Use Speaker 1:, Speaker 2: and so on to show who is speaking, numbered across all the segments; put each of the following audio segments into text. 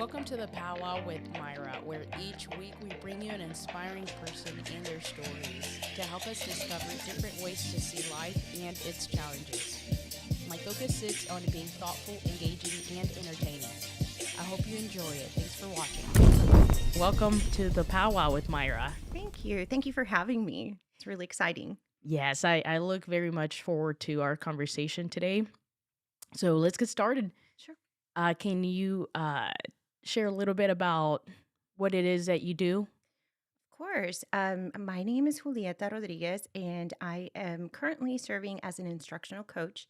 Speaker 1: Welcome to the Pow Wow with Mayra, where each week we bring you an inspiring person and their stories to help us discover different ways to see life and its challenges. My focus sits on being thoughtful, engaging, and entertaining. I hope you enjoy it. Thanks for watching. Welcome to the Pow Wow with Mayra.
Speaker 2: Thank you. Thank you for having me. It's really exciting.
Speaker 1: Yes, I look very much forward to our conversation today. So let's get started.
Speaker 2: Sure.
Speaker 1: Can you share a little bit about what it is that you do?
Speaker 2: Of course. My name is Julieta Rodriguez, and I am currently serving as an instructional coach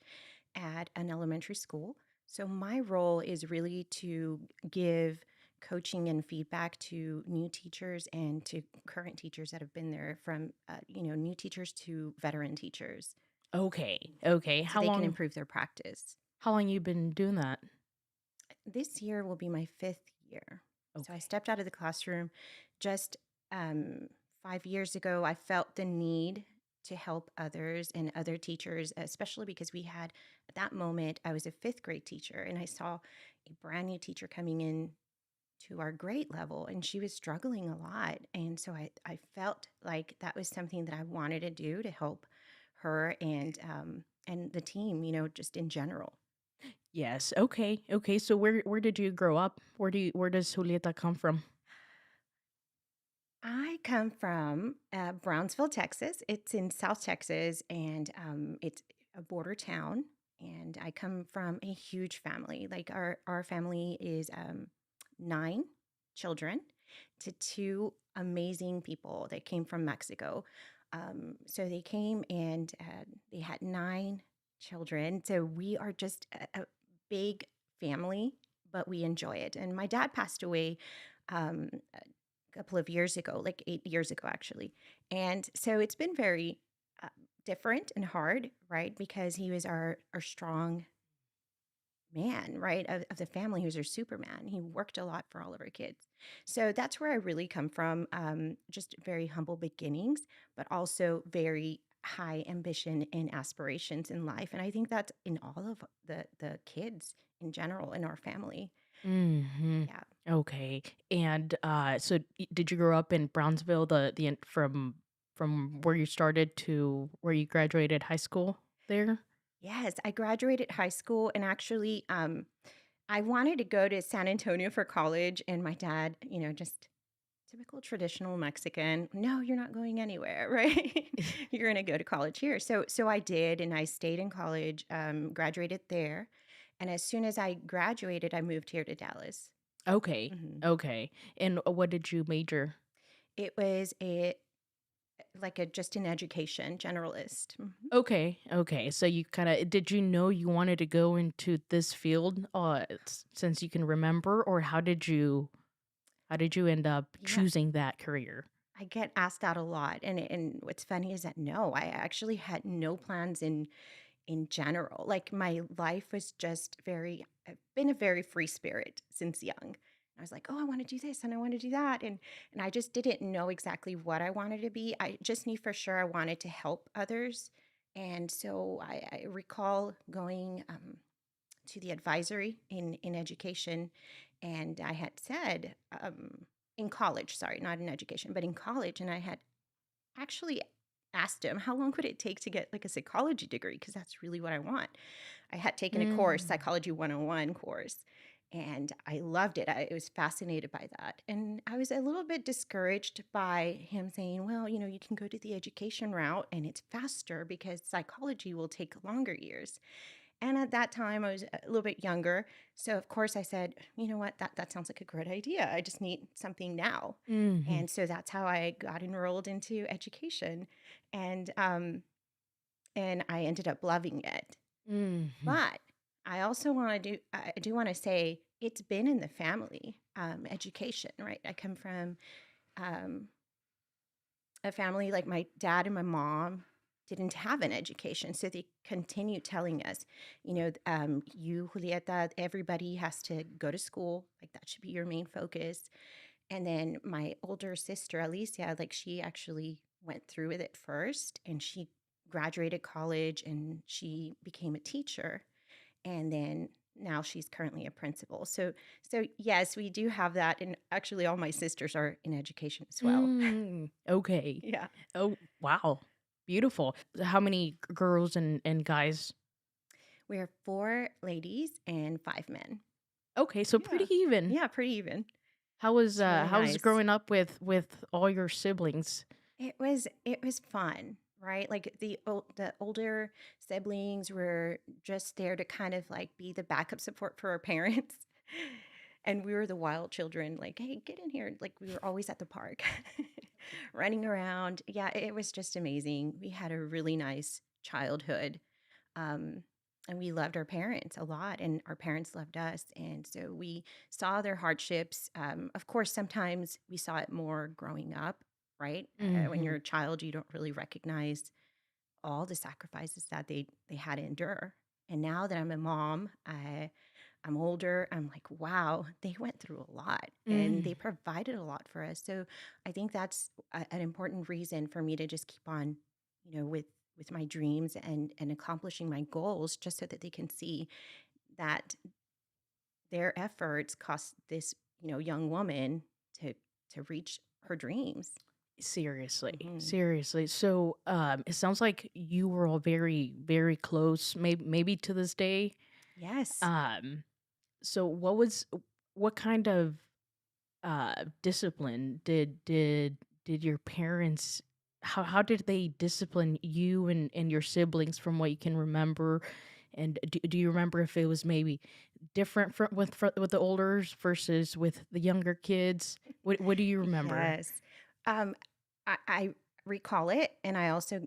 Speaker 2: at an elementary school. So, my role is really to give coaching and feedback to new teachers and to current teachers that have been there from, new teachers to veteran teachers
Speaker 1: Okay.
Speaker 2: so they can improve their practice.
Speaker 1: How long you been doing that?
Speaker 2: This year will be my fifth year. So I
Speaker 1: Okay.
Speaker 2: stepped out of the classroom just 5 years ago. I felt the need to help others and other teachers, especially because we had, at that moment, I was a fifth grade teacher and I saw a brand new teacher coming in to our grade level and she was struggling a lot. And so I felt like that was something that I wanted to do to help her and the team, just in general.
Speaker 1: Yes. Okay. So where did you grow up? Where does Julieta come from?
Speaker 2: I come from Brownsville, Texas. It's in South Texas, and it's a border town. And I come from a huge family. Like our family is 9 children to two amazing people that came from Mexico. So they came and they had 9 children. So we are just a big family, but we enjoy it. And my dad passed away um, couple of years ago, like 8 years ago, actually. And so it's been very uh, different and hard, right? Because he was our strong man, right? Of the family. He was our Superman. He worked a lot for all of our kids. So that's where I really come from. Just very humble beginnings, but also very high ambition and aspirations in life. And I think that's in all of the kids in general in our family.
Speaker 1: Mm-hmm.
Speaker 2: Yeah.
Speaker 1: Okay. And did you grow up in Brownsville, from where you started to where you graduated high school there?
Speaker 2: Yes, I graduated high school and actually I wanted to go to San Antonio for college and my dad, just typical traditional Mexican, no, you're not going anywhere, right? You're going to go to college here. So I did and I stayed in college, graduated there. And as soon as I graduated, I moved here to Dallas.
Speaker 1: Okay.
Speaker 2: hmm
Speaker 1: Okay. And what did you major?
Speaker 2: It was a like a just an education generalist.
Speaker 1: Okay. So you kind of did you know you wanted to go into this field since you can remember, or how did you end up
Speaker 2: Yeah.
Speaker 1: choosing that career?
Speaker 2: I get asked that a lot, and what's funny is that no, I actually had no plans in general. Like my life was just very I've been a very free spirit since young. I was like, "Oh, I want to do this and I want to do that." And I just didn't know exactly what I wanted to be. I just knew for sure I wanted to help others. And so I recall going to the advisory in education, and I had said in college, sorry, not in education, but in college, and I had actually asked him how long would it take to get like a psychology degree because that's really what I want. I had taken a course,
Speaker 1: Mm.
Speaker 2: Psychology 101 course, and I loved it. I was fascinated by that. And I was a little bit discouraged by him saying, well, you can go to the education route and it's faster because psychology will take longer years. And at that time, I was a little bit younger. So, of course, I said, you know what, that sounds like a great idea. I just need something now.
Speaker 1: Mhm.
Speaker 2: And so that's how I got enrolled into education. And, um, and I ended up loving it.
Speaker 1: Mhm.
Speaker 2: But I do want to say it's been in the family, education, right? I come from um, a family like my dad and my mom didn't have an education. So they continue telling us, you, Julieta, everybody has to go to school. Like that should be your main focus. And then my older sister, Alicia, like she actually went through with it first and she graduated college and she became a teacher. And then now she's currently a principal. So yes, we do have that, and actually all my sisters are in education as well.
Speaker 1: Okay.
Speaker 2: Yeah.
Speaker 1: Oh, wow. Beautiful. How many girls and guys?
Speaker 2: We are 4 ladies and 5 men.
Speaker 1: Okay, so pretty
Speaker 2: Yeah.
Speaker 1: even.
Speaker 2: Yeah, pretty even.
Speaker 1: How was
Speaker 2: It's really
Speaker 1: how was
Speaker 2: nice.
Speaker 1: growing up with all your siblings?
Speaker 2: It was fun, right? Like the older siblings were just there to kind of like be the backup support for our parents. And we were the wild children, like, hey, get in here. Like we were always at the park, running around. Yeah, it was just amazing. We had a really nice childhood. Um, and we loved our parents a lot, and our parents loved us. And so we saw their hardships. Of course, sometimes we saw it more growing up, right? When
Speaker 1: Mhm.
Speaker 2: you're a child, you don't really recognize all the sacrifices that they had to endure. And now that I'm a mom, I'm older. I'm like, wow, they went through a lot and
Speaker 1: Mm.
Speaker 2: they provided a lot for us. So I think that's an important reason for me to just keep on, with my dreams and accomplishing my goals, just so that they can see that their efforts cost this, young woman to reach her dreams.
Speaker 1: Seriously,
Speaker 2: Hmm.
Speaker 1: seriously. So, it sounds like you were all very, very close, maybe to this day.
Speaker 2: Yes.
Speaker 1: Um, so what kind of discipline did your parents how did they discipline you and your siblings from what you can remember? And do you remember if it was maybe different with the older versus with the younger kids? What do you remember?
Speaker 2: Yes. Um, I recall it, and I also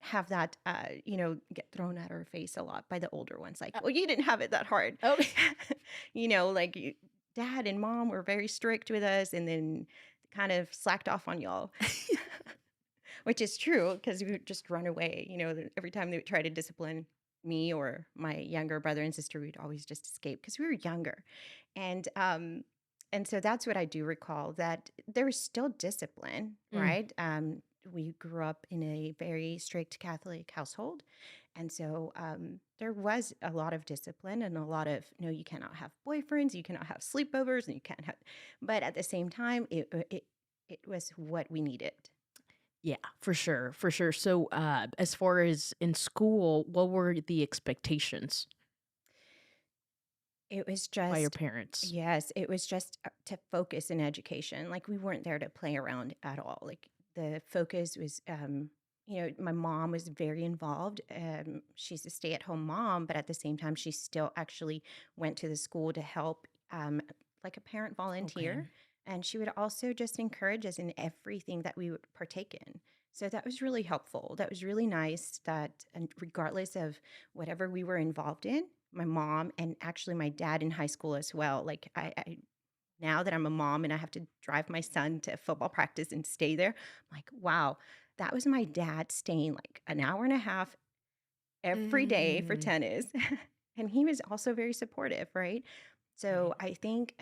Speaker 2: have that, get thrown at our face a lot by the older ones. Like,
Speaker 1: Uh,
Speaker 2: well, you didn't have it that hard.
Speaker 1: oh,
Speaker 2: Like dad and mom were very strict with us, and then kind of slacked off on y'all, which is true because we would just run away. Every time they would try to discipline me or my younger brother and sister, we'd always just escape because we were younger. And so that's what I do recall, that there was still discipline,
Speaker 1: mm,
Speaker 2: right? We grew up in a very strict Catholic household. And so there was a lot of discipline and a lot of, no, you cannot have boyfriends, you cannot have sleepovers, and you can't have, but at the same time, it was what we needed.
Speaker 1: yeah, for sure, for sure. So, as far as in school, what were the expectations
Speaker 2: It was
Speaker 1: by your
Speaker 2: just,
Speaker 1: parents?
Speaker 2: yes, it was just to focus in education. Like we weren't there to play around at all. Like the focus was, my mom was very involved. She's a stay-at-home mom, but at the same time, she still actually went to the school to help, like a parent
Speaker 1: Okay.
Speaker 2: volunteer. And she would also just encourage us in everything that we would partake in. So that was really helpful. That was really nice that, and regardless of whatever we were involved in, my mom and actually my dad in high school as well. Like now that I'm a mom and I have to drive my son to football practice and stay there, I'm like, wow, that was my dad staying like an hour and a half every day for
Speaker 1: Mm,
Speaker 2: tennis. And he was also very supportive, right?
Speaker 1: right.
Speaker 2: So I think,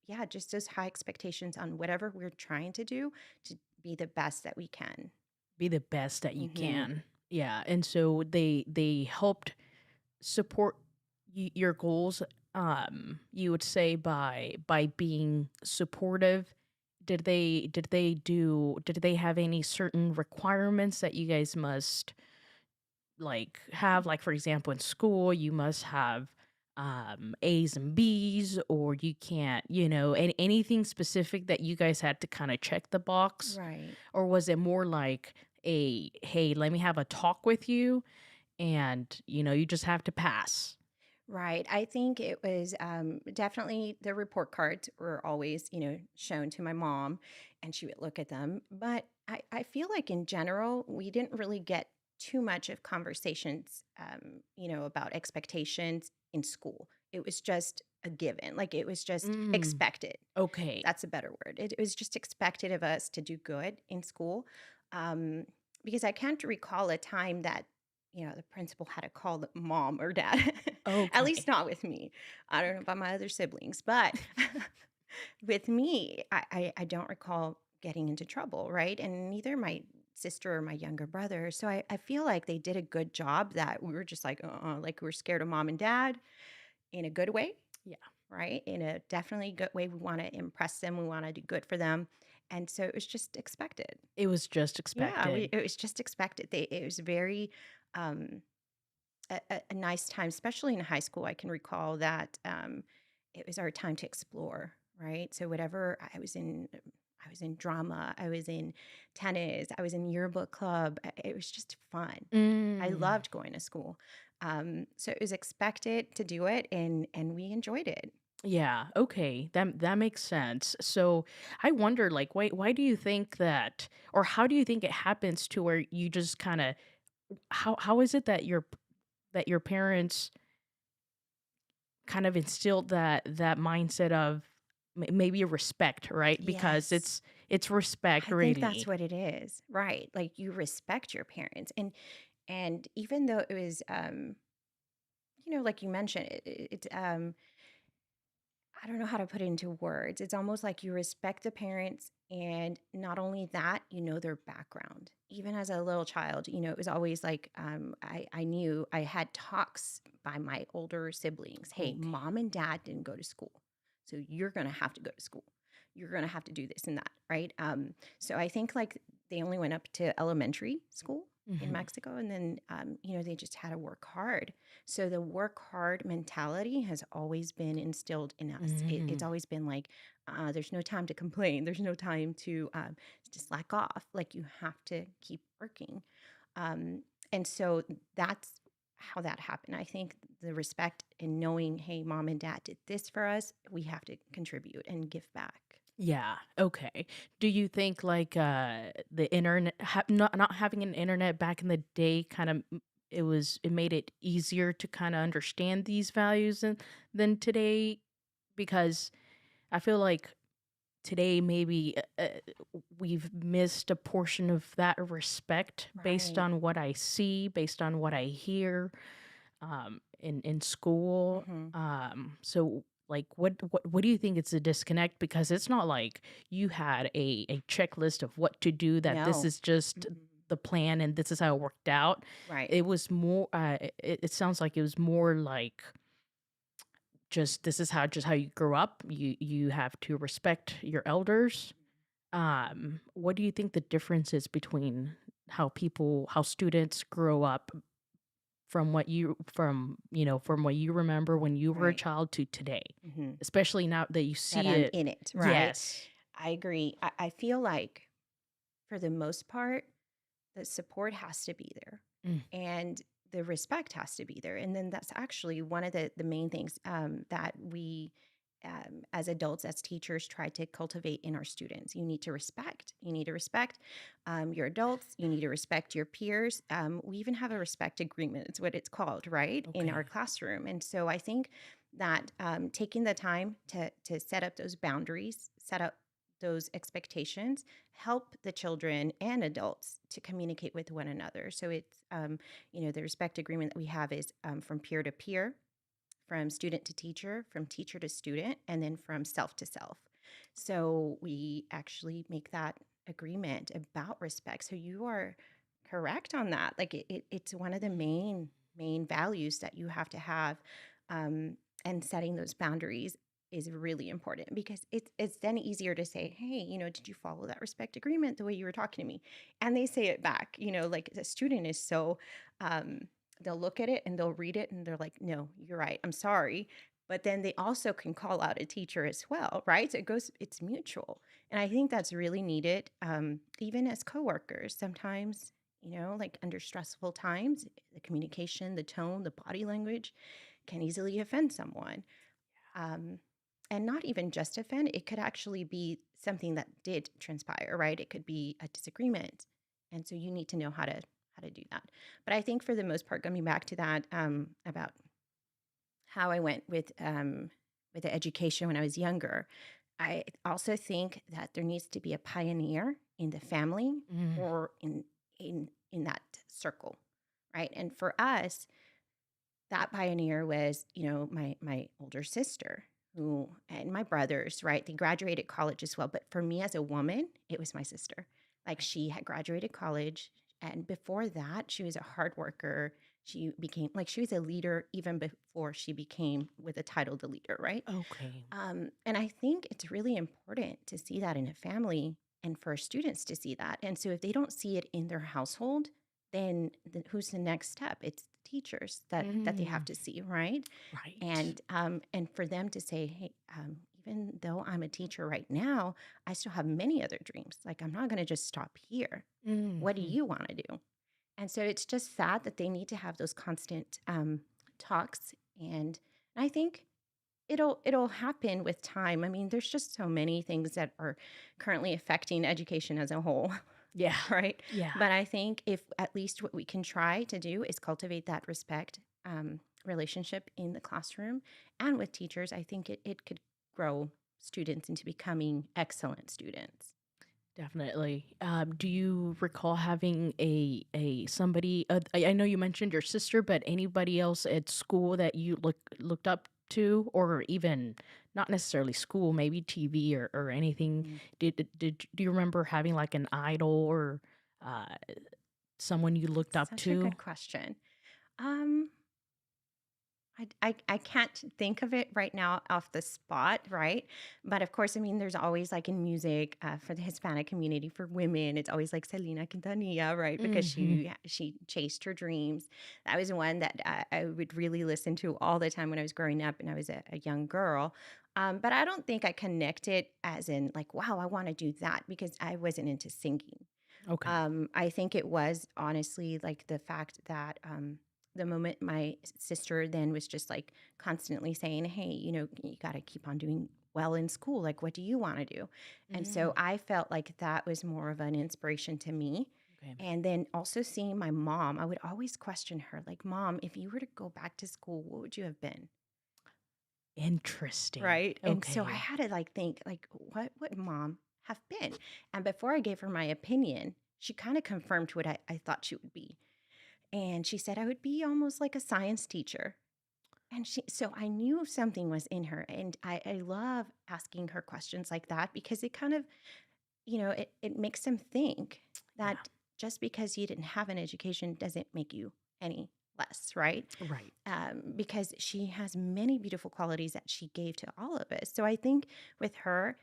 Speaker 2: yeah, just those high expectations on whatever we're trying to do to be the best that we can.
Speaker 1: Be the best that you
Speaker 2: Hmm.
Speaker 1: can. Yeah, and so they helped support your goals. You would say by being supportive. Did they have any certain requirements that you guys must like have, like for example in school you must have A's and B's, or you can't, anything specific that you guys had to kind of check the box?
Speaker 2: Right.
Speaker 1: Or was it more like a, hey, let me have a talk with you, and you just have to pass?
Speaker 2: Right. I think it was definitely the report cards were always, shown to my mom, and she would look at them. But I feel like in general, we didn't really get too much of conversations, about expectations in school. It was just a given. Like it was just
Speaker 1: Mm,
Speaker 2: expected.
Speaker 1: okay.
Speaker 2: That's a better word. It was just expected of us to do good in school. Um, because I can't recall a time that, the principal had to call the mom or dad, at least
Speaker 1: Okay.
Speaker 2: not with me. I don't know about my other siblings, but with me, I don't recall getting into trouble, right? And neither my sister or my younger brother. So I feel like they did a good job, that we were just like, like we were scared of mom and dad, in a good way,
Speaker 1: Yeah.
Speaker 2: right? In a definitely good way. We want to impress them. We want to do good for them. And so it was just expected.
Speaker 1: It was just
Speaker 2: Yeah,
Speaker 1: expected.
Speaker 2: it was just expected. It was very um, a nice time, especially in high school. I can recall that it was our time to explore, right? So whatever I was in drama, I was in tennis, I was in yearbook club. It was just fun. I
Speaker 1: Mm.
Speaker 2: loved going to school. So it was expected to do it, and we enjoyed it.
Speaker 1: Yeah, okay. That makes sense. So I wonder, like, why do you think that, or how do you think it happens to where you just kind of, how is it that your parents kind of instilled that mindset of maybe a respect, right? Because
Speaker 2: Yes.
Speaker 1: it's respect
Speaker 2: I think that's
Speaker 1: really.
Speaker 2: what it is, right? Like you respect your parents, and even though it was, like you mentioned, it's I don't know how to put it into words. It's almost like you respect the parents, and not only that, you know their background. Even as a little child, it was always like I knew I had talks by my older siblings. Hey,
Speaker 1: Okay.
Speaker 2: mom and dad didn't go to school, so you're gonna have to go to school. You're gonna have to do this and that, right? So I think like they only went up to elementary school in
Speaker 1: Hmm.
Speaker 2: Mexico, and then they just had to work hard. So the work hard mentality has always been instilled in us. It's
Speaker 1: Hmm.
Speaker 2: always been like, there's no time to complain. There's no time to slack off. Like you have to keep working. And so that's how that happened. I think the respect in knowing, hey, mom and dad did this for us. We have to contribute and give back.
Speaker 1: Yeah. Okay. Do you think like the internet, not having an internet back in the day, kind of it made it easier to kind of understand these values than today? Because I feel like today maybe we've missed a portion of that respect based
Speaker 2: Right.
Speaker 1: on what I see, based on what I hear in school.
Speaker 2: Hmm.
Speaker 1: So like what do you think it's a disconnect? Because it's not like you had a checklist of what to do, that this
Speaker 2: No.
Speaker 1: is just
Speaker 2: Mm-mm.
Speaker 1: the plan and this is how it worked out.
Speaker 2: Right.
Speaker 1: It was more it sounds like it was more like just this is how you grew up. You have to respect your elders. What do you think the difference is between how students grow up from what you remember when you were a
Speaker 2: Right.
Speaker 1: child to today,
Speaker 2: Hmm.
Speaker 1: especially now that you
Speaker 2: That
Speaker 1: see
Speaker 2: I'm
Speaker 1: it?
Speaker 2: in it, right?
Speaker 1: Yes.
Speaker 2: I agree. I feel like for the most part, the support has to be there
Speaker 1: Mm,
Speaker 2: and the respect has to be there. And then that's actually one of the main things that we, as adults, as teachers, try to cultivate in our students. You need to respect. You need to respect your adults. You need to respect your peers. We even have a respect agreement. It's what it's called, right, in our
Speaker 1: okay.
Speaker 2: classroom. And so I think that taking the time to set up those boundaries, set up those expectations, help the children and adults to communicate with one another. So it's, the respect agreement that we have is from peer to peer, from student to teacher, from teacher to student, and then from self to self. So we actually make that agreement about respect. So you are correct on that. Like it's one of the main values that you have to have, um, and setting those boundaries is really important because it's then easier to say, hey, did you follow that respect agreement the way you were talking to me? And they say it back. Like the student is so um, they'll look at it and they'll read it and they're like, no, you're right, I'm sorry. But then they also can call out a teacher as well, right? So it's mutual. And I think that's really needed, even as coworkers. Sometimes, like under stressful times, the communication, the tone, the body language can easily offend someone. Um, and not even just offend, it could actually be something that did transpire, right? It could be a disagreement. And so you need to know how to do that. But I think for the most part, coming back to that, about how I went with the education when I was younger, I also think that there needs to be a pioneer in the family
Speaker 1: Mm,
Speaker 2: or in that circle, right? And for us, that pioneer was, my older sister who and my brothers, right? They graduated college as well. But for me as a woman, it was my sister. Like
Speaker 1: right.
Speaker 2: she had graduated college. And before that, she was a hard worker. she became like she was a leader even before she became with a title the leader, right?
Speaker 1: Okay.
Speaker 2: And I think it's really important to see that in a family and for students to see that. And so if they don't see it in their household, then who's the next step? It's the teachers that they have
Speaker 1: Mm,
Speaker 2: to see, right?
Speaker 1: right.
Speaker 2: And for them to say, hey, even though I'm a teacher right now, I still have many other dreams. Like I'm not going to just stop here. What do
Speaker 1: Mhm.
Speaker 2: you want to do? And so it's just sad that they need to have those constant talks. And I think it'll happen with time. I mean, there's just so many things that are currently affecting education as a whole,
Speaker 1: Yeah.
Speaker 2: right?
Speaker 1: Yeah.
Speaker 2: But I think if at least what we can try to do is cultivate that respect relationship in the classroom and with teachers, I think it could grow students into becoming excellent students.
Speaker 1: Definitely. Do you recall having a somebody? I know you mentioned your sister, but anybody else at school that you looked up to, or even not necessarily school, maybe TV or anything?
Speaker 2: Mhm.
Speaker 1: Do you remember having like an idol or uh, someone you looked up
Speaker 2: Such a
Speaker 1: to?
Speaker 2: good question. Um, I can't think of it right now off the spot, right? But of course, I mean, there's always like in music for the Hispanic community for women, it's always like Selena Quintanilla, right? Because
Speaker 1: Hmm.
Speaker 2: she chased her dreams. That was one that I would really listen to all the time when I was growing up and I was a young girl. But I don't think I connected as in like, wow, I want to do that because I wasn't into singing.
Speaker 1: Okay.
Speaker 2: I think it was honestly like the fact that the moment my sister then was just like constantly saying, hey, you got to keep on doing well in school. Like, what do you want to do? And
Speaker 1: Mm,
Speaker 2: so I felt like that was more of an inspiration to me.
Speaker 1: okay.
Speaker 2: And then also seeing my mom, I would always question her, like, Mom, if you were to go back to school, what would you have been?
Speaker 1: Interesting.
Speaker 2: Right. And so I
Speaker 1: Okay.
Speaker 2: had to like think, like, what would mom have been? And before I gave her my opinion, she kind of confirmed what I thought she would be. And she said I would be almost like a science teacher. And so I knew something was in her. And I love asking her questions like that because it kind of, it makes them think
Speaker 1: Yeah.
Speaker 2: that just because you didn't have an education doesn't make you any less, right?
Speaker 1: Right.
Speaker 2: Because she has many beautiful qualities that she gave to all of us. So I think with her,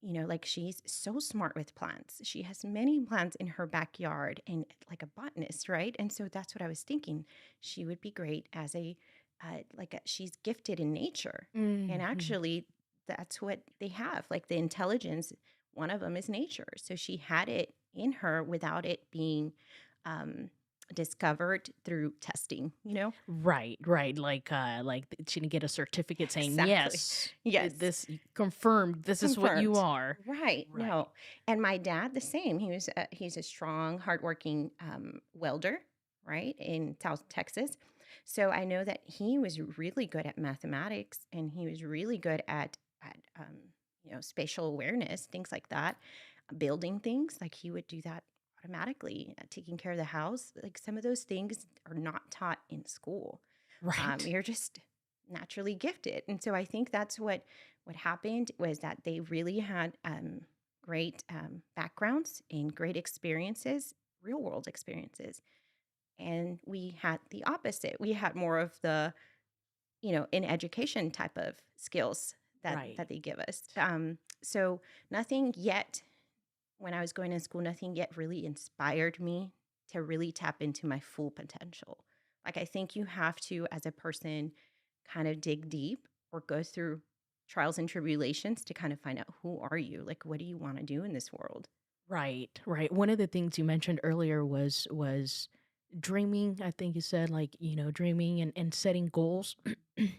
Speaker 2: like she's so smart with plants. She has many plants in her backyard and like a botanist, right? And so that's what I was thinking. She would be great as she's gifted in nature. And
Speaker 1: Hmm.
Speaker 2: actually, that's what they have. Like the intelligence, one of them is nature. So she had it in her without it being um, discovered through testing, you know?
Speaker 1: Right, right. She didn't get a certificate saying,
Speaker 2: Exactly.
Speaker 1: yes,
Speaker 2: Yes.
Speaker 1: this confirmed, this is what you
Speaker 2: Confirmed.
Speaker 1: are.
Speaker 2: Right.
Speaker 1: Right.
Speaker 2: No. And my dad, the same. He's a strong, hardworking welder, right, in South Texas. So I know that he was really good at mathematics, and he was really good at spatial awareness, things like that, building things. Like he would do that automatically, taking care of the house. Like some of those things are not taught in school.
Speaker 1: Right.
Speaker 2: You're just naturally gifted. And so I think that's what happened was that they really had great backgrounds and great experiences, real world experiences. And we had the opposite. We had more of the, in education type of skills
Speaker 1: Right.
Speaker 2: that they give us. So nothing yet when I was going to school, nothing yet really inspired me to really tap into my full potential. Like, I think you have to, as a person, kind of dig deep or go through trials and tribulations to kind of find out who are you? Like, what do you want to do in this world?
Speaker 1: Right. Right. One of the things you mentioned earlier was dreaming. I think you said like, dreaming and setting goals.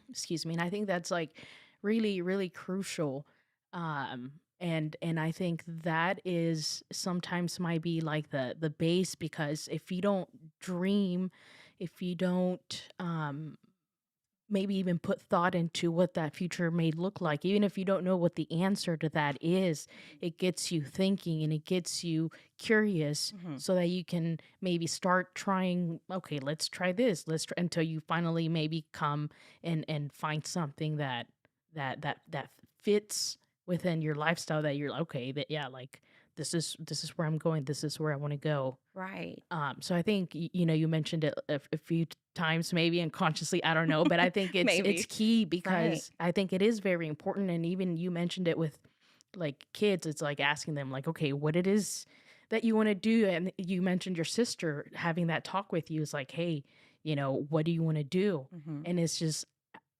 Speaker 1: Excuse me. And I think that's like really, really crucial. And I think that is sometimes might be like the base, because if you don't dream, if you don't maybe even put thought into what that future may look like, even if you don't know what the answer to that is, it gets you thinking and it gets you curious,
Speaker 2: Mm-hmm.
Speaker 1: so that you can maybe start trying, okay, let's try this, until you finally maybe come and find something that fits within your lifestyle, that you're like, okay, that, yeah, like
Speaker 3: this is where I'm going. This is where I want to go.
Speaker 2: Right.
Speaker 3: So I think you mentioned it a few times, maybe unconsciously. I don't know, but I think it's
Speaker 2: Maybe.
Speaker 3: key
Speaker 2: Right.
Speaker 3: because I think it is very important. And even you mentioned it with like kids. It's like asking them, like, okay, what it is that you want to do, and you mentioned your sister having that talk with you is like, hey, what do you want to do?
Speaker 2: Hmm.
Speaker 3: And it's just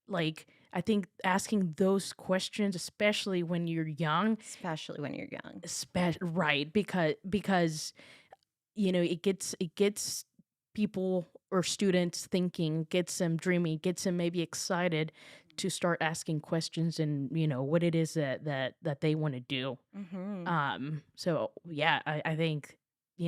Speaker 3: like I think asking those questions, especially when you're young,
Speaker 2: Especially when you're young.
Speaker 3: right? Because it gets people or students thinking, gets them dreaming, gets them maybe excited to start asking questions and what it is that they want to do.
Speaker 2: Hmm.
Speaker 3: So yeah, I think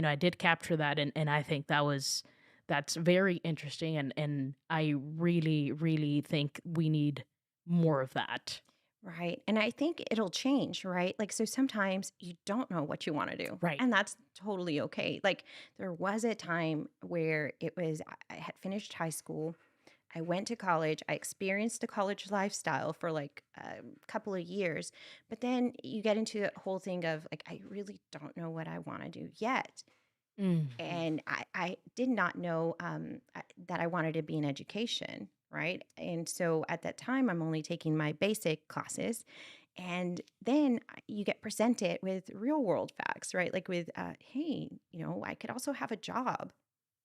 Speaker 3: I did capture that, and I think that's very interesting, and I really really think we need more of that.
Speaker 2: Right. And I think it'll change, right? Like, so sometimes you don't know what you want to do,
Speaker 3: Right.
Speaker 2: and that's totally okay. Like, there was a time where it was, I had finished high school. I went to college. I experienced the college lifestyle for like a couple of years. But then you get into the whole thing of like, I really don't know what I want to do yet.
Speaker 3: Mhm.
Speaker 2: And I did not know that I wanted to be in education. Right. And so at that time, I'm only taking my basic classes. And then you get presented with real world facts, right? Like with, hey, I could also have a job.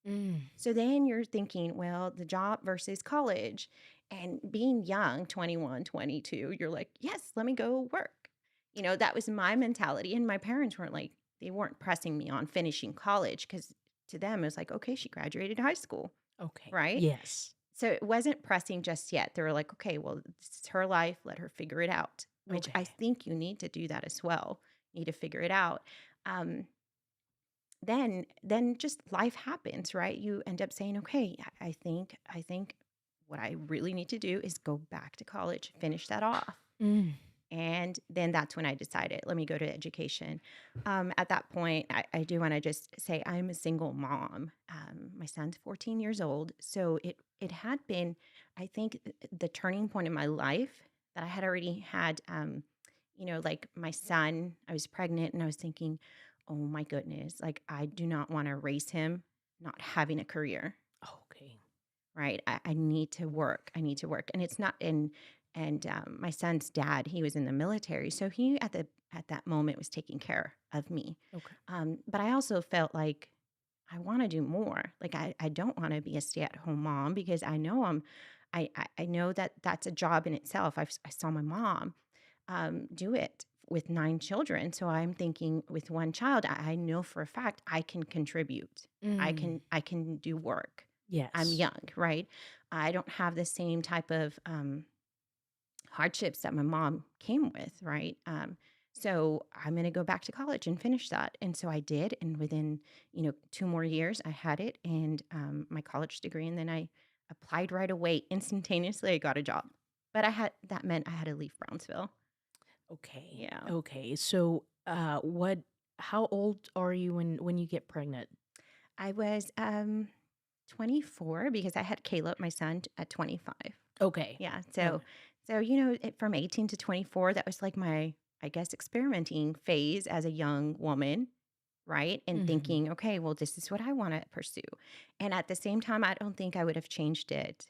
Speaker 3: Mm.
Speaker 2: So then you're thinking, well, the job versus college. And being young, 21, 22, you're like, yes, let me go work. That was my mentality. And my parents weren't like, they weren't pressing me on finishing college because to them, it was like, okay, she graduated high school,
Speaker 3: Okay.
Speaker 2: right?
Speaker 3: Yes.
Speaker 2: So it wasn't pressing just yet. They were like, okay, well, this is her life. Let her figure it out, which I
Speaker 3: Okay.
Speaker 2: think you need to do that as well. You need to figure it out. Um, then just life happens, right? You end up saying, okay, I think what I really need to do is go back to college, finish that off.
Speaker 3: Mm.
Speaker 2: And then that's when I decided, let me go to education. At that point, I do want to just say I'm a single mom. My son's 14 years old. So it had been, I think, the turning point in my life that I had already had, like my son, I was pregnant and I was thinking, oh my goodness, like I do not want to raise him not having a career,
Speaker 3: Okay.
Speaker 2: right? I need to work. I need to work. And it's not in, and my son's dad, he was in the military. So he at that moment was taking care of me.
Speaker 3: Okay.
Speaker 2: But I also felt like I want to do more. Like I don't want to be a stay-at-home mom because I know I know that that's a job in itself. I saw my mom do it with 9 children. So I'm thinking with one child, I know for a fact I can contribute.
Speaker 3: Mm.
Speaker 2: I can do work. I'm
Speaker 3: Yes.
Speaker 2: young, right? I don't have the same type of hardships that my mom came with, right? So I'm going to go back to college and finish that. And so I did. And within, 2 more years, I had it and my college degree. And then I applied right away. Instantaneously, I got a job. But that meant I had to leave Brownsville.
Speaker 3: Okay.
Speaker 2: Yeah.
Speaker 3: Okay. So, what? How old are you when you get pregnant?
Speaker 2: I was 24 because I had Caleb, my son, at 25.
Speaker 3: Okay.
Speaker 2: Yeah.
Speaker 3: Okay.
Speaker 2: So from 18 to 24, that was like my, I guess, experimenting phase as a young woman, right? And
Speaker 3: Hmm.
Speaker 2: thinking, okay, well, this is what I want to pursue. And at the same time, I don't think I would have changed it.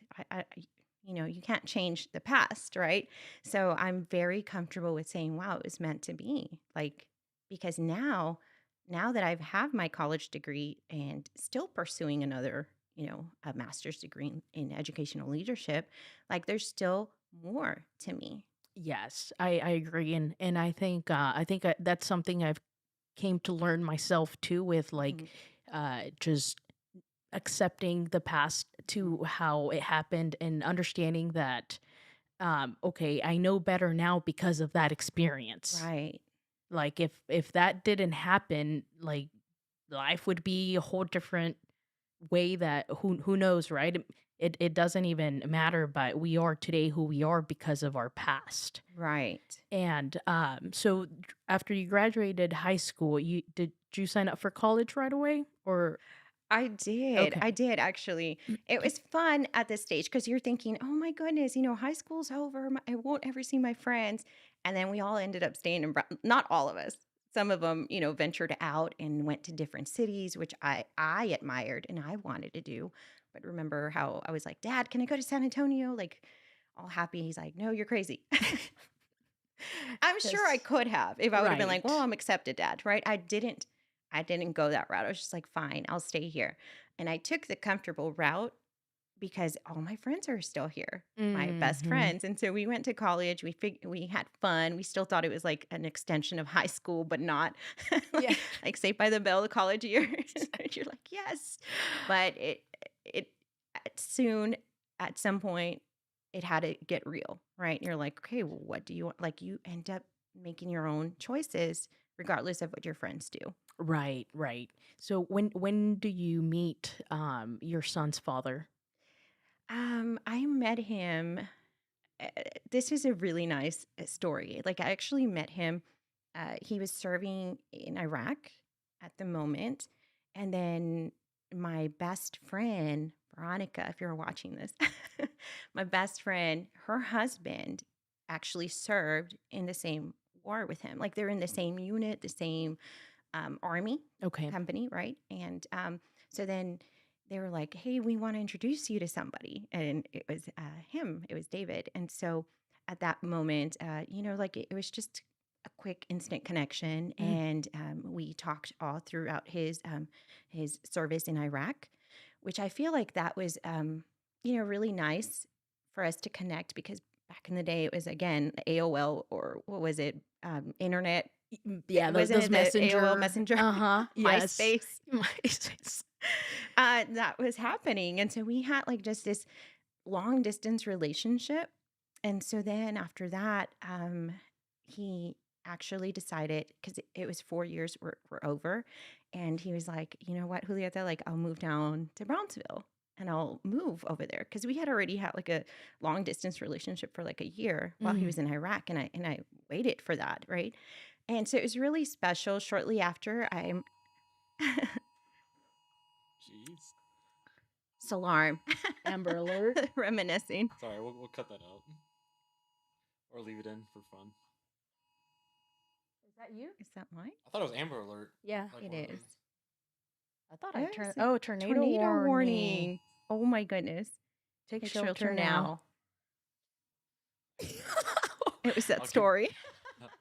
Speaker 2: You can't change the past, right? So I'm very comfortable with saying, wow, it was meant to be. Like, because now that I have my college degree and still pursuing another, a master's degree in educational leadership, like there's still more to me.
Speaker 3: Yes, I agree, and I think that's something I've came to learn myself too with like
Speaker 2: Mhm,
Speaker 3: just accepting the past
Speaker 2: mhm.
Speaker 3: to how it happened and understanding that okay, I know better now because of that experience.
Speaker 2: Right.
Speaker 3: Like if that didn't happen, like life would be a whole different way that who knows, right? It doesn't even matter, but we are today who we are because of our past.
Speaker 2: Right.
Speaker 3: And so after you graduated high school, you sign up for college right away or
Speaker 2: I did. I
Speaker 3: okay.
Speaker 2: did actually. It was fun at this stage because you're thinking, oh my goodness, high school's over. I won't ever see my friends. And then we all ended up staying in, not all of us, Some of them, ventured out and went to different cities, which I admired and I wanted to do. But remember how I was like, Dad, can I go to San Antonio? Like, all happy. He's like, no, you're crazy. I'm sure I
Speaker 3: Yes.
Speaker 2: could have if I would have been like, well,
Speaker 3: Right.
Speaker 2: I'm accepted, Dad, right? I didn't go that route. I was just like, fine, I'll stay here. And I took the comfortable route because all my friends are still here, my best
Speaker 3: Mhm.
Speaker 2: friends. And so we went to college. We had fun. We still thought it was like an extension of high school, but not
Speaker 3: Yeah.
Speaker 2: like Saved by the Bell, the college years. You're like, yes. But it soon at some point it had to get real, right? You're like, okay, well, what do you want? Like you end up making your own choices regardless of what your friends do.
Speaker 3: Right, right. So when do you meet your son's father?
Speaker 2: I met him. This is a really nice story. Like I actually met him. He was serving in Iraq at the moment, and then my best friend Veronica, if you're watching this, my best friend, her husband actually served in the same war with him. Like they're in the same unit, the same army
Speaker 3: Okay.
Speaker 2: company, right? And so then they were like, "Hey, we want to introduce you to somebody," and it was him. It was David. And so at that moment, like it was just a quick, instant connection,
Speaker 3: Mm.
Speaker 2: and we talked all throughout his service in Iraq, which I feel like that was really nice for us to connect because back in the day it was again AOL or what was it internet
Speaker 3: Yeah,
Speaker 2: wasn't
Speaker 3: those
Speaker 2: it the AOL
Speaker 3: messenger.
Speaker 2: Messenger?
Speaker 3: Uh-huh. Yes.
Speaker 2: MySpace?
Speaker 3: MySpace.
Speaker 2: That was happening, and so we had, like, just this long distance relationship, and so then after that, he actually decided 'cause it was 4 years were over, and he was like, "You know what, Julieta? Like, I'll move down to Brownsville, and I'll move over there because we had already had, like, a long distance relationship for, like, a year while he
Speaker 3: Mhm.
Speaker 2: was in Iraq, and I waited for that, right? And so it was really special. Shortly after, I'm
Speaker 4: Jeez.
Speaker 2: Salarm,
Speaker 3: Amber alert.
Speaker 2: reminiscing.
Speaker 4: Sorry, we'll cut that out. Or leave it in for fun.
Speaker 3: Is that you?
Speaker 2: Is that mine?
Speaker 4: I thought it was Amber Alert.
Speaker 3: Yeah.
Speaker 4: Like
Speaker 2: It
Speaker 4: one of
Speaker 2: is.
Speaker 4: those.
Speaker 3: I thought I turned.
Speaker 2: There's a
Speaker 3: Oh, tornado
Speaker 2: tornado
Speaker 3: warning.
Speaker 2: warning. Oh my goodness.
Speaker 3: Take
Speaker 2: Take
Speaker 3: shelter
Speaker 2: shelter
Speaker 3: now.
Speaker 2: now. It was that
Speaker 4: I'll keep
Speaker 2: story.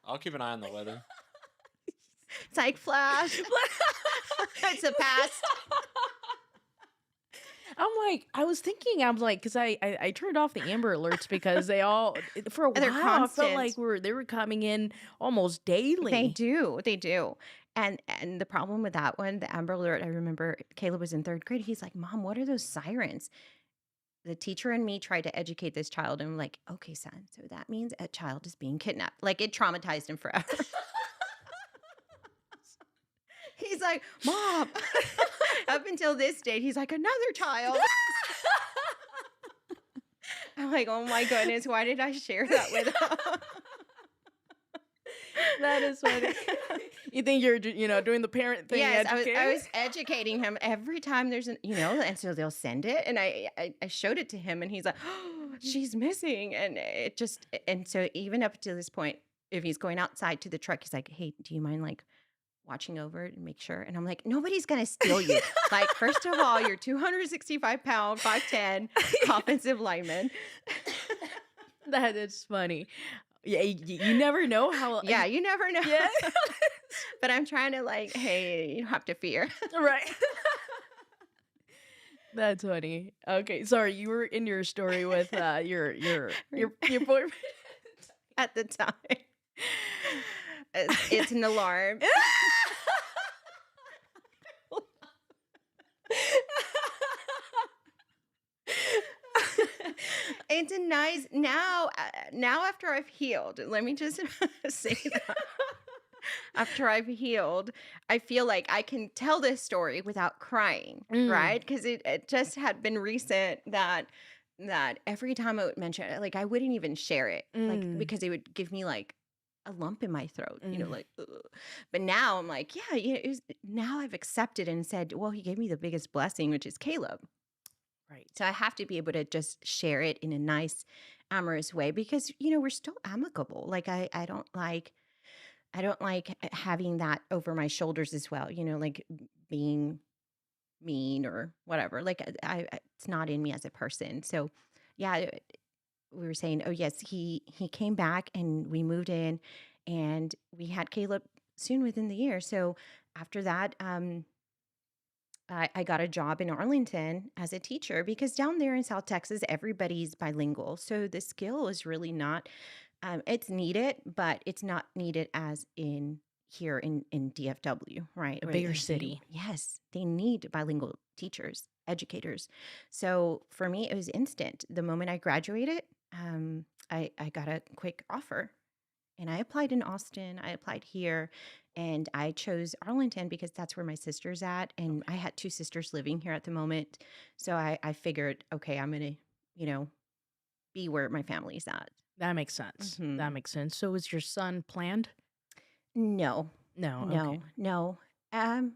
Speaker 4: I'll keep an eye on the weather.
Speaker 2: Psych flash. It's a past.
Speaker 3: I was thinking, I'm like, because I turned off the Amber Alerts because they all, for a
Speaker 2: They're
Speaker 3: while, I felt like
Speaker 2: constant.
Speaker 3: they were coming in almost
Speaker 2: They
Speaker 3: daily.
Speaker 2: do. They do. And the problem with that one, the Amber Alert, I remember Caleb was in third grade. He's like, Mom, what are those sirens? The teacher and me tried to educate this child, and I'm like, okay, son, so that means a child is being kidnapped. Like it traumatized him forever. He's like, Mom, up until this date, he's like, another child. I'm like, oh my goodness, why did I share that with him?
Speaker 3: That is funny. You think you're, doing the parent thing,
Speaker 2: Yes, I
Speaker 3: educator?
Speaker 2: was educating him every time there's and so they'll send it, and I showed it to him, and he's like, oh, she's missing, and it just, and so even up to this point, if he's going outside to the truck, he's like, hey, do you mind like watching over it and make sure? And I'm like, nobody's gonna steal you. Like, first of all, you're 265 pound, 5'10", offensive lineman.
Speaker 3: That is funny. Yeah, you never know how.
Speaker 2: Yeah, you never know.
Speaker 3: Yeah.
Speaker 2: But I'm trying to like, hey, you don't have to fear.
Speaker 3: Right. That's funny. Okay, sorry, you were in your story with your boyfriend.
Speaker 2: At the time. It's an alarm. It's a nice now after I've healed. Let me just say that. After I've healed, I feel like I can tell this story without crying,
Speaker 3: Mm.
Speaker 2: right? Because it just had been recent that every time I would mention it, like I wouldn't even share it, like
Speaker 3: Mm.
Speaker 2: because it would give me like a lump in my throat,
Speaker 3: Mm.
Speaker 2: like. Ugh. But now I'm like, yeah, now I've accepted and said, well, he gave me the biggest blessing, which is Caleb.
Speaker 3: Right.
Speaker 2: So I have to be able to just share it in a nice, amorous way because we're still amicable. Like I don't like I don't like having that over my shoulders as well, like being mean or whatever. Like it's not in me as a person. So yeah, we were saying, oh yes, he came back and we moved in and we had Caleb soon within the year. So after that, I got a job in Arlington as a teacher because down there in South Texas, everybody's bilingual. So the skill is really not, it's needed, but it's not needed as in here in DFW, right?
Speaker 3: A
Speaker 2: Where
Speaker 3: bigger
Speaker 2: they say,
Speaker 3: city.
Speaker 2: yes, they need bilingual teachers, educators. So for me, it was instant. The moment I graduated, I got a quick offer and I applied in Austin, I applied here, and I chose Arlington because that's where my sister's at. And I
Speaker 3: Okay.
Speaker 2: had two sisters living here at the moment. So I figured, okay, I'm going to, be where my family's at.
Speaker 3: That makes sense.
Speaker 2: Hmm.
Speaker 3: That makes sense. So is your son planned?
Speaker 2: No,
Speaker 3: No. Okay.
Speaker 2: no. Um,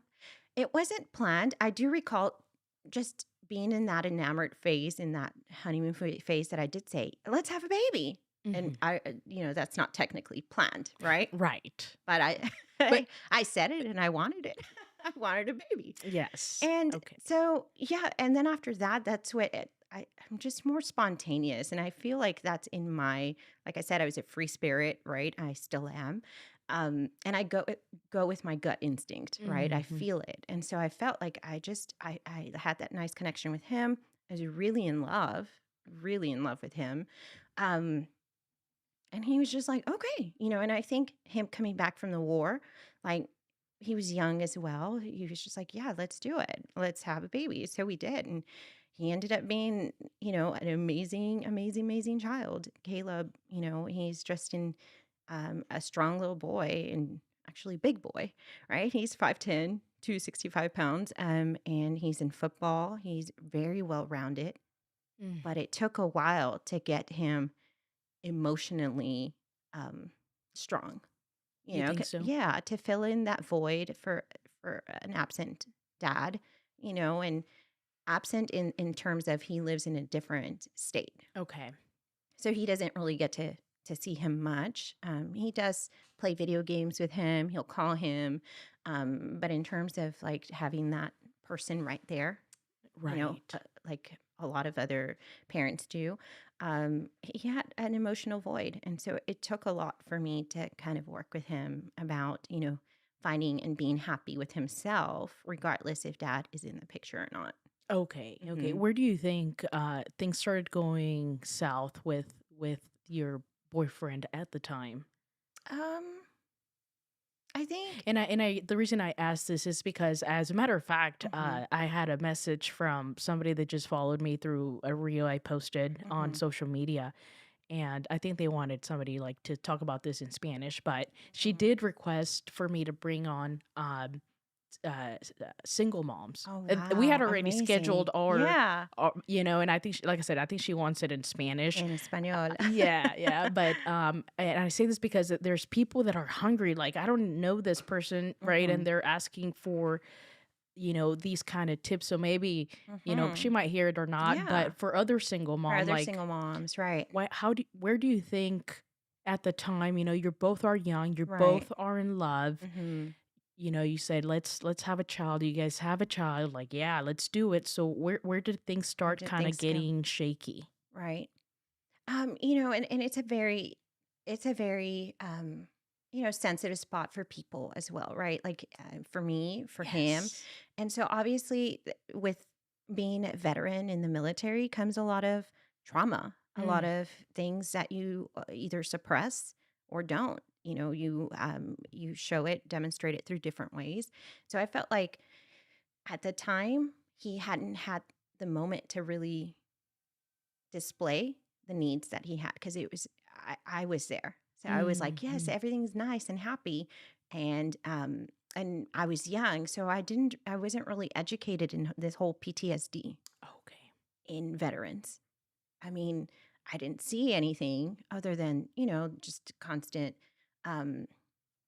Speaker 2: it wasn't planned. I do recall just being in that enamored phase, in that honeymoon phase that I did say, let's have a baby. And
Speaker 3: Hmm.
Speaker 2: that's not technically planned, right?
Speaker 3: Right.
Speaker 2: But I
Speaker 3: But
Speaker 2: I said it and I wanted it. I wanted a baby.
Speaker 3: yes.
Speaker 2: And
Speaker 3: Okay.
Speaker 2: so yeah, and then after that, that's what I'm just more spontaneous. And I feel like that's in my, like I said, I was a free spirit, right? I still am. And I go with my gut instinct, right? I
Speaker 3: Hmm.
Speaker 2: feel it. And so I felt like I had that nice connection with him. I was really in love with him. Um, and he was just like, okay, and I think him coming back from the war, like he was young as well. He was just like, yeah, let's do it. Let's have a baby. So we did. And he ended up being, an amazing, amazing, amazing child. Caleb, he's just in a strong little boy and actually big boy, right? He's 5'10", 265 pounds. And he's in football. He's very well rounded,
Speaker 3: Mm.
Speaker 2: but it took a while to get him emotionally um, strong.
Speaker 3: You think so?
Speaker 2: Yeah, to fill in that void for an absent dad, and absent in terms of he lives in a different state,
Speaker 3: Okay.
Speaker 2: so he doesn't really get to see him much. He does play video games with him. He'll call him, but in terms of like having that person right there,
Speaker 3: Right.
Speaker 2: like a lot of other parents do, he had an emotional void. And so it took a lot for me to kind of work with him about, finding and being happy with himself, regardless if dad is in the picture or not.
Speaker 3: Okay. Okay.
Speaker 2: Hmm.
Speaker 3: Where do you think things started going south with your boyfriend at the time?
Speaker 2: Um, I think,
Speaker 3: And the reason I asked this is because, as a matter of fact,
Speaker 2: hmm
Speaker 3: I had a message from somebody that just followed me through a reel I posted on
Speaker 2: hmm
Speaker 3: social media, and I think they wanted somebody like to talk about this in Spanish. But she
Speaker 2: hmm
Speaker 3: did request for me to bring on single moms.
Speaker 2: oh,
Speaker 3: And we had
Speaker 2: wow,
Speaker 3: already scheduled
Speaker 2: amazing. Yeah,
Speaker 3: and I think, like I said, I think she wants it in Spanish.
Speaker 2: in Espanol.
Speaker 3: Yeah, yeah, but and I say this because there's people that are hungry. Like, I don't know this person, right?
Speaker 2: Hmm
Speaker 3: And they're asking for these kind of tips. So maybe she
Speaker 2: hmm
Speaker 3: might hear it or not.
Speaker 2: Yeah,
Speaker 3: But for other single
Speaker 2: for
Speaker 3: mom,
Speaker 2: other
Speaker 3: like,
Speaker 2: single moms, right,
Speaker 3: where do you think at the time, you're both are young, you're
Speaker 2: right.
Speaker 3: both are in love,
Speaker 2: Hmm
Speaker 3: you said let's have a child. You guys have a child, like, yeah, let's do it. So where did things
Speaker 2: Where
Speaker 3: start
Speaker 2: did
Speaker 3: kind of
Speaker 2: things go?
Speaker 3: getting shaky?
Speaker 2: Right. And it's a very sensitive spot for people as well, right? Like for me, for him.
Speaker 3: Yes.
Speaker 2: And so obviously with being a veteran in the military comes a lot of trauma, a lot
Speaker 3: Mm,
Speaker 2: of things that you either suppress or don't. You show it, demonstrate it through different ways. So I felt like at the time he hadn't had the moment to really display the needs that he had because it was I was there. So I was like, yes,
Speaker 3: mm.
Speaker 2: everything's nice and happy. And I was young, so I wasn't really educated in this whole PTSD
Speaker 3: Okay.
Speaker 2: in veterans. I mean, I didn't see anything other than, just constant um,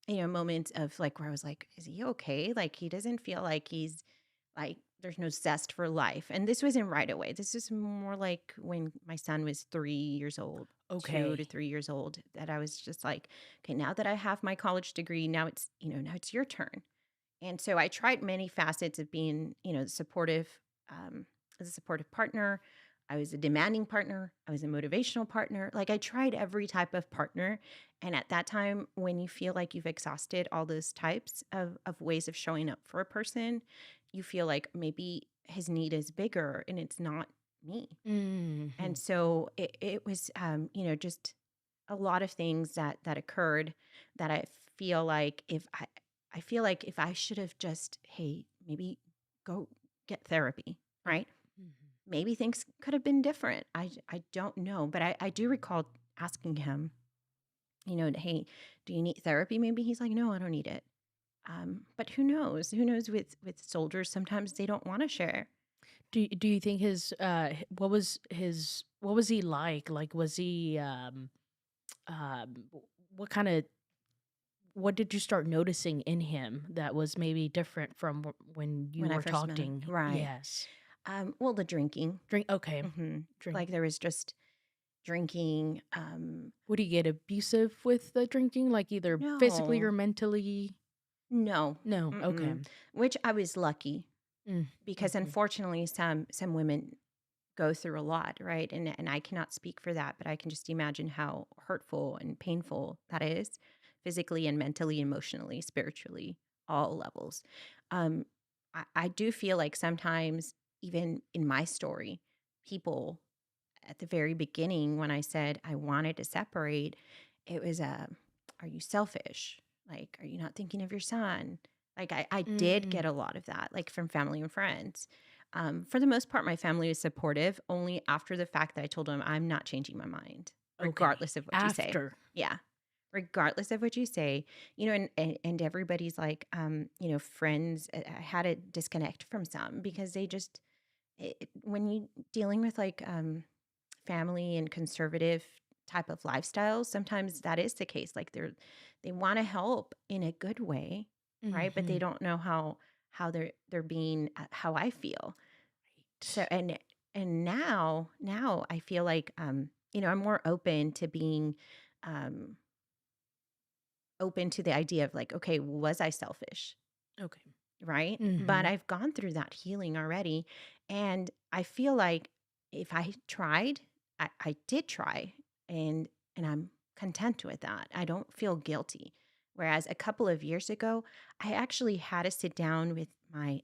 Speaker 2: moments of like where I was like, is he okay? Like he doesn't feel like he's like there's no zest for life. And this wasn't right away. This is more like when my son was 3 years old, 2 to
Speaker 3: Okay.
Speaker 2: 3 years old, that I was just like, okay, now that I have my college degree, now it's, now it's your turn. And so I tried many facets of being, supportive, as a supportive partner. I was a demanding partner. I was a motivational partner. Like I tried every type of partner. And at that time, when you feel like you've exhausted all those types of ways of showing up for a person, you feel like maybe his need is bigger and it's not me.
Speaker 3: Hmm.
Speaker 2: And so it was, just a lot of things that occurred that I feel like if I should have just, hey, maybe go get therapy, right? Maybe things could have been different. I don't know, but I do recall asking him, hey, do you need therapy? Maybe he's like, no, I don't need it. But who knows? Who knows with soldiers? Sometimes they don't want to share.
Speaker 3: Do you think what was he like? Like was he what kind of what did you start noticing in him that was maybe different from when you
Speaker 2: When I
Speaker 3: were
Speaker 2: first met him,
Speaker 3: talking?
Speaker 2: right?
Speaker 3: Yes.
Speaker 2: Well, the drinking.
Speaker 3: Drink. Okay. Drink.
Speaker 2: Like there was just drinking.
Speaker 3: Would he get abusive with the drinking, like either physically or
Speaker 2: No,
Speaker 3: mentally?
Speaker 2: no,
Speaker 3: No. Okay.
Speaker 2: which I was lucky
Speaker 3: Mm.
Speaker 2: because
Speaker 3: Mhm.
Speaker 2: unfortunately, some women go through a lot, right? And I cannot speak for that, but I can just imagine how hurtful and painful that is, physically and mentally, emotionally, spiritually, all levels. Um, I do feel like sometimes, even in my story, people at the very beginning, when I said I wanted to separate, it was are you selfish? Like, are you not thinking of your son? Like, I did
Speaker 3: Mm.
Speaker 2: get a lot of that, like from family and friends. For the most part, my family was supportive only after the fact that I told them I'm not changing my mind,
Speaker 3: Okay.
Speaker 2: regardless of what you say.
Speaker 3: After.
Speaker 2: Yeah. Regardless of what you say, and everybody's like, friends, I had to disconnect from some because they just, when you dealing with like, family and conservative type of lifestyles, sometimes that is the case. Like they want to help in a good way, right? But they
Speaker 3: Mhm.
Speaker 2: don't know how they're being how I feel. So and now I feel like I'm more open to being um open to the idea of like, okay, was I selfish?
Speaker 3: Okay.
Speaker 2: Right? But
Speaker 3: Mhm.
Speaker 2: I've gone through that healing already. And I feel like if I tried, I did try and I'm content with that. I don't feel guilty. Whereas a couple of years ago, I actually had to sit down with my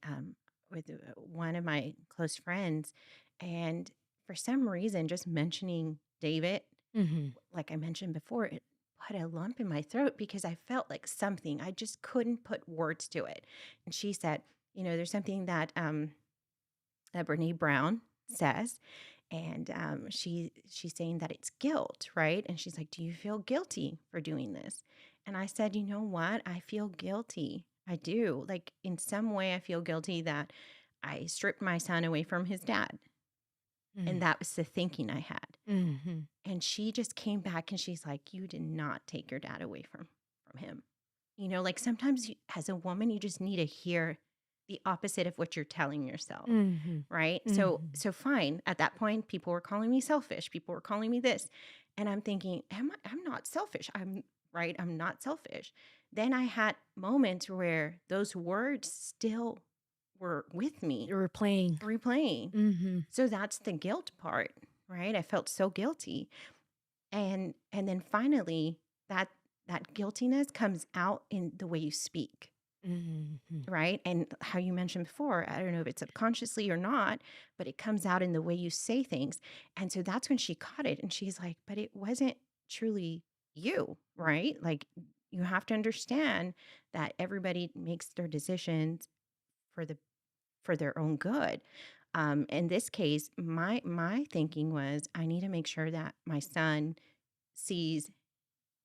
Speaker 2: one of my close friends and for some reason just mentioning David,
Speaker 3: Mhm.
Speaker 2: like I mentioned before, it put a lump in my throat because I felt like something. I just couldn't put words to it. And she said, there's something that Brene Brown says, and she's saying that it's guilt, right? And she's like, "Do you feel guilty for doing this?" And I said, "You know what? I feel guilty. I do. Like in some way, I feel guilty that I stripped my son away from his dad." And
Speaker 3: Mm.
Speaker 2: that was the thinking I had.
Speaker 3: Mhm.
Speaker 2: And she just came back and she's like, "You did not take your dad away from him." Like sometimes as a woman, you just need to hear the opposite of what you're telling yourself,
Speaker 3: Mhm.
Speaker 2: right? So
Speaker 3: Mhm.
Speaker 2: so fine. At that point, people were calling me selfish. People were calling me this. And I'm thinking, I'm not selfish. I'm right. I'm not selfish. Then I had moments where those words still were with me,
Speaker 3: You're playing.
Speaker 2: replaying.
Speaker 3: Mhm.
Speaker 2: So that's the guilt part, right? I felt so guilty. And then finally that guiltiness comes out in the way you speak,
Speaker 3: Mhm.
Speaker 2: right? And how you mentioned before, I don't know if it's subconsciously or not, but it comes out in the way you say things. And so that's when she caught it and she's like, "But it wasn't truly you, right? Like you have to understand that everybody makes their decisions for their own good." In this case, my thinking was I need to make sure that my son sees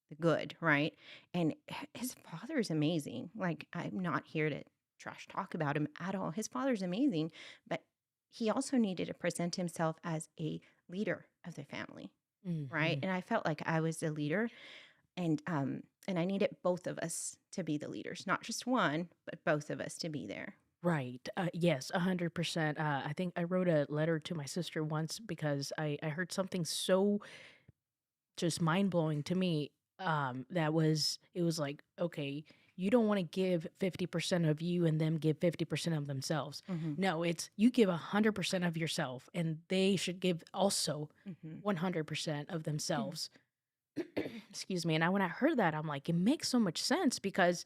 Speaker 2: the good, right? And his father is amazing. Like, I'm not here to trash talk about him at all. His father's amazing, but he also needed to present himself as a leader of the family, right?
Speaker 3: Mhm.
Speaker 2: And I felt like I was the leader, and I needed both of us to be the leaders, not just one, but both of us to be there.
Speaker 3: Right. Yes, 100%. I think I wrote a letter to my sister once because I heard something so just mind blowing to me. It was like, okay, you don't want to give 50% of you and them give 50% of themselves.
Speaker 2: Mm-hmm.
Speaker 3: No, it's you give 100% of yourself and they should give also
Speaker 2: Mm-hmm.
Speaker 3: 100% of themselves. Excuse me. And when I heard that, I'm like, it makes so much sense because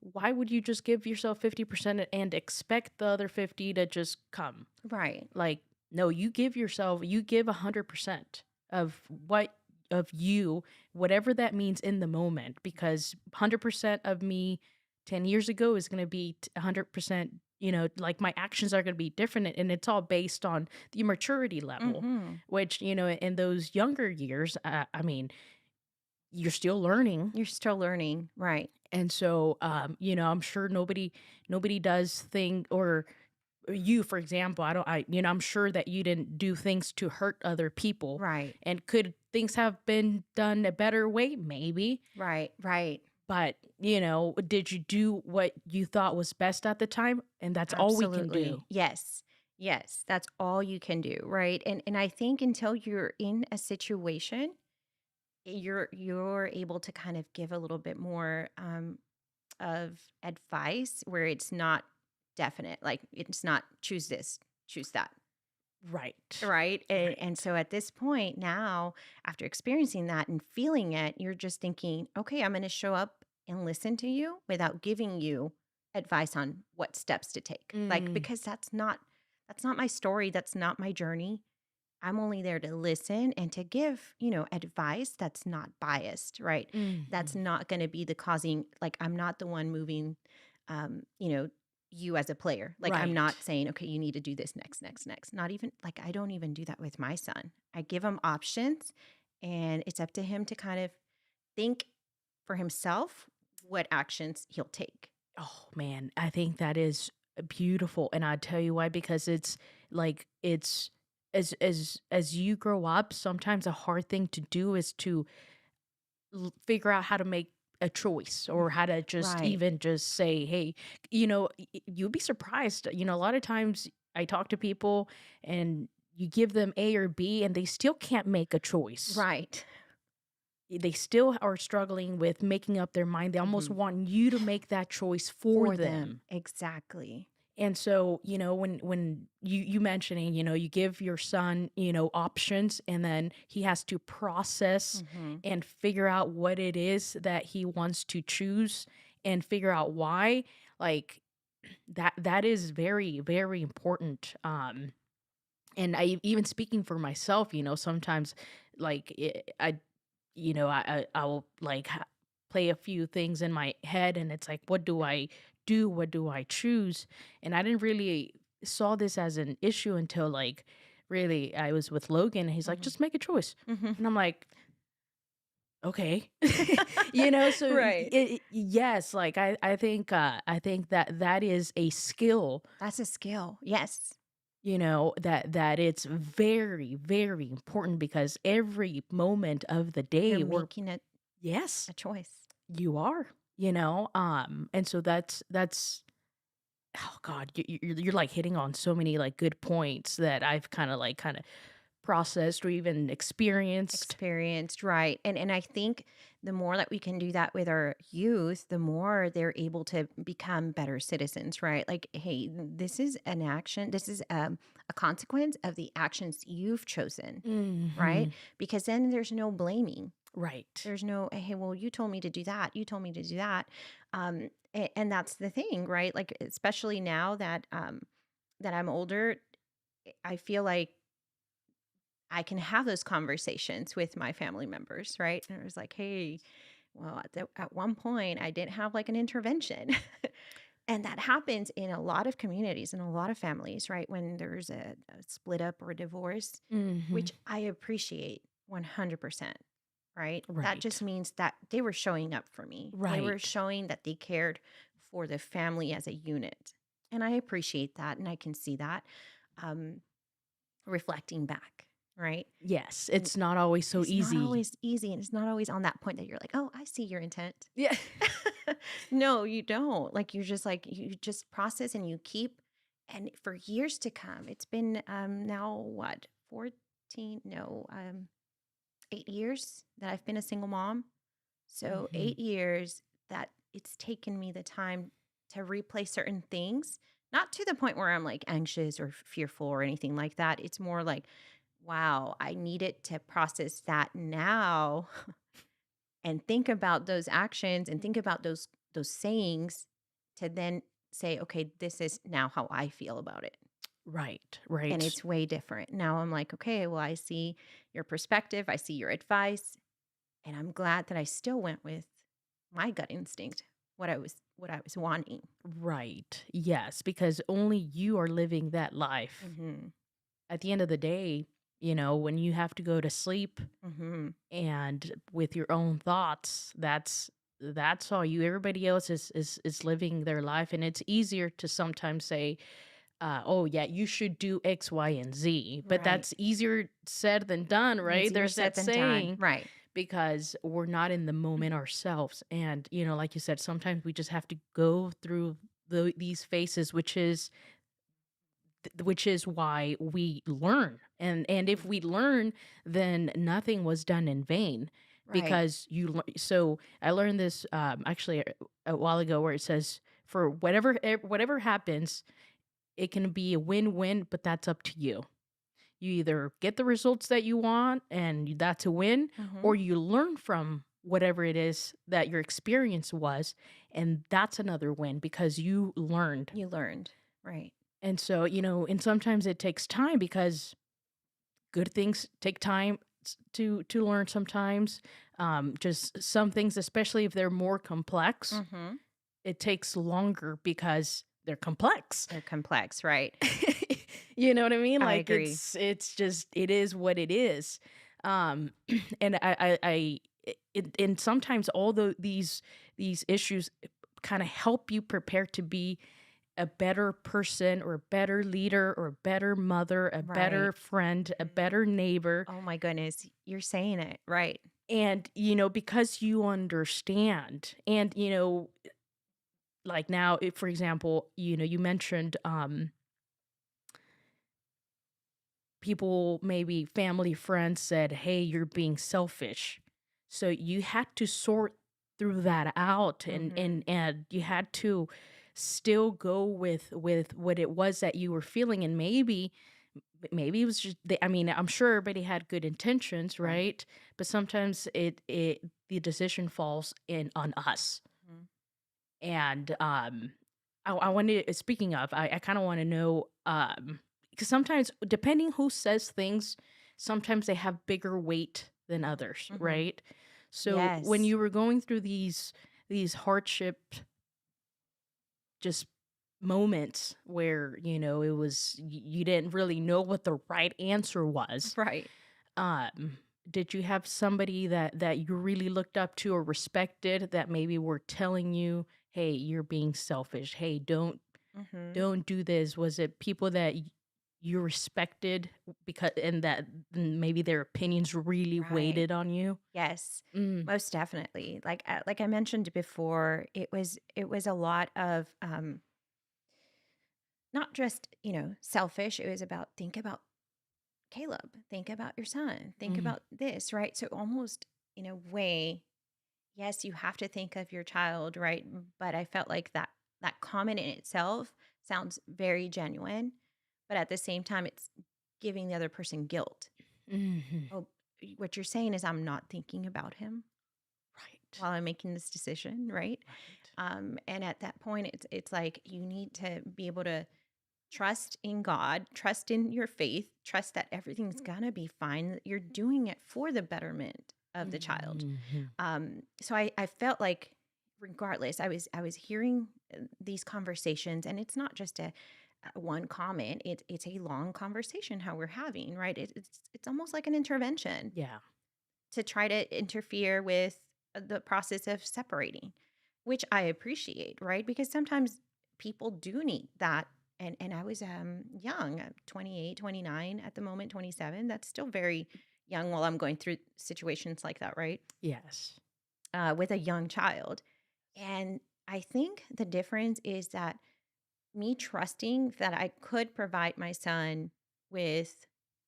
Speaker 3: why would you just give yourself 50% and expect the other 50 to just come?
Speaker 2: Right.
Speaker 3: Like, no, you give 100% of what of you, whatever that means in the moment, because 100% of me 10 years ago is going to be 100%, like my actions are going to be different. And it's all based on the maturity level,
Speaker 2: Mm-hmm.
Speaker 3: which, in those younger years, I mean, you're still learning.
Speaker 2: You're still learning. Right.
Speaker 3: And so, I'm sure nobody does thing or you, for example, I'm sure that you didn't do things to hurt other people.
Speaker 2: Right.
Speaker 3: And could things have been done a better way? Maybe.
Speaker 2: Right. Right.
Speaker 3: But, did you do what you thought was best at the time? And that's all we can
Speaker 2: Absolutely.
Speaker 3: do.
Speaker 2: Yes. Yes. That's all you can do. Right. And I think until you're in a situation, you're able to kind of give a little bit more of advice where it's not definite. Like it's not choose this, choose that.
Speaker 3: Right.
Speaker 2: Right. And,
Speaker 3: Right.
Speaker 2: and so at this point now, after experiencing that and feeling it, you're just thinking, okay, I'm going to show up and listen to you without giving you advice on what steps to take. Like,
Speaker 3: Mm,
Speaker 2: because that's not my story. That's not my journey. I'm only there to listen and to give, advice that's not biased, right? That's
Speaker 3: mhm.
Speaker 2: not going to be the causing, like, I'm not the one moving, you know, you as a player. Like, I'm not
Speaker 3: Right.
Speaker 2: saying, okay, you need to do this next, next, next. Not even, like, I don't even do that with my son. I give him options and it's up to him to kind of think for himself what actions he'll take.
Speaker 3: Oh man, I think that is beautiful, and I tell you why, because it's like it's as you grow up, sometimes a hard thing to do is to figure out how to make a choice or how to just
Speaker 2: Right.
Speaker 3: even just say, hey, you'd be surprised. A lot of times I talk to people and you give them A or B and they still can't make a choice.
Speaker 2: Right.
Speaker 3: They still are struggling with making up their mind. They almost
Speaker 2: Hmm.
Speaker 3: want you to make that choice for
Speaker 2: For them.
Speaker 3: them.
Speaker 2: Exactly.
Speaker 3: And so, when you mentioning, you give your son, options and then he has to process
Speaker 2: Hmm.
Speaker 3: and figure out what it is that he wants to choose and figure out why, like that is very, very important. And even speaking for myself, sometimes like I'll like play a few things in my head and it's like, what do I do? What do I choose? And I didn't really saw this as an issue until like really I was with Logan and he's like,
Speaker 2: Hmm.
Speaker 3: just make a choice.
Speaker 2: Hmm.
Speaker 3: And I'm like, okay. So
Speaker 2: Right.
Speaker 3: yes, like I think that that is a skill,
Speaker 2: That's a skill. Yes.
Speaker 3: that it's very, very important because every moment of the
Speaker 2: You're
Speaker 3: day we're
Speaker 2: making it
Speaker 3: yes,
Speaker 2: a choice.
Speaker 3: you are, and so that's oh god, you're like hitting on so many like good points that I've kind of processed or even experienced.
Speaker 2: Experienced, right. And I think the more that we can do that with our youth, the more they're able to become better citizens, right? Like, hey, this is an action, this is a consequence of the actions you've chosen, right?
Speaker 3: Hmm.
Speaker 2: Because then there's no blaming.
Speaker 3: Right.
Speaker 2: There's no, hey, well, you told me to do that. You told me to do that. And that's the thing, right? Like, especially now that I'm older, I feel like I can have those conversations with my family members, right? And it was like, hey, well, at one point I didn't have like an intervention. And that happens in a lot of communities and a lot of families, right? When there's a split up or a divorce,
Speaker 3: Hmm.
Speaker 2: which I appreciate 100%, right? That just
Speaker 3: Right.
Speaker 2: means that they were showing up for me. They were
Speaker 3: Right.
Speaker 2: showing that they cared for the family as a unit. And I appreciate that. And I can see that um, reflecting back, right?
Speaker 3: Yes,
Speaker 2: And
Speaker 3: it's not always so
Speaker 2: it's not
Speaker 3: easy.
Speaker 2: always easy, and it's not always on that point that you're like, "Oh, I see your intent."
Speaker 3: Yeah.
Speaker 2: No, you don't. Like, you're just like you just process and you keep And for years to come, it's been now what, 14, no, 8 years that I've been a single mom. So
Speaker 3: Mm-hmm.
Speaker 2: 8 years that it's taken me the time to replay certain things, not to the point where I'm like anxious or fearful or anything like that. It's more like, wow, I needed to process that now and think about those actions and think about those sayings to then say, okay, this is now how I feel about it.
Speaker 3: Right,
Speaker 2: And
Speaker 3: right.
Speaker 2: it's way different. Now I'm like, okay, well, I see your perspective, I see your advice, and I'm glad that I still went with my gut instinct, what I was wanting.
Speaker 3: Right. Yes, because only you are living that life.
Speaker 2: Mm-hmm.
Speaker 3: At the end of the day, when you have to go to sleep
Speaker 2: Mm-hmm.
Speaker 3: and with your own thoughts, that's all you. Everybody else is living their life, and it's easier to sometimes say, oh yeah, you should do X, Y, and Z. But
Speaker 2: Right.
Speaker 3: that's easier said than done, right?
Speaker 2: Easier
Speaker 3: There's
Speaker 2: said
Speaker 3: that
Speaker 2: than done.
Speaker 3: saying,
Speaker 2: Right.
Speaker 3: because we're not in the moment ourselves. And, like you said, sometimes we just have to go through these phases, which is why we learn. And if we learn, then nothing was done in vain,
Speaker 2: Right.
Speaker 3: because so I learned this actually a while ago, where it says, for whatever happens, it can be a win-win, but that's up to you. You either get the results that you want, and that's a win,
Speaker 2: Mm-hmm.
Speaker 3: or you learn from whatever it is that your experience was, and that's another win, because you learned.
Speaker 2: You learned. Right.
Speaker 3: And so, and sometimes it takes time, because good things take time to learn sometimes. Just some things, especially if they're more complex,
Speaker 2: Mm-hmm.
Speaker 3: it takes longer because they're complex.
Speaker 2: They're complex. Right.
Speaker 3: You know what I mean?
Speaker 2: I
Speaker 3: Like,
Speaker 2: agree.
Speaker 3: it's just, it is what it is. Um, and and sometimes all these issues kind of help you prepare to be a better person, or a better leader, or a better mother, a better
Speaker 2: Right.
Speaker 3: friend, a better neighbor.
Speaker 2: Oh my goodness. You're saying it. Right.
Speaker 3: And, because you understand. And, like now, if, for example, you mentioned people, maybe family, friends said, hey, you're being selfish. So you had to sort through that out, and
Speaker 2: Mm-hmm.
Speaker 3: and you had to still go with what it was that you were feeling. And maybe it was just I mean, I'm sure everybody had good intentions,
Speaker 2: Right.
Speaker 3: right? But sometimes the decision falls in on us.
Speaker 2: Mhm.
Speaker 3: And I wanted, speaking of, I kind of want to know, because sometimes, depending who says things, sometimes they have bigger weight than others,
Speaker 2: Mhm.
Speaker 3: right? So when
Speaker 2: Yes.
Speaker 3: you were going through these hardship, just moments where, it was, you didn't really know what the right answer was,
Speaker 2: Right.
Speaker 3: um did you have somebody that you really looked up to or respected, that maybe were telling you, hey, you're being selfish, hey,
Speaker 2: Mhm.
Speaker 3: don't do this? Was it people that you respected, because, and that maybe their opinions really
Speaker 2: Right.
Speaker 3: weighted on you?
Speaker 2: Yes.
Speaker 3: Mm,
Speaker 2: Most definitely. Like I mentioned before, it was a lot of not just, selfish. It was about think about Caleb, think about your son, think
Speaker 3: mm,
Speaker 2: about this, right? So almost in a way, yes, you have to think of your child, right? But I felt like that comment in itself sounds very genuine, but at the same time it's giving the other person guilt.
Speaker 3: mhm.
Speaker 2: Oh, what you're saying is I'm not thinking about him
Speaker 3: Right,
Speaker 2: while I'm making this decision, right?
Speaker 3: right.
Speaker 2: And at that point, it's like you need to be able to trust in God, trust in your faith, trust that everything's gonna be fine. That you're doing it for the betterment of the child.
Speaker 3: Mhm.
Speaker 2: So I felt like, regardless, I was hearing these conversations, and it's not just a one comment. It's a long conversation how we're having, right? It's almost like an intervention
Speaker 3: Yeah.
Speaker 2: to try to interfere with the process of separating, which I appreciate, right? Because sometimes people do need that. And I was young, 28, 29 at the moment, 27. That's still very young while I'm going through situations like that, right?
Speaker 3: Yes.
Speaker 2: With a young child. And I think the difference is that me trusting that I could provide my son with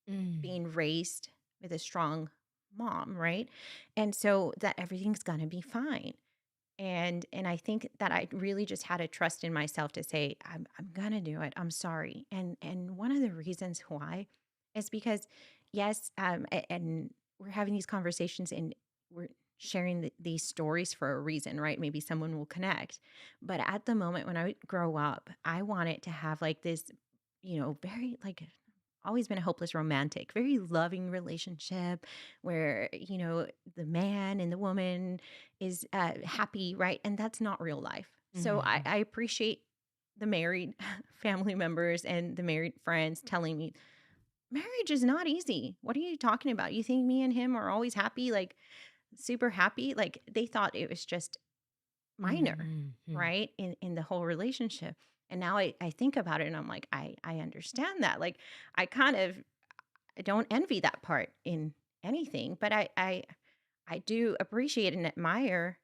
Speaker 3: Mm.
Speaker 2: being raised with a strong mom, right? And so that everything's going to be fine. And I think that I really just had to trust in myself to say I'm going to do it. I'm sorry. And one of the reasons why is because yes, and we're having these conversations and we're sharing these stories for a reason, right? Maybe someone will connect. But at the moment when I grow up, I wanted to have like this, very like always been a hopeless romantic, very loving relationship where, the man and the woman is happy, right? And that's not real life. So
Speaker 3: Mhm.
Speaker 2: I appreciate the married family members and the married friends telling me marriage is not easy. What are you talking about? You think me and him are always happy, like super happy? Like they thought it was just minor,
Speaker 3: Mhm.
Speaker 2: right? In the whole relationship. And now I think about it and I'm like, I understand that. Like I kind of I don't envy that part in anything, but I do appreciate and admire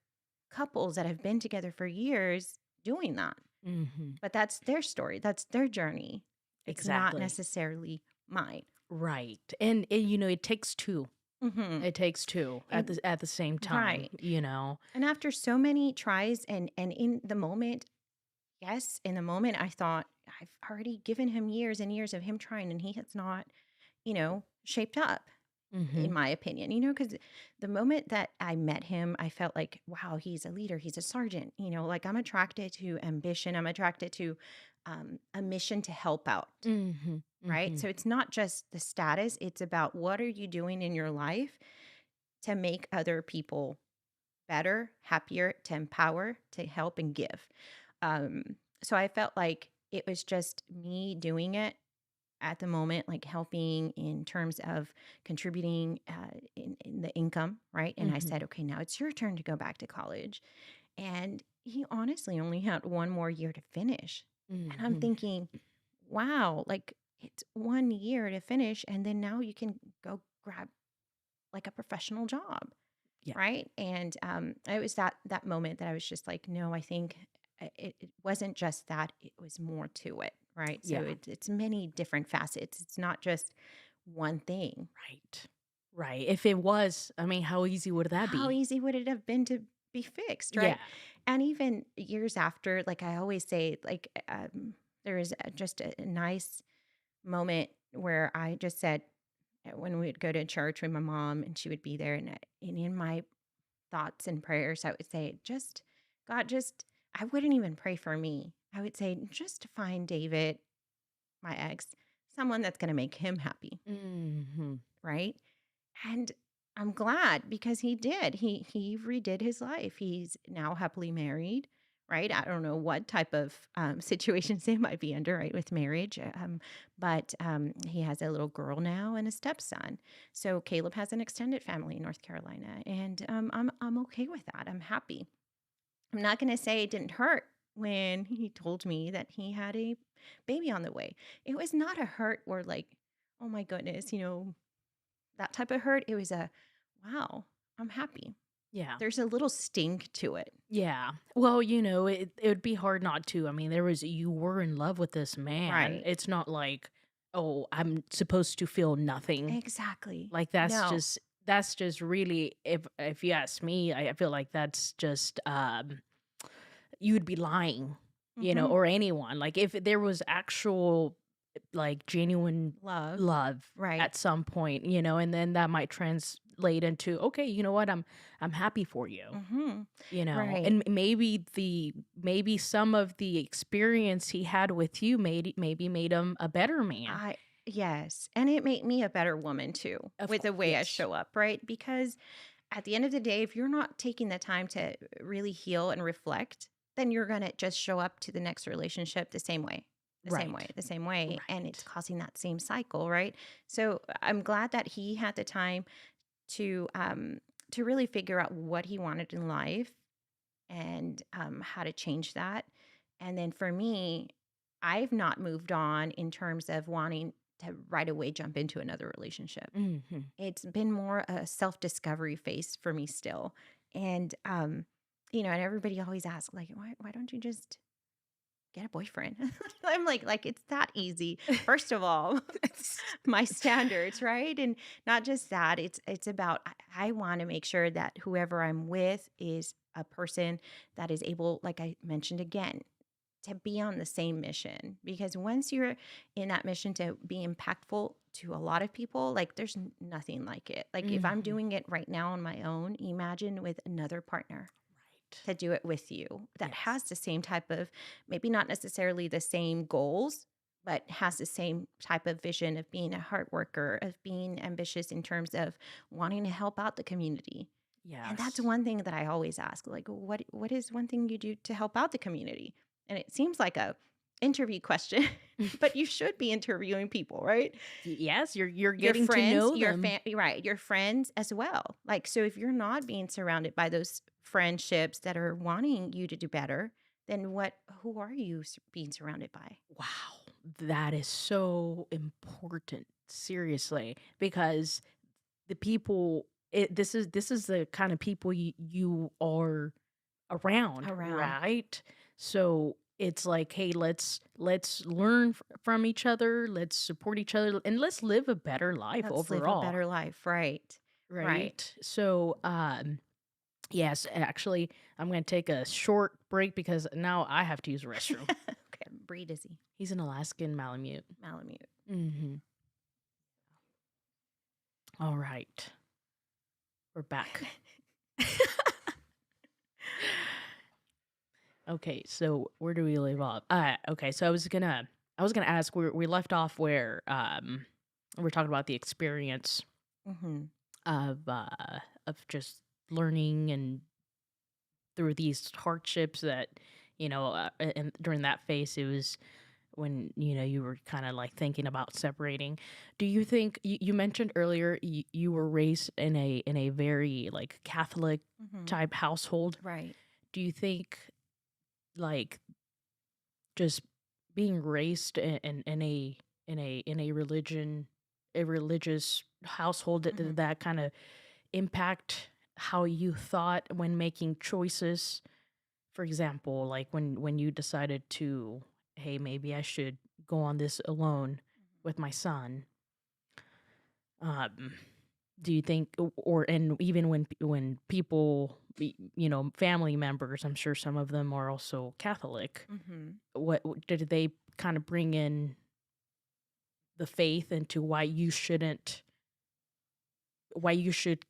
Speaker 2: couples that have been together for years doing that.
Speaker 3: Mhm.
Speaker 2: But that's their story. That's their journey. It's not
Speaker 3: Exactly.
Speaker 2: necessarily mine.
Speaker 3: Right. And it takes two.
Speaker 2: Hmm.
Speaker 3: It takes two at
Speaker 2: And
Speaker 3: the same time,
Speaker 2: right.
Speaker 3: you know.
Speaker 2: And after so many tries and in the moment, yes, in the moment I thought I've already given him years and years of him trying and he has not, shaped up. In
Speaker 3: Mhm.
Speaker 2: my opinion, because the moment that I met him, I felt like, wow, he's a leader, he's a sergeant, like I'm attracted to ambition, I'm attracted to a mission to help out,
Speaker 3: Mhm.
Speaker 2: right?
Speaker 3: Mhm.
Speaker 2: So it's not just the status, it's about what are you doing in your life to make other people better, happier, to empower, to help and give. Um, so I felt like it was just me doing it at the moment, like helping in terms of contributing in the income, right? And I
Speaker 3: Mhm.
Speaker 2: said, okay, now it's your turn to go back to college. And he honestly only had one more year to finish. And I'm
Speaker 3: Mhm.
Speaker 2: thinking, wow, like it's 1 year to finish. And then now you can go grab like a professional job,
Speaker 3: Yeah.
Speaker 2: right? And it was that moment that I was just like, no, I think it wasn't just that; it was more to it, right? So
Speaker 3: Yeah.
Speaker 2: it's many different facets. It's not just one thing.
Speaker 3: Right. Right. If it was, I mean, how easy would that
Speaker 2: How
Speaker 3: be?
Speaker 2: easy would it have been to be fixed,
Speaker 3: Yeah.
Speaker 2: right? And even years after, like I always say, like there is just a nice moment where I just said when we would go to church with my mom and she would be there, and in my thoughts and prayers, I would say, just God, just, I wouldn't even pray for me. I would say, just find David, my ex, someone that's going to make him happy.
Speaker 3: Mhm.
Speaker 2: Right. And I'm glad because he did. He redid his life. He's now happily married. Right. I don't know what type of situations they might be under, right, with marriage. But he has a little girl now and a stepson. So Caleb has an extended family in North Carolina. And I'm okay with that. I'm happy. I'm not going to say it didn't hurt when he told me that he had a baby on the way. It was not a hurt where, like, oh my goodness, that type of hurt. It was a, wow, I'm happy.
Speaker 3: Yeah.
Speaker 2: There's a little sting to it.
Speaker 3: Yeah. Well, it would be hard not to. I mean, you were in love with this man.
Speaker 2: Right.
Speaker 3: It's not like, oh, I'm supposed to feel nothing.
Speaker 2: Exactly.
Speaker 3: Like
Speaker 2: No.
Speaker 3: that's just really, if you ask me, I feel like that's just you would be lying,
Speaker 2: Mm-hmm.
Speaker 3: or anyone. Like if there was actual like genuine
Speaker 2: Love.
Speaker 3: love
Speaker 2: Right.
Speaker 3: at some point, and then that might translate into, okay, you know what, I'm happy for you.
Speaker 2: Mm-hmm. Right.
Speaker 3: And maybe some of the experience he had with you maybe made him a better man.
Speaker 2: I Yes. And it made me a better woman too
Speaker 3: Of
Speaker 2: with the
Speaker 3: course,
Speaker 2: way I
Speaker 3: yes.
Speaker 2: show up, right? Because at the end of the day, if you're not taking the time to really heal and reflect, then you're going to just show up to the next relationship the same way, the same way,
Speaker 3: Right.
Speaker 2: the same way. And it's
Speaker 3: Right.
Speaker 2: causing that same cycle, right? So I'm glad that he had the time to really figure out what he wanted in life and how to change that. And then for me, I've not moved on in terms of wanting to right away jump into another relationship.
Speaker 3: Hmm.
Speaker 2: It's been more a self-discovery phase for me still. And and everybody always asks like why don't you just get a boyfriend. I'm like it's that easy. First of all, my standards, right? And not just that, it's about I want to make sure that whoever I'm with is a person that is able, like I mentioned again, to be on the same mission. Because once you're in that mission to be impactful to a lot of people, like there's nothing like it. Like if I'm
Speaker 3: Mhm.
Speaker 2: doing it right now on my own, imagine with another partner
Speaker 3: Right.
Speaker 2: to do it with you that has
Speaker 3: Yes.
Speaker 2: the same type of, maybe not necessarily the same goals, but has the same type of vision of being a hard worker, of being ambitious in terms of wanting to help out the community. And that's
Speaker 3: Yes.
Speaker 2: one thing that I always ask, like, what is one thing you do to help out the community? And it seems like a interview question, but you should be interviewing people, right?
Speaker 3: Yes, you're
Speaker 2: Your
Speaker 3: getting to
Speaker 2: friends,
Speaker 3: know them.
Speaker 2: right, your friends as well. Like, so if you're not being surrounded by those friendships that are wanting you to do better, then who are you being surrounded by?
Speaker 3: Wow, that is so important. Seriously, because the people this is the kind of people you are around,
Speaker 2: Around.
Speaker 3: right? So it's like, hey, let's learn from each other, let's support each other, and let's live a better life
Speaker 2: Let's live a
Speaker 3: overall,
Speaker 2: better life, right? Right.
Speaker 3: right? So yes, actually, I'm going to take a short break because now I have to use the restroom.
Speaker 2: Okay, breed is he?
Speaker 3: He's an Alaskan Malamute.
Speaker 2: Malamute.
Speaker 3: Mm-hmm. All right, we're back. Okay, so where do we leave off? Okay, so I was gonna ask where we left off where we're talking about the experience
Speaker 2: Mm-hmm.
Speaker 3: of just learning and through these hardships that and during that phase it was when you were kind of like thinking about separating. Do you think you mentioned earlier you were raised in a very like Catholic
Speaker 2: Mm-hmm.
Speaker 3: type household?
Speaker 2: Right.
Speaker 3: Do you think like just being raised in a religious household,
Speaker 2: Mm-hmm.
Speaker 3: did that kind of impact how you thought when making choices? For example, like when you decided to, hey, maybe I should go on this alone with my son. um do you think, or and even when people, family members, I'm sure some of them are also Catholic,
Speaker 2: Mm-hmm.
Speaker 3: what did they kind of bring in the faith into why you should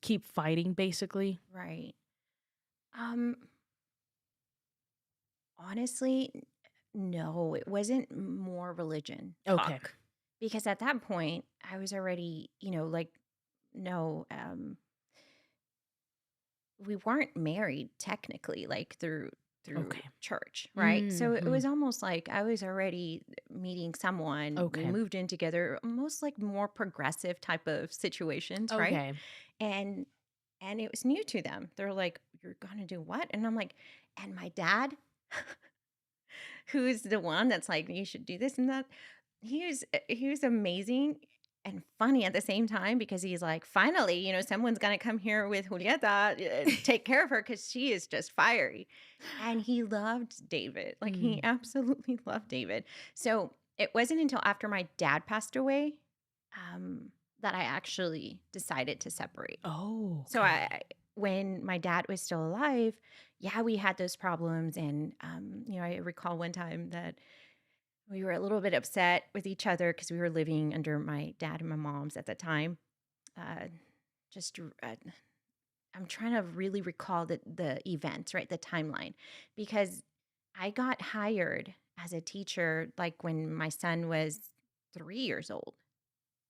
Speaker 3: keep fighting, basically?
Speaker 2: Right. Um, Honestly, no, it wasn't more religion
Speaker 3: Okay.
Speaker 2: talk because at that point I was already, like, no, we weren't married technically, like through
Speaker 3: Okay.
Speaker 2: church, right? So it
Speaker 3: Hmm.
Speaker 2: was almost like I was already meeting someone. We
Speaker 3: Okay.
Speaker 2: moved in together, almost like more progressive type of situations, right?
Speaker 3: Okay.
Speaker 2: And and it was new to them. They're like, "You're gonna do what?" And I'm like, and my dad, who's the one that's like, you should do this and that. He was amazing and funny at the same time because he's like, finally, someone's gonna come here with Julieta, take care of her because she is just fiery. And he loved David. Like he
Speaker 3: Mm.
Speaker 2: absolutely loved David. So it wasn't until after my dad passed away that I actually decided to separate.
Speaker 3: Oh,
Speaker 2: So
Speaker 3: okay.
Speaker 2: when my dad was still alive, yeah, we had those problems, and I recall one time that we were a little bit upset with each other because we were living under my dad and my mom's at the time. Uh, just I'm trying to really recall the events, right, the timeline, because I got hired as a teacher like when my son was 3 years old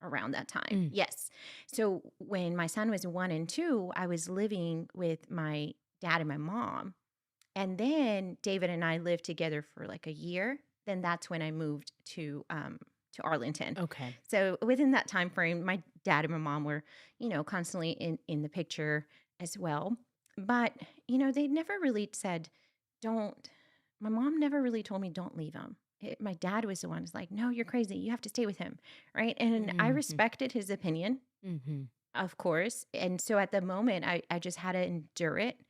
Speaker 2: around that time.
Speaker 3: Mm.
Speaker 2: Yes. So when my son was 1 and 2, I was living with my dad and my mom. And then David and I lived together for like a year. Then that's when I moved to Arlington.
Speaker 3: Okay.
Speaker 2: So within that time frame, my dad and my mom were, constantly in the picture as well. But, they never really said, don't, my mom never really told me, don't leave him. My dad was the one who's like, no, you're crazy. You have to stay with him. Right. And I
Speaker 3: Mhm.
Speaker 2: respected his opinion,
Speaker 3: Mhm.
Speaker 2: of course. And so at the moment, I just had to endure it.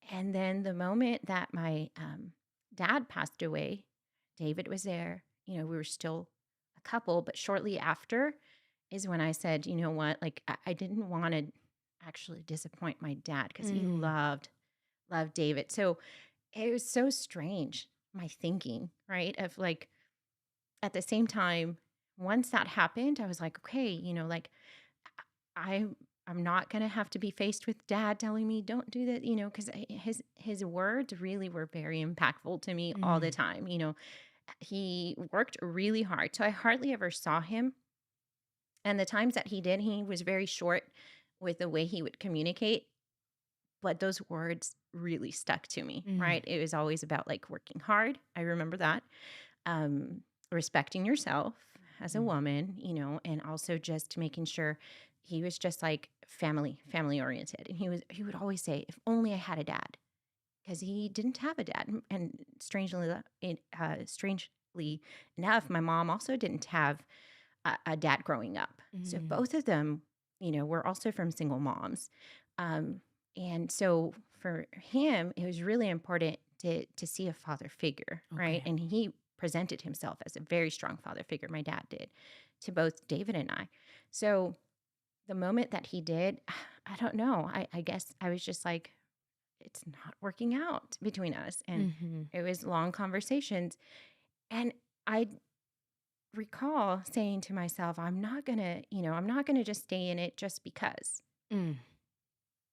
Speaker 2: And then the moment that my dad passed away, David was there. You know, we were still a couple, but shortly after is when I said, you know what, like I didn't want to actually disappoint my dad because he
Speaker 3: Mm.
Speaker 2: loved David. So it was so strange, my thinking, right? Of like at the same time, once that happened, I was like, okay, you know, like I I'm not gonna have to be faced with dad telling me don't do that, you know, because his words really were very impactful to me all the
Speaker 3: Mm.
Speaker 2: time. You know, he worked really hard, so I hardly ever saw him. And the times that he did, he was very short with the way he would communicate, but those words really stuck to me,
Speaker 3: Mm.
Speaker 2: right? It was always about like working hard. I remember that. Respecting yourself as a
Speaker 3: Mm.
Speaker 2: woman, you know, and also just making sure he was just like family oriented. And he would always say, if only I had a dad, because he didn't have a dad. And strangely enough, my mom also didn't have a dad growing up. So
Speaker 3: Mm.
Speaker 2: both of them, you know, were also from single moms. Um, and so for him, it was really important to see a father figure, right?
Speaker 3: Okay.
Speaker 2: And he presented himself as a very strong father figure. My dad did to both David and I. So the moment that he did, I don't know. I guess I was just like, it's not working out between us. And
Speaker 3: Mm-hmm.
Speaker 2: it was long conversations. And I recall saying to myself, I'm not going to, you know, I'm not going to just stay in it
Speaker 3: Mm.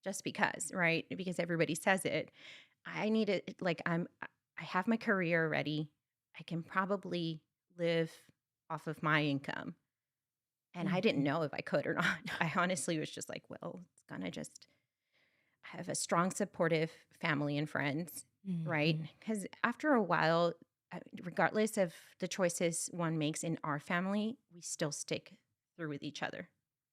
Speaker 2: just because, right? Because everybody says it. I need it. Like I have my career ready. I can probably live off of my income. And I didn't
Speaker 3: Mm-hmm.
Speaker 2: know if I could or not. I honestly was just like, well, it's gonna just have a strong, supportive family and friends, right?
Speaker 3: Mm-hmm.
Speaker 2: Because after a while, regardless of the choices one makes in our family, we still stick through with each other.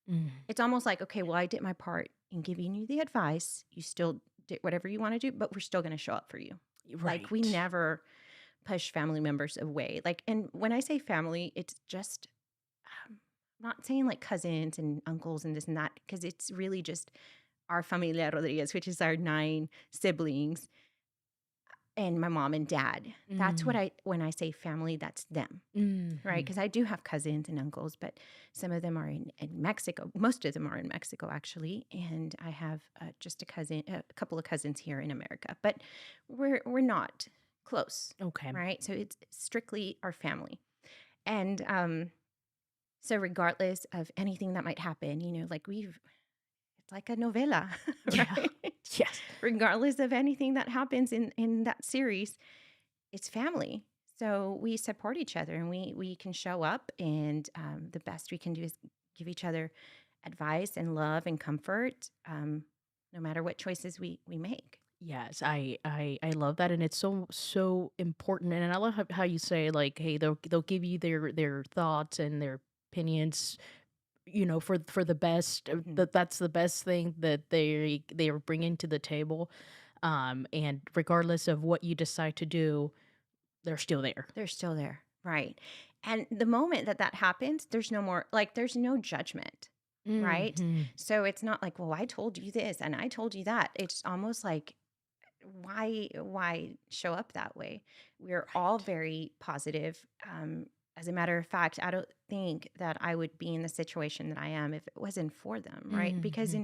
Speaker 3: Mm.
Speaker 2: It's almost like, okay, well, I did my part in giving you the advice. You still did whatever you want to do, but we're still going to show up for you. Like we
Speaker 3: Right.
Speaker 2: never push family members away. Like, and when I say family, it's just, I'm not saying like cousins and uncles and this and that, because it's really just our familia Rodriguez, which is our 9 siblings and my mom and dad. That's what
Speaker 3: Mm.
Speaker 2: when I say family, that's them. Right,
Speaker 3: Mm-hmm.
Speaker 2: because I do have cousins and uncles, but some of them are in Mexico. Most of them are in Mexico, actually, and I have just a couple of cousins here in America. But we're not close,
Speaker 3: Okay.
Speaker 2: right? So it's strictly our family, and so regardless of anything that might happen, you know, like it's like a novela,
Speaker 3: Yeah.
Speaker 2: right?
Speaker 3: Yes.
Speaker 2: Regardless of anything that happens in that series, it's family. So we support each other and we can show up and the best we can do is give each other advice and love and comfort, no matter what choices we make.
Speaker 3: Yes, I love that, and it's so important. And I love how you say like, hey, they'll give you their thoughts and their opinions, for the best.
Speaker 2: Mhm.
Speaker 3: That's the best thing that they are bringing to the table. And regardless of what you decide to do, they're still there.
Speaker 2: They're still there. Right. And the moment that that happens, there's no more, like, there's no judgment. Right.
Speaker 3: Hmm.
Speaker 2: So it's not like, well, I told you this and I told you that. It's almost like, why show up that way? We're all
Speaker 3: Right.
Speaker 2: very positive. As a matter of fact, I don't think that I would be in the situation that I am if it wasn't for them, right? Because
Speaker 3: Hmm.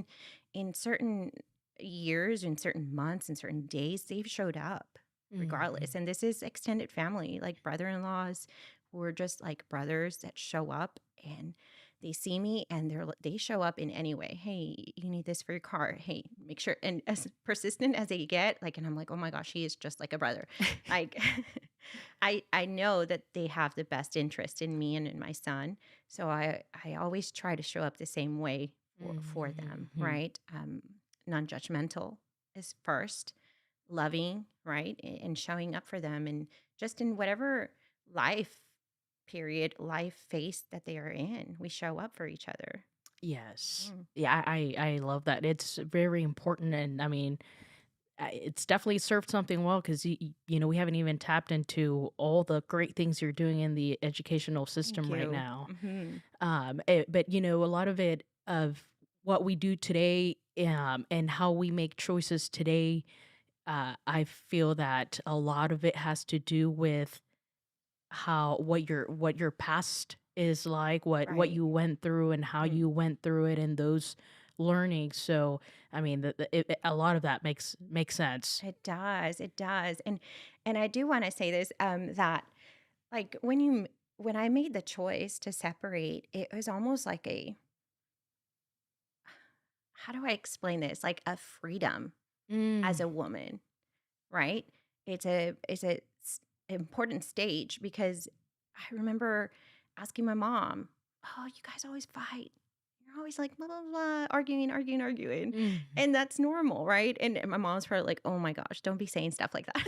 Speaker 2: in certain years, in certain months, in certain days, they've showed up regardless.
Speaker 3: Hmm.
Speaker 2: And this is extended family, like brother-in-laws who are just like brothers that show up and they see me and they show up in any way. Hey, you need this for your car. Hey, make sure. And as persistent as they get, like, and I'm like, oh my gosh, he is just like a brother. Like, I know that they have the best interest in me and in my son. So I always try to show up the same way for them,
Speaker 3: Hmm.
Speaker 2: right? Non-judgmental is first, loving, right, and showing up for them, and just in whatever life life phase that they are in, we show up for each other.
Speaker 3: Yes.
Speaker 2: Mm.
Speaker 3: Yeah, I love that. It's very important, and I mean, it's definitely served something well because we haven't even tapped into all the great things you're doing in the educational
Speaker 2: Thank
Speaker 3: system right
Speaker 2: you.
Speaker 3: now.
Speaker 2: Hmm.
Speaker 3: But a lot of it of what we do today, and how we make choices today, I feel that a lot of it has to do with how what your past is like, what
Speaker 2: Right.
Speaker 3: you went through and how
Speaker 2: Mm.
Speaker 3: you went through it and those learnings. So I mean, a lot of that makes sense.
Speaker 2: It does. It does. And I do want to say this that like when I made the choice to separate, it was almost like a how do I explain this? Like a freedom as
Speaker 3: Mm.
Speaker 2: a woman, right? It's a important stage because I remember asking my mom, "Oh, you guys always fight. You're always like blah blah blah, arguing, arguing, arguing,"
Speaker 3: Mm.
Speaker 2: and that's normal, right? And my mom's probably like, "Oh my gosh, don't be saying stuff like that."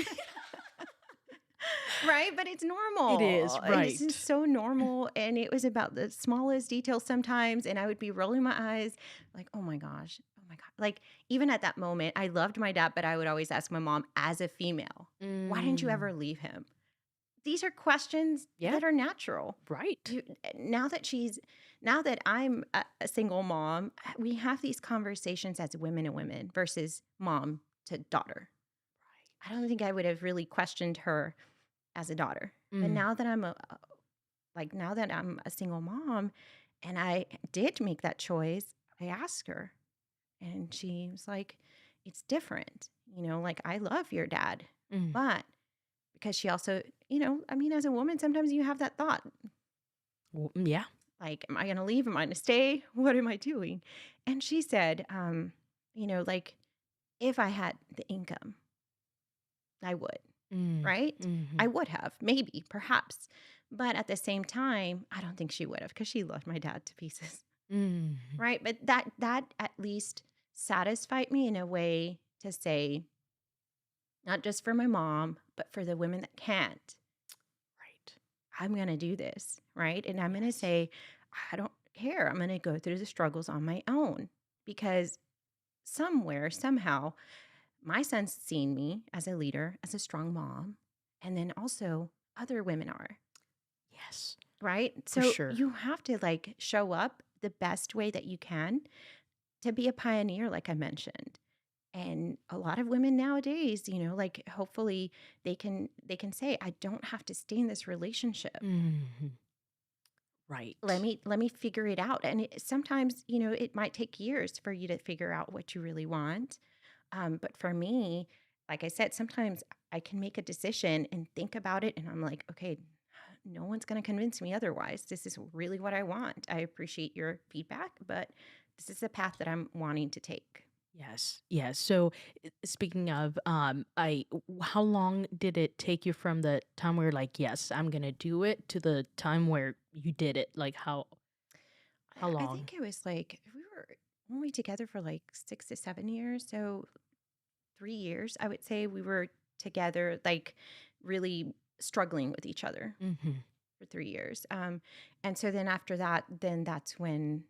Speaker 2: Right? But it's
Speaker 3: It
Speaker 2: normal.
Speaker 3: is
Speaker 2: It's just
Speaker 3: right.
Speaker 2: so normal. And it was about the smallest details sometimes. And I would be rolling my eyes, like, oh my gosh, oh my God. Like, even at that moment, I loved my dad, but I would always ask my mom, as a female, why didn't you
Speaker 3: Mm.
Speaker 2: ever leave him? These are questions
Speaker 3: Yeah,
Speaker 2: that are natural.
Speaker 3: right.
Speaker 2: You, now that I'm a single mom, we have these conversations as women and women versus mom to daughter. I don't think I would have really questioned her as a daughter. But
Speaker 3: Mm.
Speaker 2: now that now that I'm a single mom and I did make that choice, I asked her and she was like, it's different. Like I love your dad,
Speaker 3: Mm.
Speaker 2: but because she also, I mean, as a woman, sometimes you have that thought
Speaker 3: Yeah.
Speaker 2: like, am I going to leave? Am I going to stay? What am I doing? And she said, like if I had the income, I would.
Speaker 3: Mm.
Speaker 2: Right? I
Speaker 3: Mhm.
Speaker 2: would have, maybe, perhaps. But at the same time, I don't think she would have because she loved my dad to pieces.
Speaker 3: Mhm.
Speaker 2: Right? But that at least satisfied me in a way to say, not just for my mom, but for the women that can't,
Speaker 3: Right.
Speaker 2: I'm going to do this. Right? And I'm going to
Speaker 3: Yes.
Speaker 2: say, I don't care. I'm going to go through the struggles on my own because somewhere, somehow, my son's seen me as a leader, as a strong mom, and then also other women are.
Speaker 3: Yes.
Speaker 2: Right?
Speaker 3: For
Speaker 2: So
Speaker 3: sure.
Speaker 2: you have to like show up the best way that you can to be a pioneer, like I mentioned. And a lot of women nowadays, like hopefully they can say, I don't have to stay in this relationship.
Speaker 3: Mhm.
Speaker 2: Let
Speaker 3: Right.
Speaker 2: me figure it out. And sometimes, it might take years for you to figure out what you really want. But for me, like I said, sometimes I can make a decision and think about it, and I'm like, okay, no one's going to convince me otherwise. This is really what I want. I appreciate your feedback, but this is the path that I'm wanting to take.
Speaker 3: Yes. Yes. So speaking of, how long did it take you from the time where you're like, yes, I'm gonna do it, to the time where you did it? Like how
Speaker 2: I
Speaker 3: long?
Speaker 2: think it was like we were only together for like 6 to 7 years. So 3 years, I would say we were together, like really struggling with each other
Speaker 3: Mm-hmm.
Speaker 2: for 3 years. And so then after that, then that's when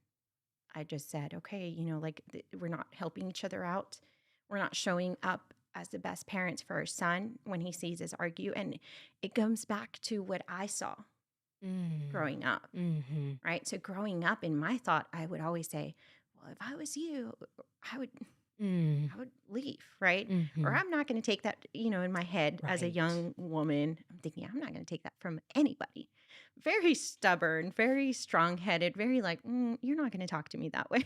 Speaker 2: I just said, okay, like we're not helping each other out. We're not showing up as the best parents for our son when he sees us argue. And it comes back to what I saw
Speaker 3: Mm.
Speaker 2: growing up,
Speaker 3: Mm-hmm.
Speaker 2: right? So growing up in my thought, I would always say, well, if I was you, I would
Speaker 3: Mm.
Speaker 2: I would leave, right? Or
Speaker 3: Mm-hmm.
Speaker 2: I'm not going to take that, in my head as a
Speaker 3: Right.
Speaker 2: young woman. I'm thinking, I'm not going to take that from anybody. Very stubborn, very strong headed, very like, you're not going to talk to me that way.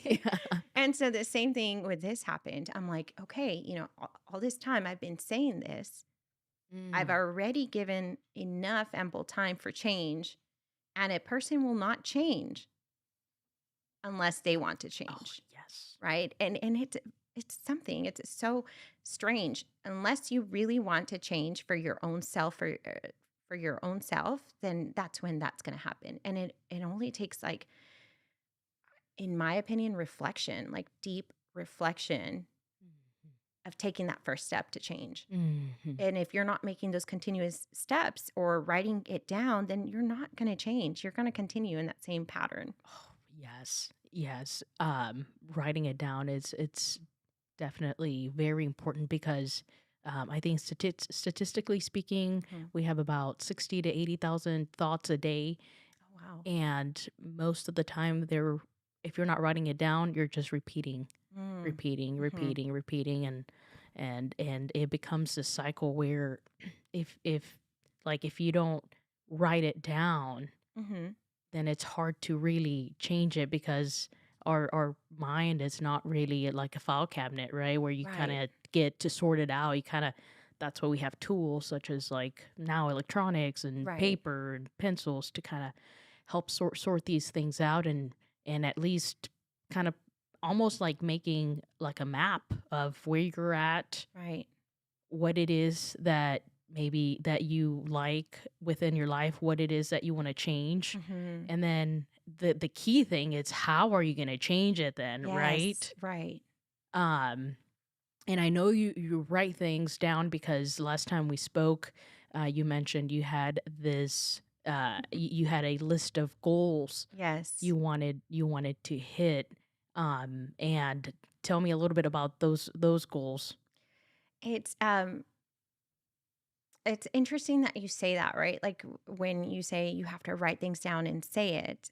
Speaker 3: Yeah.
Speaker 2: And so the same thing with this happened. I'm like, okay, all this time I've been saying this. I've
Speaker 3: Mm.
Speaker 2: already given enough ample time for change, and a person will not change unless they want to
Speaker 3: Oh,
Speaker 2: change.
Speaker 3: yes.
Speaker 2: Right? And it's something. It's so strange. Unless you really want to change for your own self, for your own self, then that's when that's going to happen. And it only takes like, in my opinion, reflection, like deep reflection of taking that first step to change.
Speaker 3: Mm-hmm.
Speaker 2: And if you're not making those continuous steps or writing it down, then you're not going to change. You're going to continue in that same pattern.
Speaker 3: Oh, yes. Yes. Writing it down is it's definitely very important because I think statistically speaking,
Speaker 2: Mhm.
Speaker 3: we have about 60 to 80,000 thoughts a day,
Speaker 2: Oh, wow.
Speaker 3: and most of the time, if you're not writing it down, you're just repeating,
Speaker 2: Mm.
Speaker 3: repeating,
Speaker 2: Mhm.
Speaker 3: repeating, repeating, and it becomes this cycle where if like if you don't write it down,
Speaker 2: Mm-hmm.
Speaker 3: then it's hard to really change it because our mind is not really like a file cabinet, right? Where you kind
Speaker 2: Right.
Speaker 3: of get to sort it out. You kind of That's why we have tools such as like now electronics and
Speaker 2: Right.
Speaker 3: paper and pencils to kind of help sort these things out and at least kind of almost like making like a map of where you're at,
Speaker 2: Right.
Speaker 3: what it is that maybe that you like within your life, what it is that you want to change.
Speaker 2: Mm-hmm.
Speaker 3: And then the key thing is how are you going to change it then,
Speaker 2: Yes.
Speaker 3: right?
Speaker 2: Right.
Speaker 3: Um and I know you write things down because last time we spoke, you mentioned you had this you had a list of goals
Speaker 2: Yes.
Speaker 3: you wanted to hit. And tell me a little bit about those goals.
Speaker 2: It's um it's interesting that you say that, right? Like when you say you have to write things down and say it,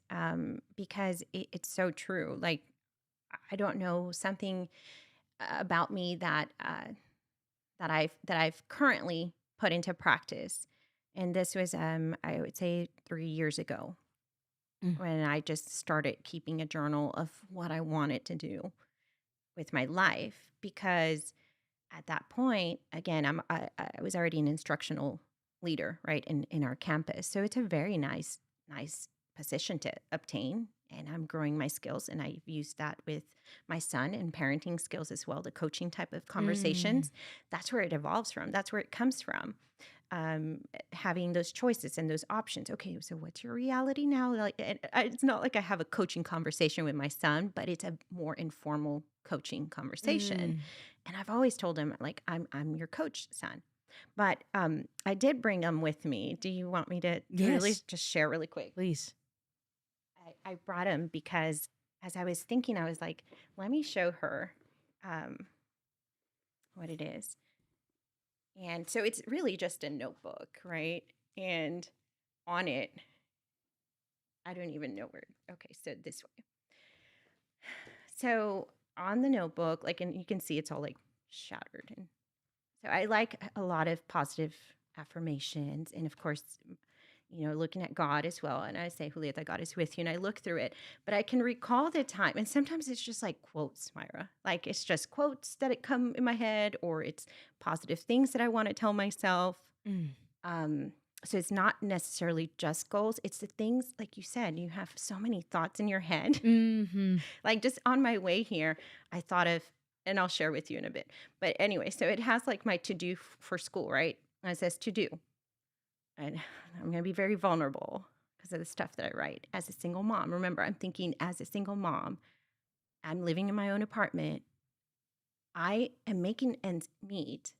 Speaker 2: because it's so true. Like I don't know something about me that I've currently put into practice, and this was I would say 3 years ago
Speaker 3: Mm.
Speaker 2: when I just started keeping a journal of what I wanted to do with my life because at that point, again, I was already an instructional leader, right, in our campus. So it's a very nice position to obtain. And I'm growing my skills, and I've used that with my son and parenting skills as well, the coaching type of
Speaker 3: Mm.
Speaker 2: conversations. That's where it evolves from. That's where it comes from. Having those choices and those options. Okay, so what's your reality now? Like, it's not like I have a coaching conversation with my son, but it's a more informal coaching conversation.
Speaker 3: Mm.
Speaker 2: And I've always told him, like, I'm your coach, son. But I did bring him with me. Do you want me to really
Speaker 3: Yes,
Speaker 2: just share really quick?
Speaker 3: please.
Speaker 2: I brought him because as I was thinking, I was like, let me show her what it is. And so it's really just a notebook, right? And on it, I don't even know where. Okay, so this way. So on the notebook, like, and you can see it's all like shattered. And so I like a lot of positive affirmations. And of course, looking at God as well. And I say, Julieta, God is with you. And I look through it, but I can recall the time. And sometimes it's just like quotes, Myra. Like it's just quotes that come in my head, or it's positive things that I want to tell myself.
Speaker 3: Mm.
Speaker 2: Um, so it's not necessarily just goals. It's the things, like you said, you have so many thoughts in your head.
Speaker 3: Mm-hmm.
Speaker 2: Like just on my way here, I thought of, and I'll share with you in a bit. But anyway, so it has like my to do for school, right? And it says to do. And I'm going to be very vulnerable because of the stuff that I write as a single mom. Remember, I'm thinking as a single mom, I'm living in my own apartment. I am making ends meet,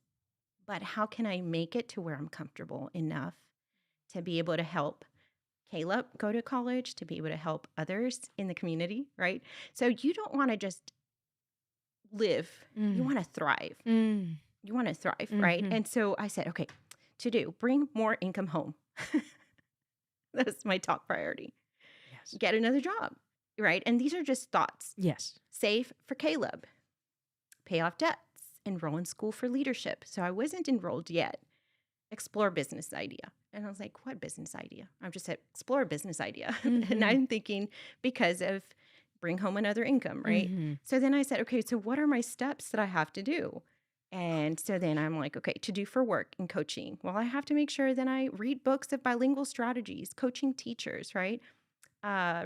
Speaker 2: but how can I make it to where I'm comfortable enough to be able to help Caleb go to college, to be able to help others in the community, right? So you don't want to just live, you
Speaker 3: Mm.
Speaker 2: want to thrive.
Speaker 3: Mm.
Speaker 2: You want to thrive, right?
Speaker 3: Mm-hmm.
Speaker 2: And so I said, okay, to do, bring more income home. That's my top priority.
Speaker 3: Yes.
Speaker 2: Get another job, right? And these are just thoughts.
Speaker 3: Yes.
Speaker 2: Save for Caleb, pay off debts, enroll in school for leadership. So I wasn't enrolled yet. Explore business idea. And I was like, what business idea? I'm just at explore business idea. And
Speaker 3: Mm-hmm.
Speaker 2: I'm thinking because of bring home another income, right?
Speaker 3: Mm-hmm.
Speaker 2: So then I said, okay, so what are my steps that I have to do? And so then I'm like, okay, to do for work and coaching. Well, I have to make sure that I read books of bilingual strategies, coaching teachers, right?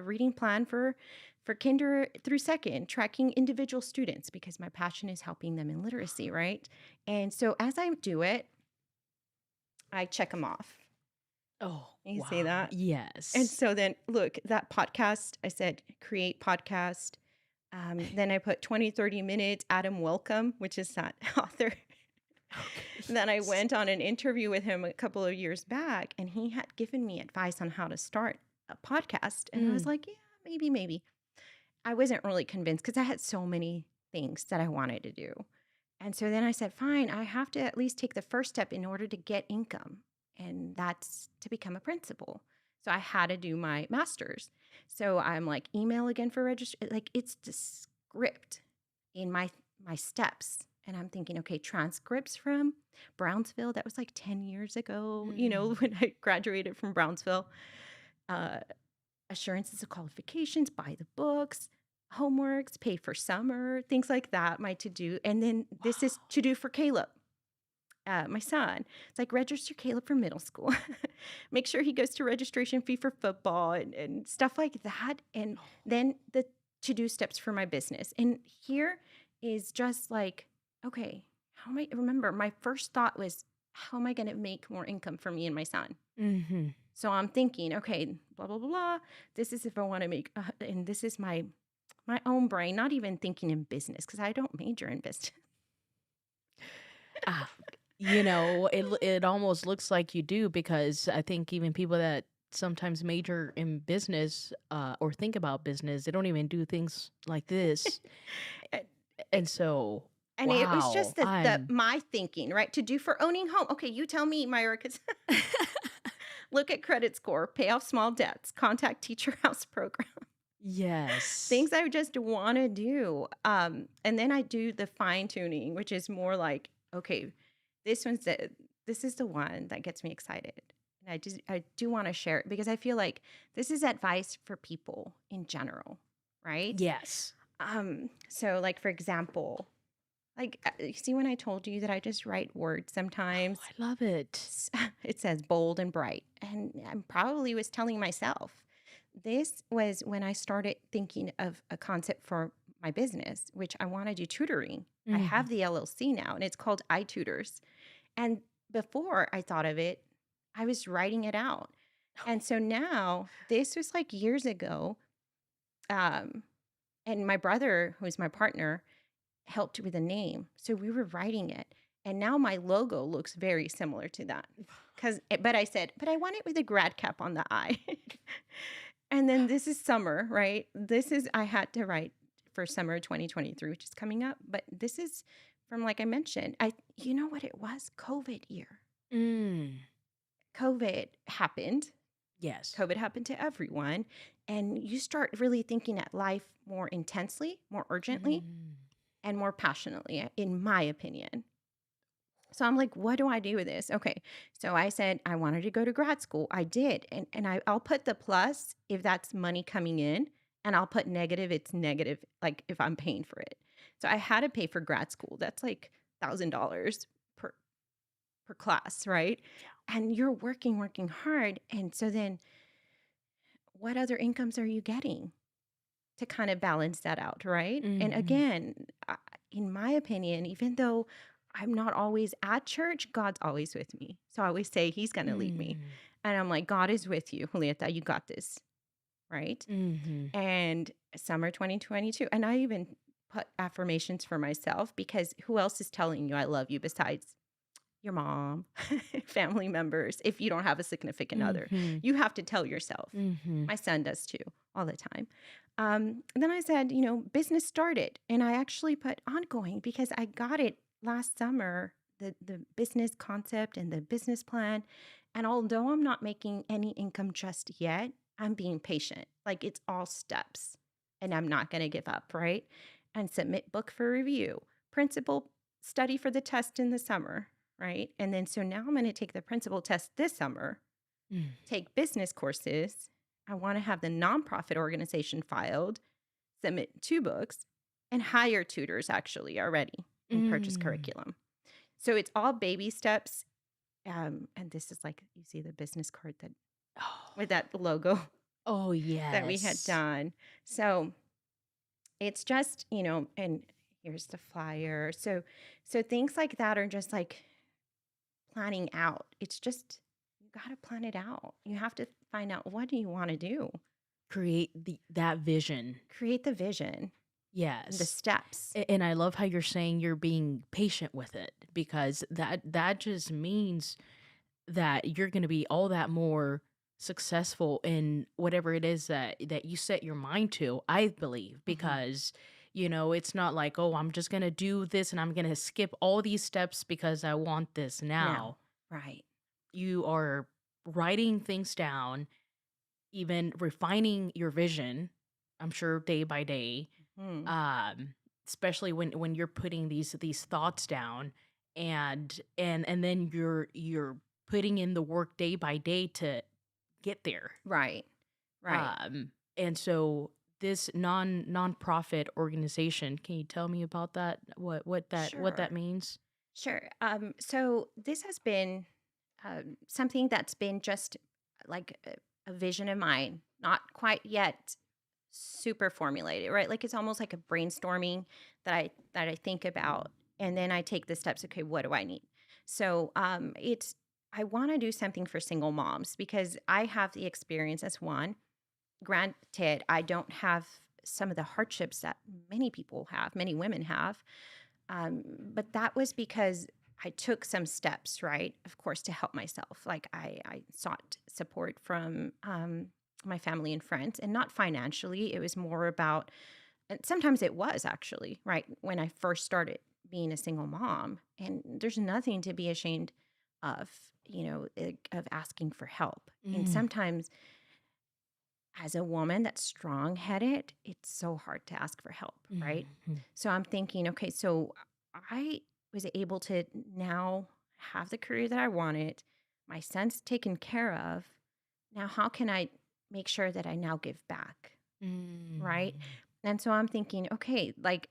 Speaker 2: Reading plan for kinder through second, tracking individual students because my passion is helping them in literacy, right? And so as I do it, I check them off.
Speaker 3: Oh,
Speaker 2: You see
Speaker 3: wow.
Speaker 2: that? And
Speaker 3: Yes.
Speaker 2: so then look, that podcast, I said, create podcast. Then I put 20, 30 minutes, Adam Welcome, which is that author.
Speaker 3: Okay.
Speaker 2: Then I
Speaker 3: Yes.
Speaker 2: went on an interview with him a couple of years back, and he had given me advice on how to start a podcast. And I was
Speaker 3: Mm.
Speaker 2: like, yeah, maybe. I wasn't really convinced because I had so many things that I wanted to do. And so then I said, fine, I have to at least take the first step in order to get income. And that's to become a principal. So I had to do my master's. So I'm like, email again for register. Like it's the script in my steps. And I'm thinking, okay, transcripts from Brownsville. That was like 10 years ago,
Speaker 3: Mm.
Speaker 2: when I graduated from Brownsville. Uh, Assurances of qualifications, buy the books, homeworks, pay for summer, things like that, my to do. And then this is
Speaker 3: Wow.
Speaker 2: to do for Caleb, my son. It's like register Caleb for middle school, make sure he goes to registration fee for football and stuff like that. And then the to do steps for my business. And here is just like, okay, how am I? Remember, my first thought was, how am I going to make more income for me and my son?
Speaker 3: Mm-hmm.
Speaker 2: So I'm thinking, okay, blah blah blah blah. This is if I want to make, and this is my own brain, not even thinking in business because I don't major in business.
Speaker 3: Ah, it almost looks like you do because I think even people that sometimes major in business or think about business, they don't even do things like this.
Speaker 2: And
Speaker 3: And so,
Speaker 2: and it was
Speaker 3: wow,
Speaker 2: just the my thinking, right? To do for owning home. Okay, you tell me, Myra, because look at credit score, pay off small debts, contact teacher house program,
Speaker 3: yes.
Speaker 2: things I just want to do. And then I do the fine tuning, which is more like, okay, this one's the this is the one that gets me excited. And I do want to share it because I feel like this is advice for people in general, right?
Speaker 3: Yes.
Speaker 2: So like for example, like you see when I told you that I just write words
Speaker 3: Oh,
Speaker 2: sometimes,
Speaker 3: I love it.
Speaker 2: it says bold and bright. And I probably was telling myself, this was when I started thinking of a concept for my business, which I want to do tutoring. I
Speaker 3: Mm-hmm.
Speaker 2: have the LLC now and it's called iTutors. And before I thought of it, I was writing it out. And so now this was like years ago. Um, and my brother, who's my partner, helped with a name. So we were writing it. And now my logo looks very similar to that. But I said, but I want it with a grad cap on the eye. And then this is summer, right? I had to write for summer 2023, which is coming up. But this is from, like I mentioned, you know what it was? COVID year.
Speaker 3: Mm.
Speaker 2: COVID happened.
Speaker 3: Yes.
Speaker 2: COVID happened to everyone. And you start really thinking at life more intensely, more urgently,
Speaker 3: Mm.
Speaker 2: and more passionately, in my opinion. So I'm like, what do I do with this? Okay. So I said I wanted to go to grad school. I did. And I'll put the plus if that's money coming in, and I'll put negative, it's negative, like if I'm paying for it. So I had to pay for grad school. That's like $1,000 per class, right?
Speaker 3: Yeah.
Speaker 2: And you're working hard. And so then what other incomes are you getting to kind of balance that out, right? And
Speaker 3: Mm-hmm.
Speaker 2: again, in my opinion, even though I'm not always at church, God's always with me. So I always say He's going to lead me.
Speaker 3: Mm.
Speaker 2: And I'm like, God is with you, Julieta, you got this, right?
Speaker 3: Mm-hmm.
Speaker 2: And summer 2022. And I even put affirmations for myself because who else is telling you I love you besides your mom, family members, if you don't have a significant other?
Speaker 3: Mm-hmm.
Speaker 2: You have to tell yourself.
Speaker 3: Mm-hmm.
Speaker 2: My son does too, all the time. And then I said, business started. And I actually put ongoing because I got it last summer, the business concept and the business plan. And although I'm not making any income just yet, I'm being patient. Like it's all steps. And I'm not going to give up, right? And submit book for review, principal study for the test in the summer, right? And then so now I'm going to take the principal test this summer,
Speaker 3: Mm.
Speaker 2: take business courses. I want to have the nonprofit organization filed, submit 2 books, and hire tutors actually already and purchase
Speaker 3: Mm.
Speaker 2: curriculum. So it's all baby steps. And this is like, you see the business card that
Speaker 3: Oh.
Speaker 2: with that logo
Speaker 3: Oh,
Speaker 2: that we had
Speaker 3: yes.
Speaker 2: done. So it's just, and here's the flyer. So things like that are just like planning out. It's just, you got to plan it out. You have to find out, what do you want to do?
Speaker 3: Create that vision.
Speaker 2: Create the vision and the
Speaker 3: Yes.
Speaker 2: steps.
Speaker 3: And I love how you're saying you're being patient with it because that just means that you're going to be all that more successful in whatever it is that you set your mind to, I believe, because it's not like, oh, I'm just going to do this and I'm going to skip all these steps because I want this now.
Speaker 2: Now, right.
Speaker 3: You are writing things down, even refining your vision, I'm sure day by day.
Speaker 2: Hmm.
Speaker 3: Um especially when you're putting these thoughts down, and then you're putting in the work day by day to get there.
Speaker 2: Right. Right.
Speaker 3: And so this nonprofit organization, can you tell me about that? What
Speaker 2: Sure.
Speaker 3: that means?
Speaker 2: Sure. So this has been something that's been just like a vision of mine, not quite yet super formulated, right? Like it's almost like a brainstorming that I think about, and then I take the steps. Okay, what do I need? So it's I want to do something for single moms because I have the experience as one. Granted, I don't have some of the hardships that many people have, many women have, but that was because I took some steps, right? Of course, to help myself. Like I sought support from my family and friends, and not financially. It was more about, and sometimes it was actually, right? When I first started being a single mom, and there's nothing to be ashamed of, of asking for help. And
Speaker 3: Mm.
Speaker 2: sometimes as a woman that's strong headed, it's so hard to ask for help, right?
Speaker 3: Mhm.
Speaker 2: So I'm thinking, okay, so I was able to now have the career that I wanted. My son's taken care of. Now, how can I make sure that I now give back, right?
Speaker 3: Mm.
Speaker 2: And so I'm thinking, okay, like,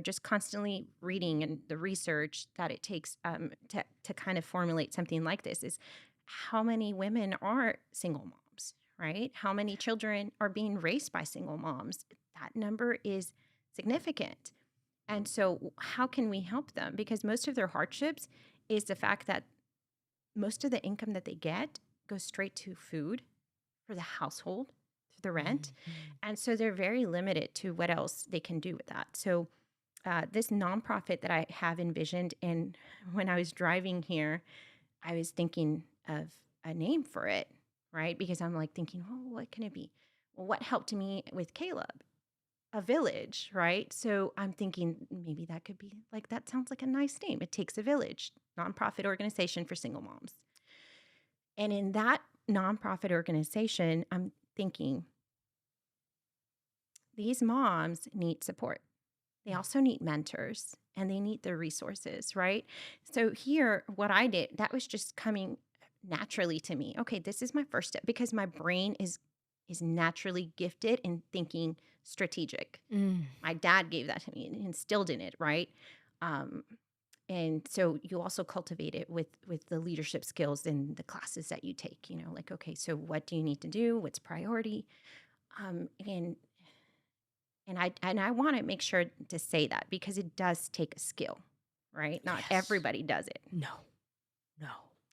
Speaker 2: just constantly reading and the research that it takes to kind of formulate something like this is how many women are single moms, right? How many children are being raised by single moms? That number is significant. And so, how can we help them? Because most of their hardships is the fact that most of the income that they get goes straight to food for the household, to the rent.
Speaker 3: Mhm.
Speaker 2: And so they're very limited to what else they can do with that. So, this nonprofit that I have envisioned, and when I was driving here, I was thinking of a name for it, right? Because I'm like thinking, oh, what can it be? Well, what helped me with Caleb? A village, right? So I'm thinking maybe that could be like, that sounds like a nice name. It takes a village, nonprofit organization for single moms. And in that nonprofit organization, I'm thinking these moms need support. They also need mentors and they need the resources, right? So here, what I did, that was just coming naturally to me. Okay, this is my first step because my brain is naturally gifted in thinking strategic.
Speaker 3: Mm.
Speaker 2: My dad gave that to me and instilled in it, right? Um, and so you also cultivate it with the leadership skills in the classes that you take. Like, okay, so what do you need to do? What's priority? And I want to make sure to say that because it does take a skill, right? Not
Speaker 3: Yes.
Speaker 2: everybody does it.
Speaker 3: No. No.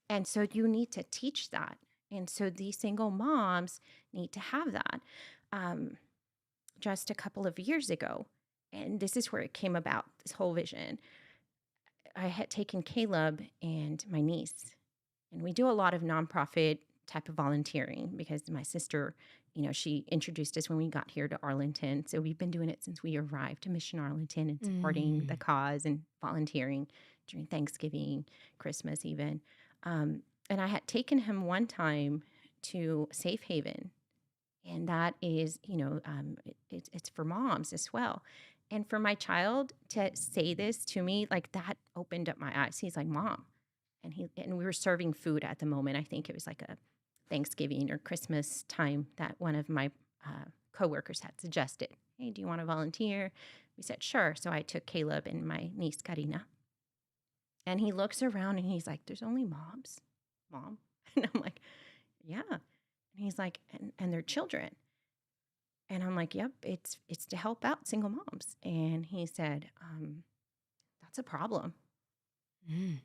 Speaker 2: And so you need to teach that. And so these single moms need to have that. Um, just a couple of years ago, and this is where it came about, this whole vision. I had taken Caleb and my niece, and we do a lot of nonprofit type of volunteering because my sister, she introduced us when we got here to Arlington. So we've been doing it since we arrived to Mission Arlington and supporting the
Speaker 3: Mm.
Speaker 2: cause and volunteering during Thanksgiving, Christmas, even. And I had taken him one time to Safe Haven, and that is, it's for moms as well. And for my child to say this to me, like that opened up my eyes. He's like, Mom. And we were serving food at the moment. I think it was like a Thanksgiving or Christmas time that one of my coworkers had suggested, hey, do you want to volunteer? We said, sure. So I took Caleb and my niece, Karina. And he looks around and he's like, there's only moms, Mom. And I'm like, yeah. And he's like, and their children. And I'm like, yep, it's to help out single moms. And he said, that's a problem.
Speaker 3: Mm.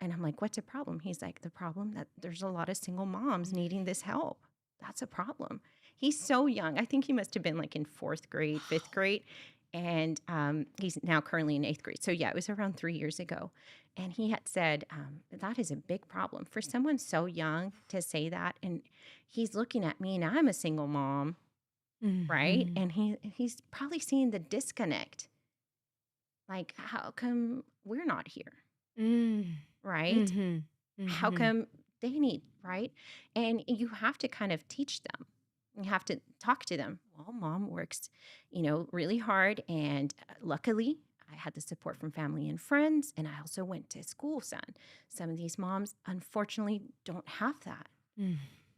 Speaker 2: And I'm like, what's a problem? He's like, the problem that there's a lot of single moms needing this help. That's a problem. He's so young. I think he must have been like in fourth grade, fifth grade. And he's now currently in eighth grade. So yeah, it was around 3 years ago. And he had said, that is a big problem for someone so young to say that. And he's looking at me and I'm a single mom, right?
Speaker 3: Mhm.
Speaker 2: And he's probably seeing the disconnect. Like, how come we're not here,
Speaker 3: Mm.
Speaker 2: right?
Speaker 3: Mhm.
Speaker 2: How
Speaker 3: Mhm.
Speaker 2: come they need, right? And you have to kind of teach them. You have to talk to them. Well, mom works, really hard. And luckily, I had the support from family and friends. And I also went to school, son. Some of these moms, unfortunately, don't have that.
Speaker 3: Mm.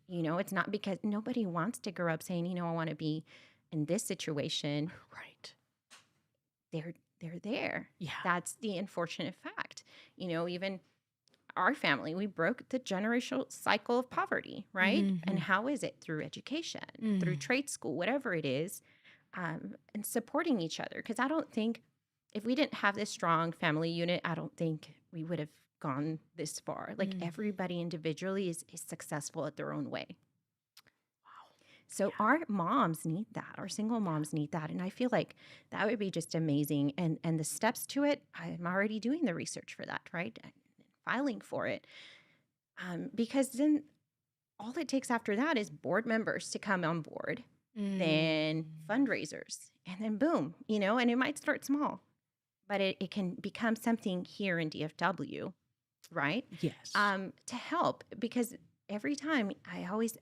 Speaker 2: It's not because nobody wants to grow up saying, I want to be in this situation.
Speaker 3: Right.
Speaker 2: They're there.
Speaker 3: Yeah.
Speaker 2: That's the unfortunate fact. Even our family, we broke the generational cycle of poverty, right? And how is it? Through education, through trade school, whatever it is, and supporting each other. Because I don't think if we didn't have this strong family unit, I don't think we would have gone this far. Like everybody individually is successful at their own way. So our moms need that. Our single moms need that. And I feel like that would be just amazing. And the steps to it, I'm already doing the research for that, right? Filing for it. Because then all it takes after that is board members to come on board, then fundraisers, and then boom, and it might start small, but it can become something here in DFW, right?
Speaker 3: Yes.
Speaker 2: To help, because every time I always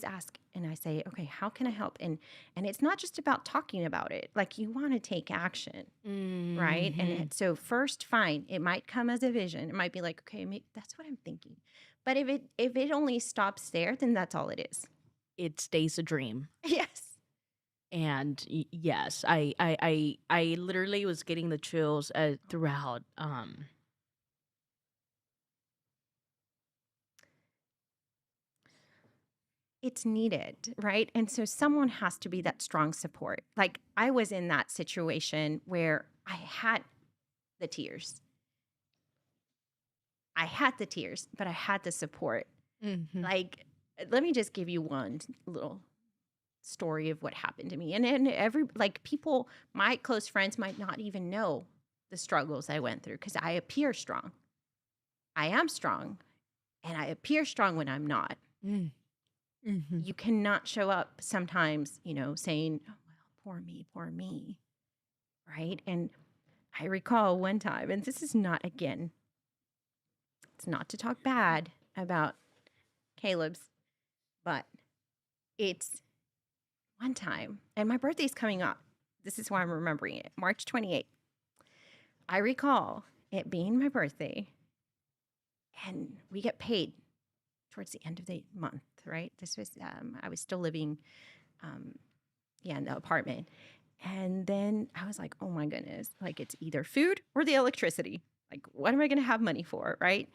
Speaker 2: ask and I say, okay, how can I help? And it's not just about talking about it. Like you want to take action, right? And so first, fine, it might come as a vision. It might be like, okay, maybe that's what I'm thinking. But if it only stops there, then that's all it is.
Speaker 3: It stays a dream.
Speaker 2: Yes.
Speaker 3: And yes, I literally was getting the chills throughout.
Speaker 2: It's needed, right? And so someone has to be that strong support. Like I was in that situation where I had the tears. But I had the support. Like, let me just give you one little story of what happened to me. And every, like, people, my close friends might not even know the struggles I went through because I appear strong. I am strong, and I appear strong when I'm not. You cannot show up sometimes, saying, oh, well, poor me, right? And I recall one time, and this is not, again, it's not to talk bad about Caleb's, but it's one time, and my birthday's coming up. This is why I'm remembering it. March 28th. I recall it being my birthday, and we get paid towards the end of the month, right? This was, I was still living, in the apartment. And then I was like, oh my goodness, like it's either food or the electricity. Like, what am I going to have money for, right?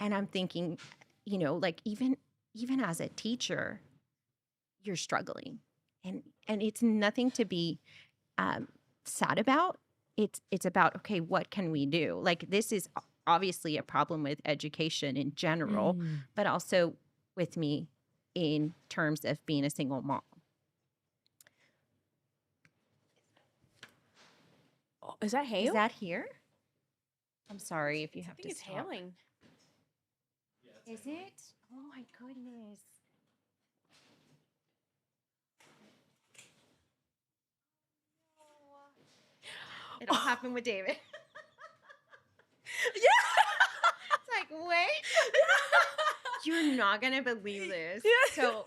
Speaker 2: And I'm thinking, like even as a teacher, you're struggling, and it's nothing to be sad about. It's about, okay, what can we do? Like this is obviously a problem with education in general, but also with me in terms of being a single mom.
Speaker 3: Oh, is that hail?
Speaker 2: Is that here? I'm sorry if you have to
Speaker 3: it's
Speaker 2: stop.
Speaker 3: hailing.
Speaker 2: Is it? Oh my goodness. It all happened with David.
Speaker 3: Yeah.
Speaker 2: It's like, wait. You're not going to believe this. So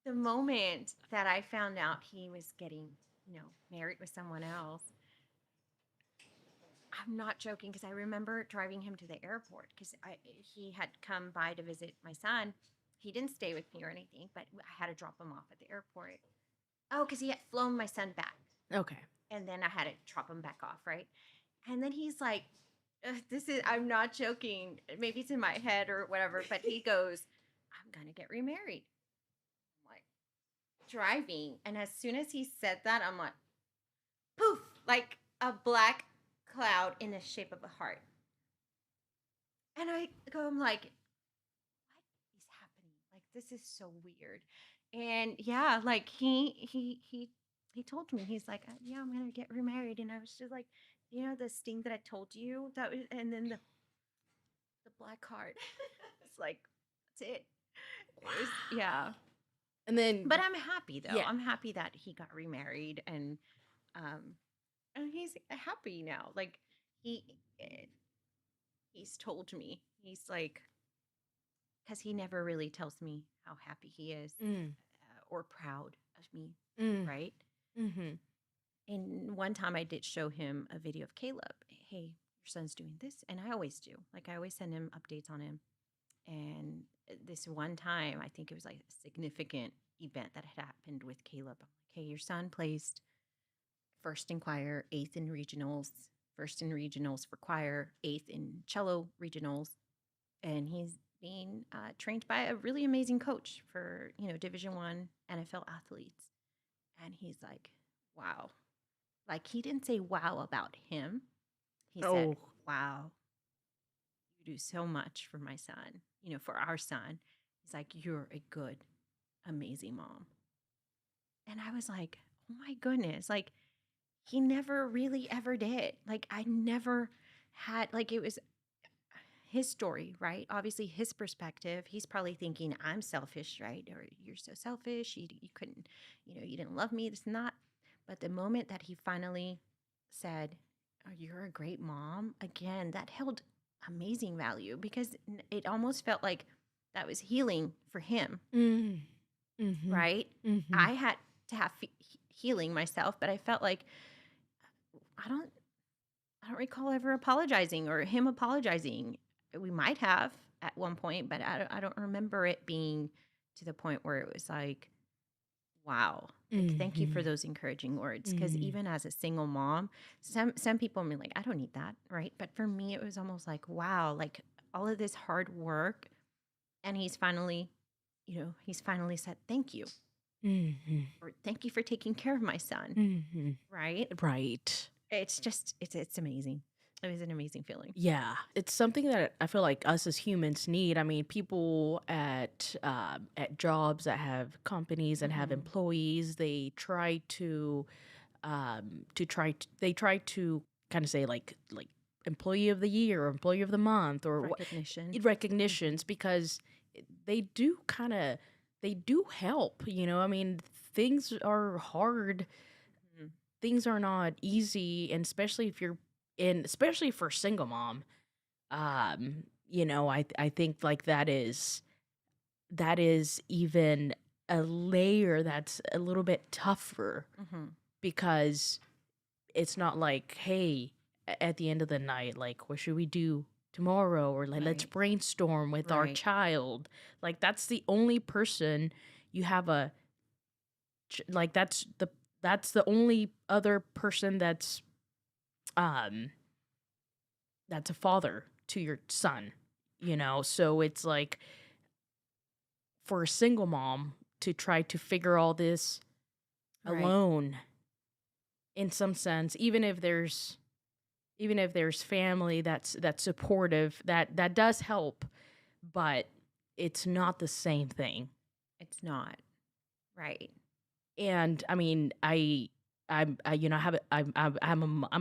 Speaker 2: the moment that I found out he was getting, married with someone else, I'm not joking, because I remember driving him to the airport because he had come by to visit my son. He didn't stay with me or anything, but I had to drop him off at the airport. Oh, because he had flown my son back.
Speaker 3: Okay.
Speaker 2: And then I had to drop him back off, right? And then he's like, I'm not joking. Maybe it's in my head or whatever, but he goes, I'm going to get remarried. I'm like, driving. And as soon as he said that, I'm like, poof, like a black cloud in the shape of a heart. And I'm like, what is happening? Like, this is so weird. And yeah, like he told me, he's like, yeah, I'm going to get remarried. And I was just like, this thing that I told you, that was, and then the black heart. It's like, that's it. Yeah.
Speaker 3: And then,
Speaker 2: but I'm happy though.
Speaker 3: Yeah.
Speaker 2: I'm happy that he got remarried, and he's happy now. Like he's told me, he's like, because he never really tells me how happy he is
Speaker 3: Mm.
Speaker 2: or proud of me,
Speaker 3: Mm.
Speaker 2: right?
Speaker 3: Mm-hmm.
Speaker 2: And one time I did show him a video of Caleb. Hey, your son's doing this. And I always do. Like, I always send him updates on him. And this one time, I think it was like a significant event that had happened with Caleb. I'm like, hey, your son placed first in choir, eighth in regionals, first in regionals for choir, eighth in cello regionals. And he's being trained by a really amazing coach for, Division I NFL athletes. And he's like, wow. Like, he didn't say wow about him. He said,
Speaker 3: Oh.
Speaker 2: wow, you do so much for my son, for our son. He's like, you're a good, amazing mom. And I was like, oh my goodness. Like, he never really ever did. Like, I never had, like, it was his story, right? Obviously, his perspective. He's probably thinking, I'm selfish, right? Or you're so selfish. You couldn't, you didn't love me, this and that. But the moment that he finally said, oh, you're a great mom, again, that held amazing value because it almost felt like that was healing for him,
Speaker 3: Mm. Mm-hmm.
Speaker 2: right?
Speaker 3: Mm-hmm.
Speaker 2: I had to have healing myself, but I felt like I don't recall ever apologizing or him apologizing. We might have at one point, but I don't remember it being to the point where it was like, wow, like, thank you for those encouraging words. Because even as a single mom, some people may like, I don't need that, right? But for me, it was almost like, wow, like all of this hard work, and he's finally said thank you,
Speaker 3: Mm-hmm.
Speaker 2: or thank you for taking care of my son,
Speaker 3: Mm-hmm.
Speaker 2: right?
Speaker 3: Right.
Speaker 2: It's just it's amazing. It was an amazing feeling.
Speaker 3: Yeah, it's something that I feel like us as humans need. I mean, people at jobs that have companies and have
Speaker 2: Mhm.
Speaker 3: employees, they try to they try to kind of say like employee of the year or employee of the month or
Speaker 2: Recognition.
Speaker 3: recognitions because they do help. I mean, things are hard.
Speaker 2: Mhm.
Speaker 3: Things are not easy, and especially for single mom. I think like that is even a layer that's a little bit tougher
Speaker 2: Mhm.
Speaker 3: because it's not like, hey, at the end of the night, like, what should we do tomorrow? Or like, let's
Speaker 2: Right.
Speaker 3: brainstorm with our
Speaker 2: Right.
Speaker 3: child. Like, that's the only person you have like, that's the only other person um, that's a father to your son, So it's like for a single mom to try to figure all this
Speaker 2: Right.
Speaker 3: alone in some sense, even if there's family that's supportive, that does help, but it's not the same thing.
Speaker 2: It's not. Right.
Speaker 3: And I mean, I have I'm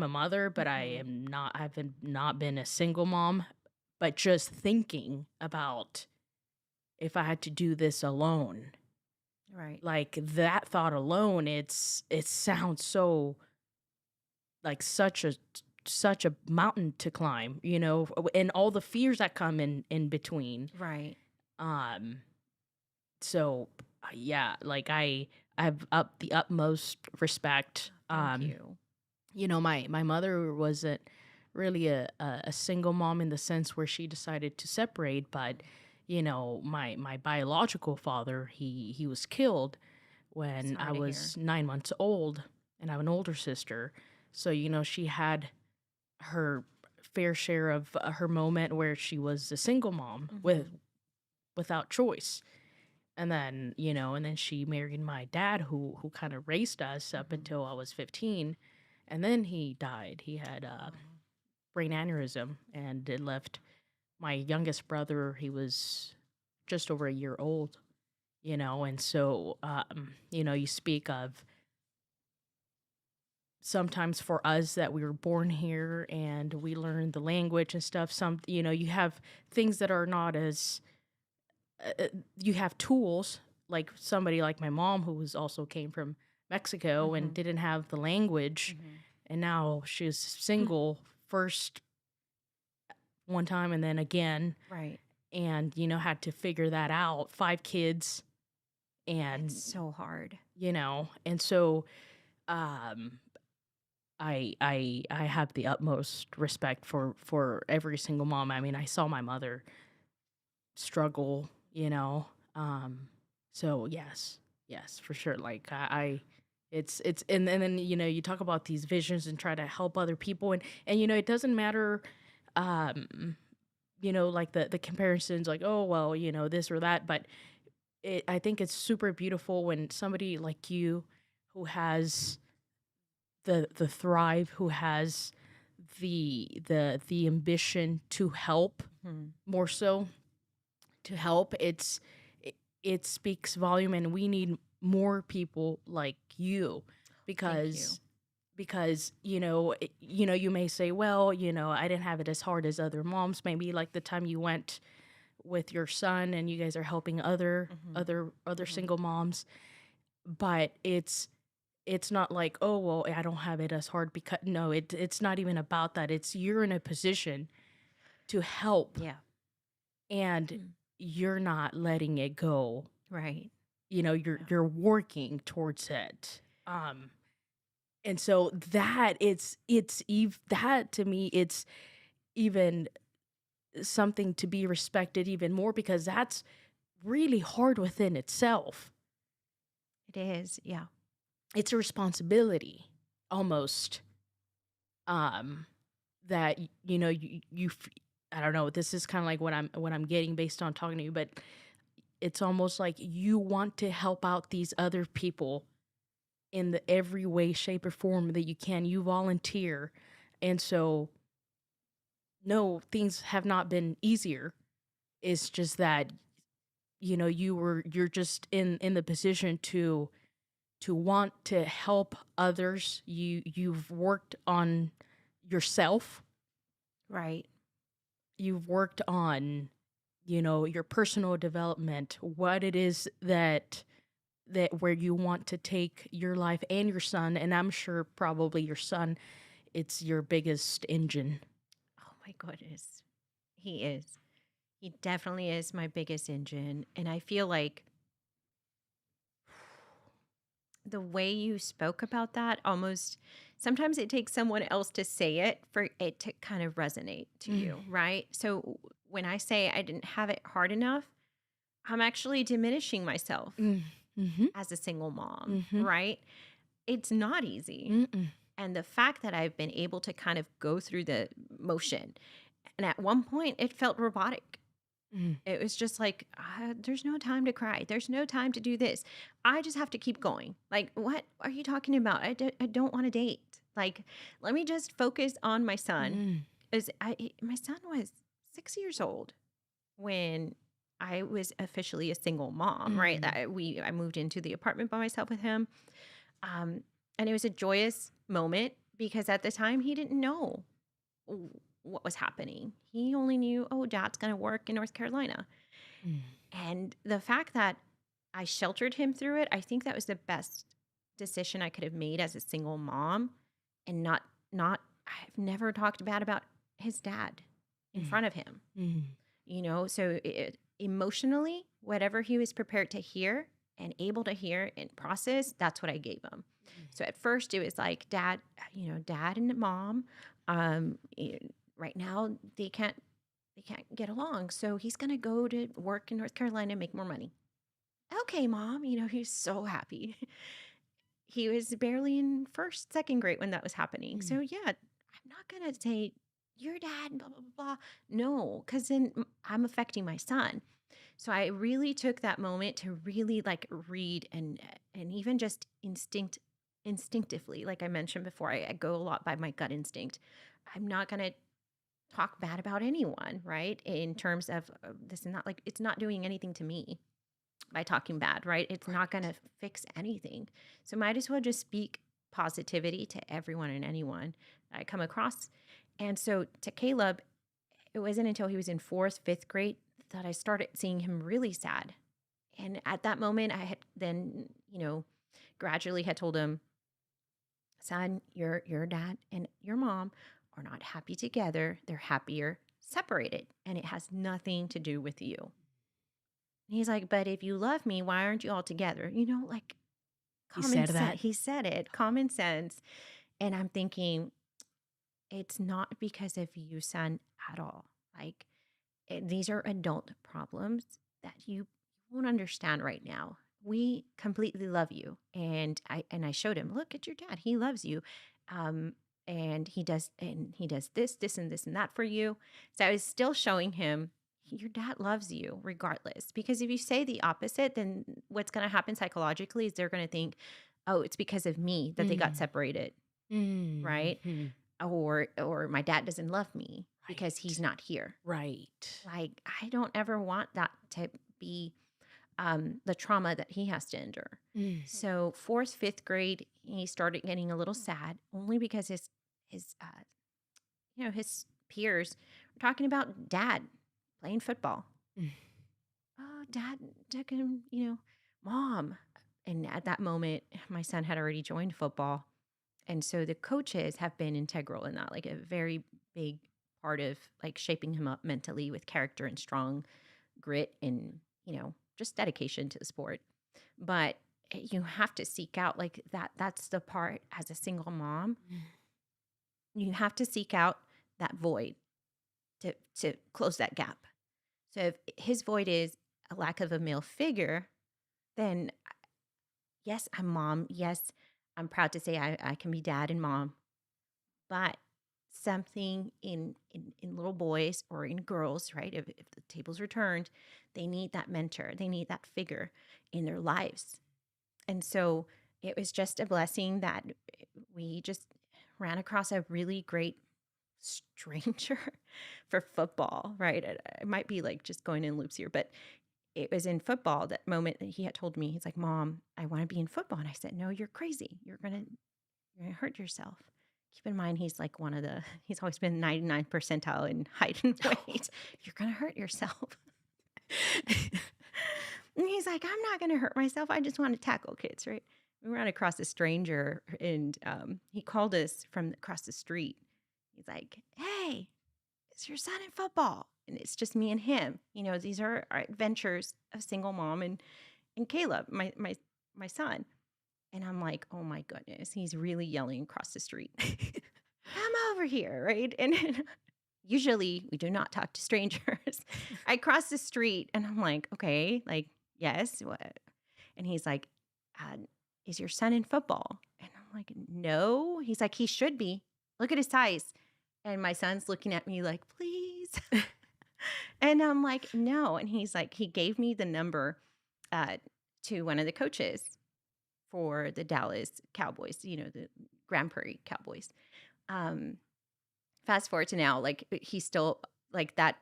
Speaker 3: a mother, but
Speaker 2: Mhm.
Speaker 3: I've not been a single mom, but just thinking about if I had to do this alone,
Speaker 2: Right.
Speaker 3: like that thought alone, it sounds so like such a mountain to climb, and all the fears that come in between.
Speaker 2: Right.
Speaker 3: Um, so yeah, like I have the utmost respect.
Speaker 2: Thank you.
Speaker 3: My mother wasn't really a single mom in the sense where she decided to separate, but my biological father, he was killed when I
Speaker 2: Sorry to hear.
Speaker 3: was 9 months old, and I have an older sister. So she had her fair share of her moment where she was a single mom
Speaker 2: Mhm.
Speaker 3: without choice. And then she married my dad, who kind of raised us up
Speaker 2: Mhm.
Speaker 3: until I was 15, and then he died. He had
Speaker 2: Oh.
Speaker 3: brain aneurysm, and it left my youngest brother. He was just over a year old, and so you speak of sometimes for us that we were born here and we learn the language and stuff. You have things that are not as you have tools, like somebody like my mom who was also came from Mexico and
Speaker 2: Mhm.
Speaker 3: didn't have the language,
Speaker 2: Mhm.
Speaker 3: and now she's single first one time and then again,
Speaker 2: Right.
Speaker 3: and, had to figure that out. 5 kids, and,
Speaker 2: It's so hard.
Speaker 3: and so, um, I have the utmost respect for every single mom. I mean, I saw my mother struggle, so yes, for sure. Like it's and then you talk about these visions and try to help other people, and it doesn't matter, um, like the comparisons, like, oh well, this or that, but I think it's super beautiful when somebody like you, who has the thrive, who has the ambition to help,
Speaker 2: Mhm.
Speaker 3: more so to help. It speaks volume, and we need more people like you,
Speaker 2: Thank you.
Speaker 3: because you may say, well, I didn't have it as hard as other moms, maybe like the time you went with your son and you guys are helping other
Speaker 2: Mhm.
Speaker 3: other
Speaker 2: Mhm.
Speaker 3: single moms, but it's not like, oh well, I don't have it as hard, because no, it's not even about that. It's you're in a position to help,
Speaker 2: Yeah.
Speaker 3: and
Speaker 2: Mm.
Speaker 3: you're not letting it go.
Speaker 2: Right.
Speaker 3: You're
Speaker 2: Yeah.
Speaker 3: you're working towards it. And so that that to me, it's even something to be respected even more, because that's really hard within itself.
Speaker 2: It is. Yeah.
Speaker 3: It's a responsibility, almost, um that I don't know, this is kind of like what I'm getting based on talking to you, but it's almost like you want to help out these other people in the every way, shape, or form that you can. You volunteer. And so, no, things have not been easier. It's just that, you're just in the position to want to help others. You've worked on yourself.
Speaker 2: Right.
Speaker 3: You've worked on, your personal development, what it is that where you want to take your life and your son, and I'm sure probably your son, it's your biggest engine.
Speaker 2: Oh my goodness. He is. He definitely is my biggest engine. And I feel like the way you spoke about that, almost sometimes it takes someone else to say it for it to kind of resonate to you, right? So when I say I didn't have it hard enough, I'm actually diminishing myself
Speaker 3: Mm-hmm.
Speaker 2: as a single mom,
Speaker 3: Mm-hmm.
Speaker 2: right? It's not easy.
Speaker 3: Mm-mm.
Speaker 2: And the fact that I've been able to kind of go through the motion, and at one point it felt robotic.
Speaker 3: Mm.
Speaker 2: It was just like, there's no time to cry. There's no time to do this. I just have to keep going. Like, what are you talking about? I don't want to date. Like, let me just focus on my son.
Speaker 3: Mm.
Speaker 2: My son was 6 years old when I was officially a single mom, right? I moved into the apartment by myself with him. Um, and it was a joyous moment because at the time he didn't know what was happening. He only knew, oh, dad's going to work in North Carolina.
Speaker 3: Mm.
Speaker 2: And the fact that I sheltered him through it, I think that was the best decision I could have made as a single mom, and I've never talked bad about his dad in
Speaker 3: Mm.
Speaker 2: front of him.
Speaker 3: Mm.
Speaker 2: So emotionally, whatever he was prepared to hear and able to hear and process, that's what I gave him. So at first it was like, dad and mom, right now they can't get along. So he's going to go to work in North Carolina and make more money. Okay, mom, he's so happy. He was barely in second grade when that was happening. So yeah, I'm not going to say your dad, blah, blah, blah, blah. No, because then I'm affecting my son. So I really took that moment to really like read and even just instinctively, like I mentioned before, I go a lot by my gut instinct. I'm not going to talk bad about anyone, right? In terms of this is not like it's not doing anything to me by talking bad, right? It's not going to fix anything. So might as well just speak positivity to everyone and anyone that I come across. And so to Caleb, it wasn't until he was in 4th, 5th grade that I started seeing him really sad. And at that moment, I had then, gradually had told him, son, your dad and your mom are not happy together. They're happier separated and it has nothing to do with you. And he's like, but if you love me, why aren't you all together? Like
Speaker 3: He
Speaker 2: common
Speaker 3: said
Speaker 2: sense.
Speaker 3: that.
Speaker 2: He said it, common sense. And I'm thinking, it's not because of you, son, at all. Like, these are adult problems that you won't understand right now. We completely love you. And I showed him, look at your dad. He loves you. Um, and he does this, and this and that for you. So I was still showing him your dad loves you regardless. Because if you say the opposite, then what's going to happen psychologically is they're going to think, oh, it's because of me that they got
Speaker 3: Mm.
Speaker 2: separated, right?
Speaker 3: Mhm.
Speaker 2: Or my dad doesn't love me because he's
Speaker 3: Right.
Speaker 2: not here.
Speaker 3: Right.
Speaker 2: Like, I don't ever want that to be the trauma that he has to endure.
Speaker 3: Mm.
Speaker 2: So 4th, 5th grade, he started getting a little sad only because his peers were talking about dad playing football.
Speaker 3: Mm.
Speaker 2: Oh, dad took him, mom. And at that moment, my son had already joined football. And so the coaches have been integral in that, like a very big part of like shaping him up mentally with character and strong grit and, just dedication to the sport. But you have to seek out like that. That's the part as a single mom. You have to seek out that void to close that gap. So if his void is a lack of a male figure, then yes, I'm mom. Yes, I'm proud to say I can be dad and mom. But something in little boys or in girls, right? If the tables are turned, they need that mentor. They need that figure in their lives. And so it was just a blessing that we just ran across a really great stranger for football, right? It might be like just going in loops here, but it was in football that moment that he had told me, he's like, Mom, I want to be in football. And I said, no, you're crazy. You're going to hurt yourself. Keep in mind, he's like he's always been 99th percentile in height and weight. You're going to hurt yourself. And he's like, I'm not going to hurt myself. I just want to tackle kids, right? We ran across a stranger and he called us from across the street. He's like, hey, is your son in football? And it's just me and him. These are our adventures of single mom and Caleb, my son. And I'm like, oh my goodness, he's really yelling across the street. Come over here, right? And usually we do not talk to strangers. I cross the street and I'm like, okay, like, yes, what? And he's like, is your son in football? And I'm like, no. He's like, he should be. Look at his size. And my son's looking at me like, please. And I'm like, no. And he's like, he gave me the number to one of the coaches for the Dallas Cowboys, the Grand Prairie Cowboys. Fast forward to now, like he's still like that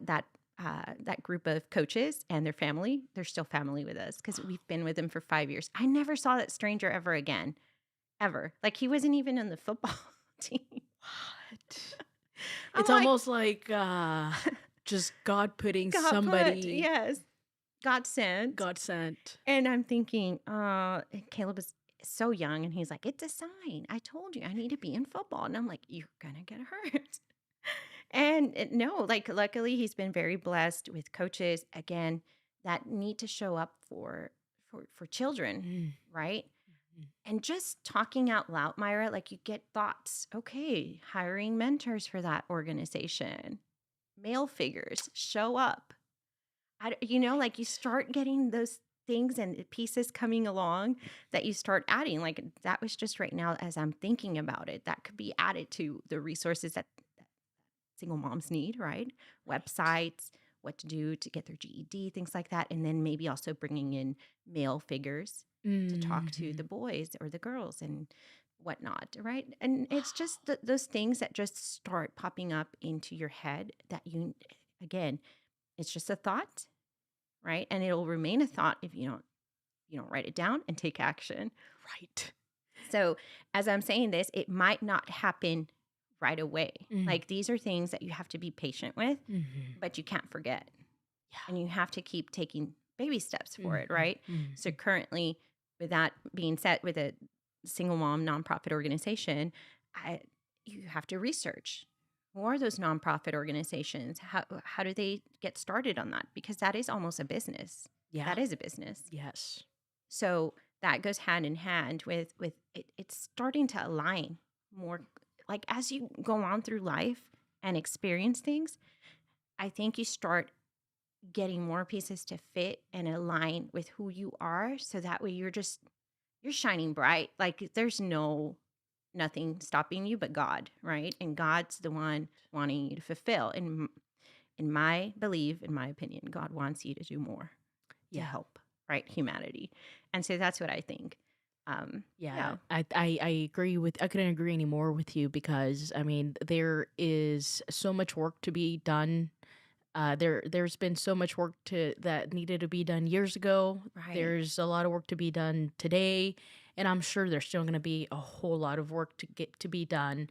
Speaker 2: group of coaches and their family. They're still family with us because we've been with them for 5 years. I never saw that stranger ever again, ever. Like he wasn't even in the football team.
Speaker 3: What?
Speaker 2: I'm
Speaker 3: It's
Speaker 2: like,
Speaker 3: almost like just God putting
Speaker 2: God put,
Speaker 3: somebody
Speaker 2: yes, God sent.
Speaker 3: God sent.
Speaker 2: And I'm thinking, Caleb is so young, and he's like, it's a sign. I told you I need to be in football. And I'm like, you're going to get hurt. And no, like luckily he's been very blessed with coaches, again, that need to show up for children, right? And just talking out loud, Mayra, like you get thoughts, okay, hiring mentors for that organization, male figures, show up. Like you start getting those things and pieces coming along that you start adding. Like that was just right now as I'm thinking about it, that could be added to the resources that single moms need, right? Websites, what to do to get their GED, things like that. And then maybe also bringing in male figures to talk to the boys or the girls and whatnot, right? And it's just those things that just start popping up into your head that again, it's just a thought, right? And it'll remain a thought if you don't write it down and take action.
Speaker 3: Right.
Speaker 2: So as I'm saying this, it might not happen right away. Like these are things that you have to be patient with, but you can't forget.
Speaker 3: Yeah.
Speaker 2: And you have to keep taking baby steps for it, right? So currently, with that being said, with a single mom nonprofit organization, you have to research. Who are those nonprofit organizations? How do they get started on that? Because that is almost a business.
Speaker 3: Yeah.
Speaker 2: That is a business.
Speaker 3: Yes.
Speaker 2: So that goes hand in hand with it. It's starting to align more. Like as you go on through life and experience things, I think you start getting more pieces to fit and align with who you are. So that way you're shining bright. Like there's nothing stopping you but God, right? And God's the one wanting you to fulfill. And in my belief, in my opinion, God wants you to do more to
Speaker 3: Yeah.
Speaker 2: help, right? Humanity. And so that's what I think.
Speaker 3: Yeah, I agree with. I couldn't agree any more with you because I mean there is so much work to be done. There's been so much work that needed to be done years ago.
Speaker 2: Right.
Speaker 3: There's a lot of work to be done today, and I'm sure there's still going to be a whole lot of work to be done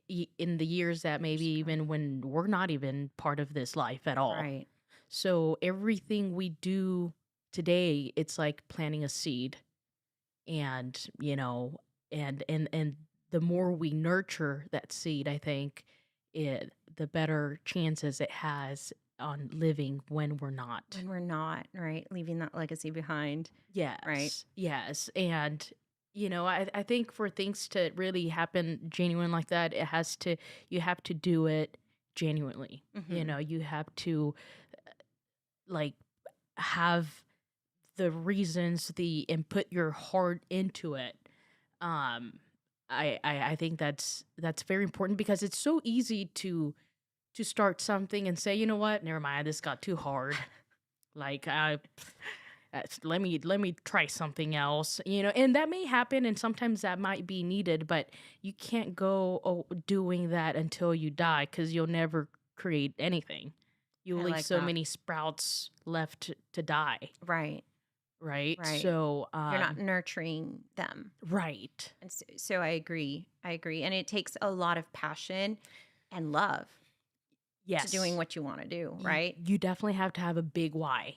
Speaker 3: in the years that maybe
Speaker 2: Sure.
Speaker 3: even when we're not even part of this life at all.
Speaker 2: Right.
Speaker 3: So everything we do today, it's like planting a seed, and and the more we nurture that seed, I think the better chances it has on living when we're not.
Speaker 2: When we're not, right? Leaving that legacy behind.
Speaker 3: Yes, and I think for things to really happen genuine like that, you have to do it genuinely. You have to like have the reasons, and put your heart into it. um I think that's very important because it's so easy to start something and say, you know what, never mind, this got too hard. Like let me try something else, and that may happen, and sometimes that might be needed, but you can't go doing that until you die, because you'll never create anything. You'll
Speaker 2: I
Speaker 3: leave
Speaker 2: like
Speaker 3: so
Speaker 2: that.
Speaker 3: many sprouts left to die,
Speaker 2: Right.
Speaker 3: right?
Speaker 2: Right.
Speaker 3: So
Speaker 2: You're not nurturing them.
Speaker 3: right.
Speaker 2: And so I agree. And it takes a lot of passion and love
Speaker 3: Yes.
Speaker 2: to doing what you want to do, right?
Speaker 3: You definitely have to have a big why.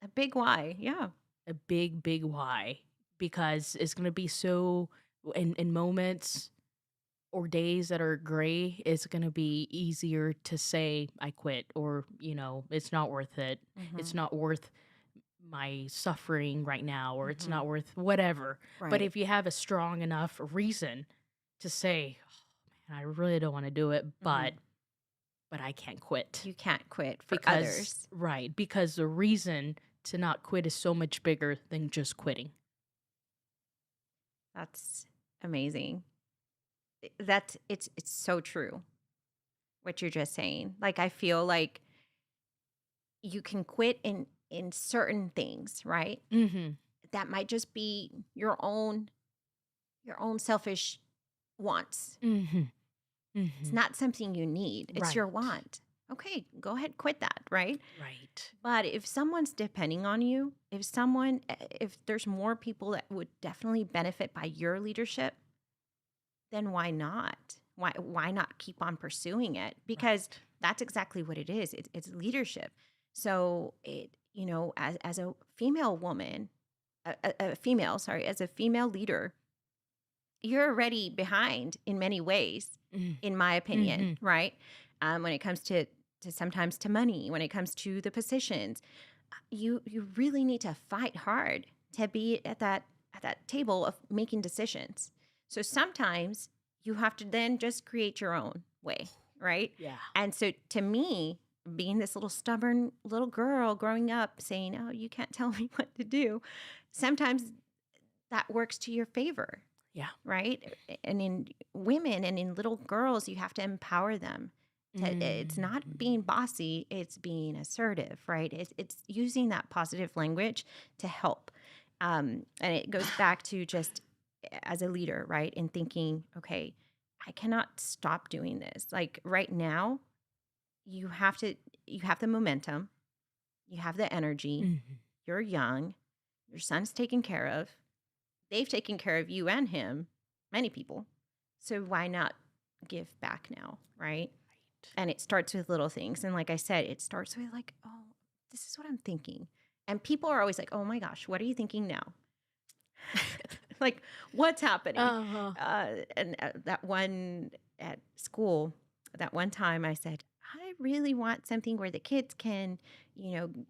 Speaker 2: A big why. Yeah.
Speaker 3: A big why, because it's going to be so in moments or days that are gray, it's going to be easier to say I quit, or it's not worth it. It's not worth my suffering right now, or it's not worth whatever.
Speaker 2: Right.
Speaker 3: But if you have a strong enough reason to say, oh, man, I really don't want to do it, but I can't quit.
Speaker 2: You can't quit for
Speaker 3: because
Speaker 2: others.
Speaker 3: Right, because the reason to not quit is so much bigger than just quitting.
Speaker 2: That's amazing. It's so true what you're just saying. Like I feel like you can quit in certain things, right? That might just be your own selfish wants. It's not something you need. It's your
Speaker 3: Right.
Speaker 2: want. Okay, go ahead, quit that, right?
Speaker 3: Right.
Speaker 2: But if someone's depending on you, if there's more people that would definitely benefit by your leadership, then why not? Why not keep on pursuing it? Because that's exactly what it is. It's leadership. So as a female woman, as a female leader, you're already behind in many ways, in my opinion, right? When it comes to sometimes to money, when it comes to the positions, you really need to fight hard to be at that table of making decisions. So sometimes you have to then just create your own way, right?
Speaker 3: Yeah.
Speaker 2: And so to me, being this little stubborn little girl growing up saying, "Oh, you can't tell me what to do," sometimes that works to your favor.
Speaker 3: Yeah.
Speaker 2: Right? And in women and in little girls, you have to empower them. It's not being bossy, it's being assertive, right? It's using that positive language to help. And it goes back to just as a leader, right? And thinking, okay, I cannot stop doing this. Like right now, you have the momentum, you have the energy, you're young, your son's taken care of. They've taken care of you and him, many people. So why not give back now, right? And it starts with little things. And like I said, it starts with like, oh, this is what I'm thinking. And people are always like, oh my gosh, what are you thinking now? Like, what's happening? And that one at school, that one time I said, I really want something where the kids can,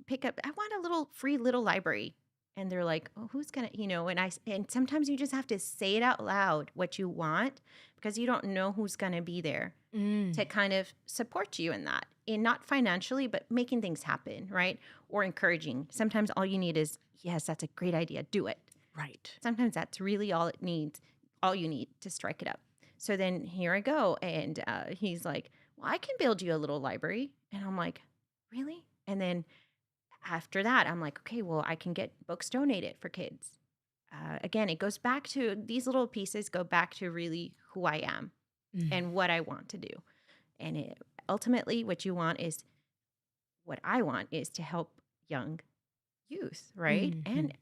Speaker 2: pick up. I want a little free little library. And they're like, oh, who's going to, and sometimes you just have to say it out loud what you want because you don't know who's going to be there to kind of support you in that. And not financially, but making things happen, right? Or encouraging. Sometimes all you need is, yes, that's a great idea. Do it.
Speaker 3: Right.
Speaker 2: Sometimes that's really all you need to strike it up. So then here I go. And he's like, well, I can build you a little library. And I'm like, really? And then after that, I'm like, okay, well, I can get books donated for kids. Again, it goes back to these little pieces go back to really who I am and what I want to do. And ultimately, what I want is to help young youth, right? And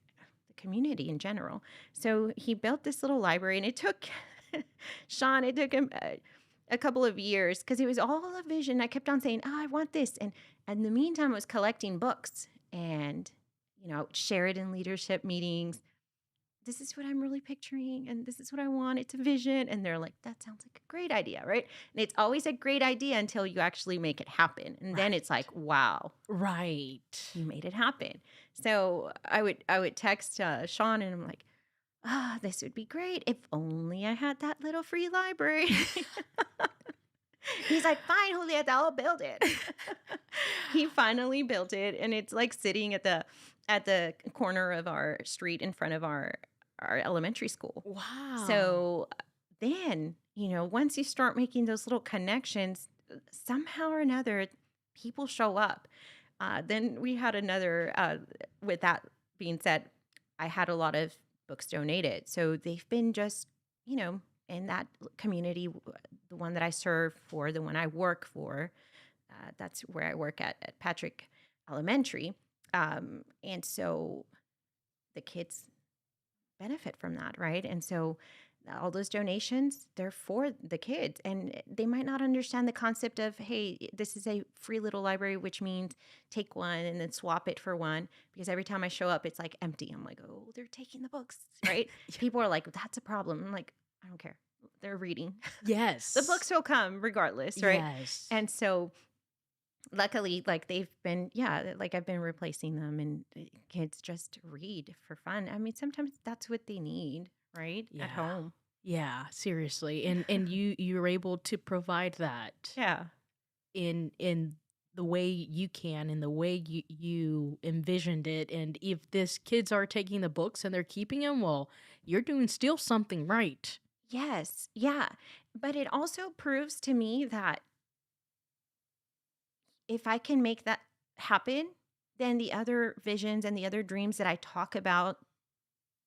Speaker 2: the community in general. So he built this little library, and it took Sean, it took him a couple of years because it was all a vision. I kept on saying, oh, I want this. And in the meantime, I was collecting books and, share it in leadership meetings. This is what I'm really picturing, and this is what I want. It's a vision. And they're like, that sounds like a great idea, right? And it's always a great idea until you actually make it happen. And then it's like, wow,
Speaker 3: Right.
Speaker 2: you made it happen. So I would text Sean, and I'm like, this would be great if only I had that little free library. He's like, fine, Julieta, I'll build it. He finally built it, and it's like sitting at the corner of our street in front of our elementary school.
Speaker 3: Wow.
Speaker 2: So then, once you start making those little connections, somehow or another, people show up. Then we had another, with that being said, I had a lot of books donated. So they've been just, in that community, the one that I serve for, the one I work for, that's where I work at Patrick Elementary. And so the kids benefit from that, right? And so all those donations, they're for the kids, and they might not understand the concept of, hey, this is a free little library, which means take one and then swap it for one, because every time I show up, it's like empty. I'm like, oh, they're taking the books, right? People are like, that's a problem. I'm like, I don't care. They're reading.
Speaker 3: Yes.
Speaker 2: The books will come regardless, right?
Speaker 3: Yes.
Speaker 2: And so luckily, like I've been replacing them, and kids just read for fun. I mean, sometimes that's what they need, right?
Speaker 3: Yeah.
Speaker 2: At home.
Speaker 3: Yeah, seriously. And you're able to provide that
Speaker 2: Yeah.
Speaker 3: in the way you can, in the way you envisioned it. And if this kids are taking the books and they're keeping them, well, you're doing still something right.
Speaker 2: Yes. Yeah. But it also proves to me that if I can make that happen, then the other visions and the other dreams that I talk about,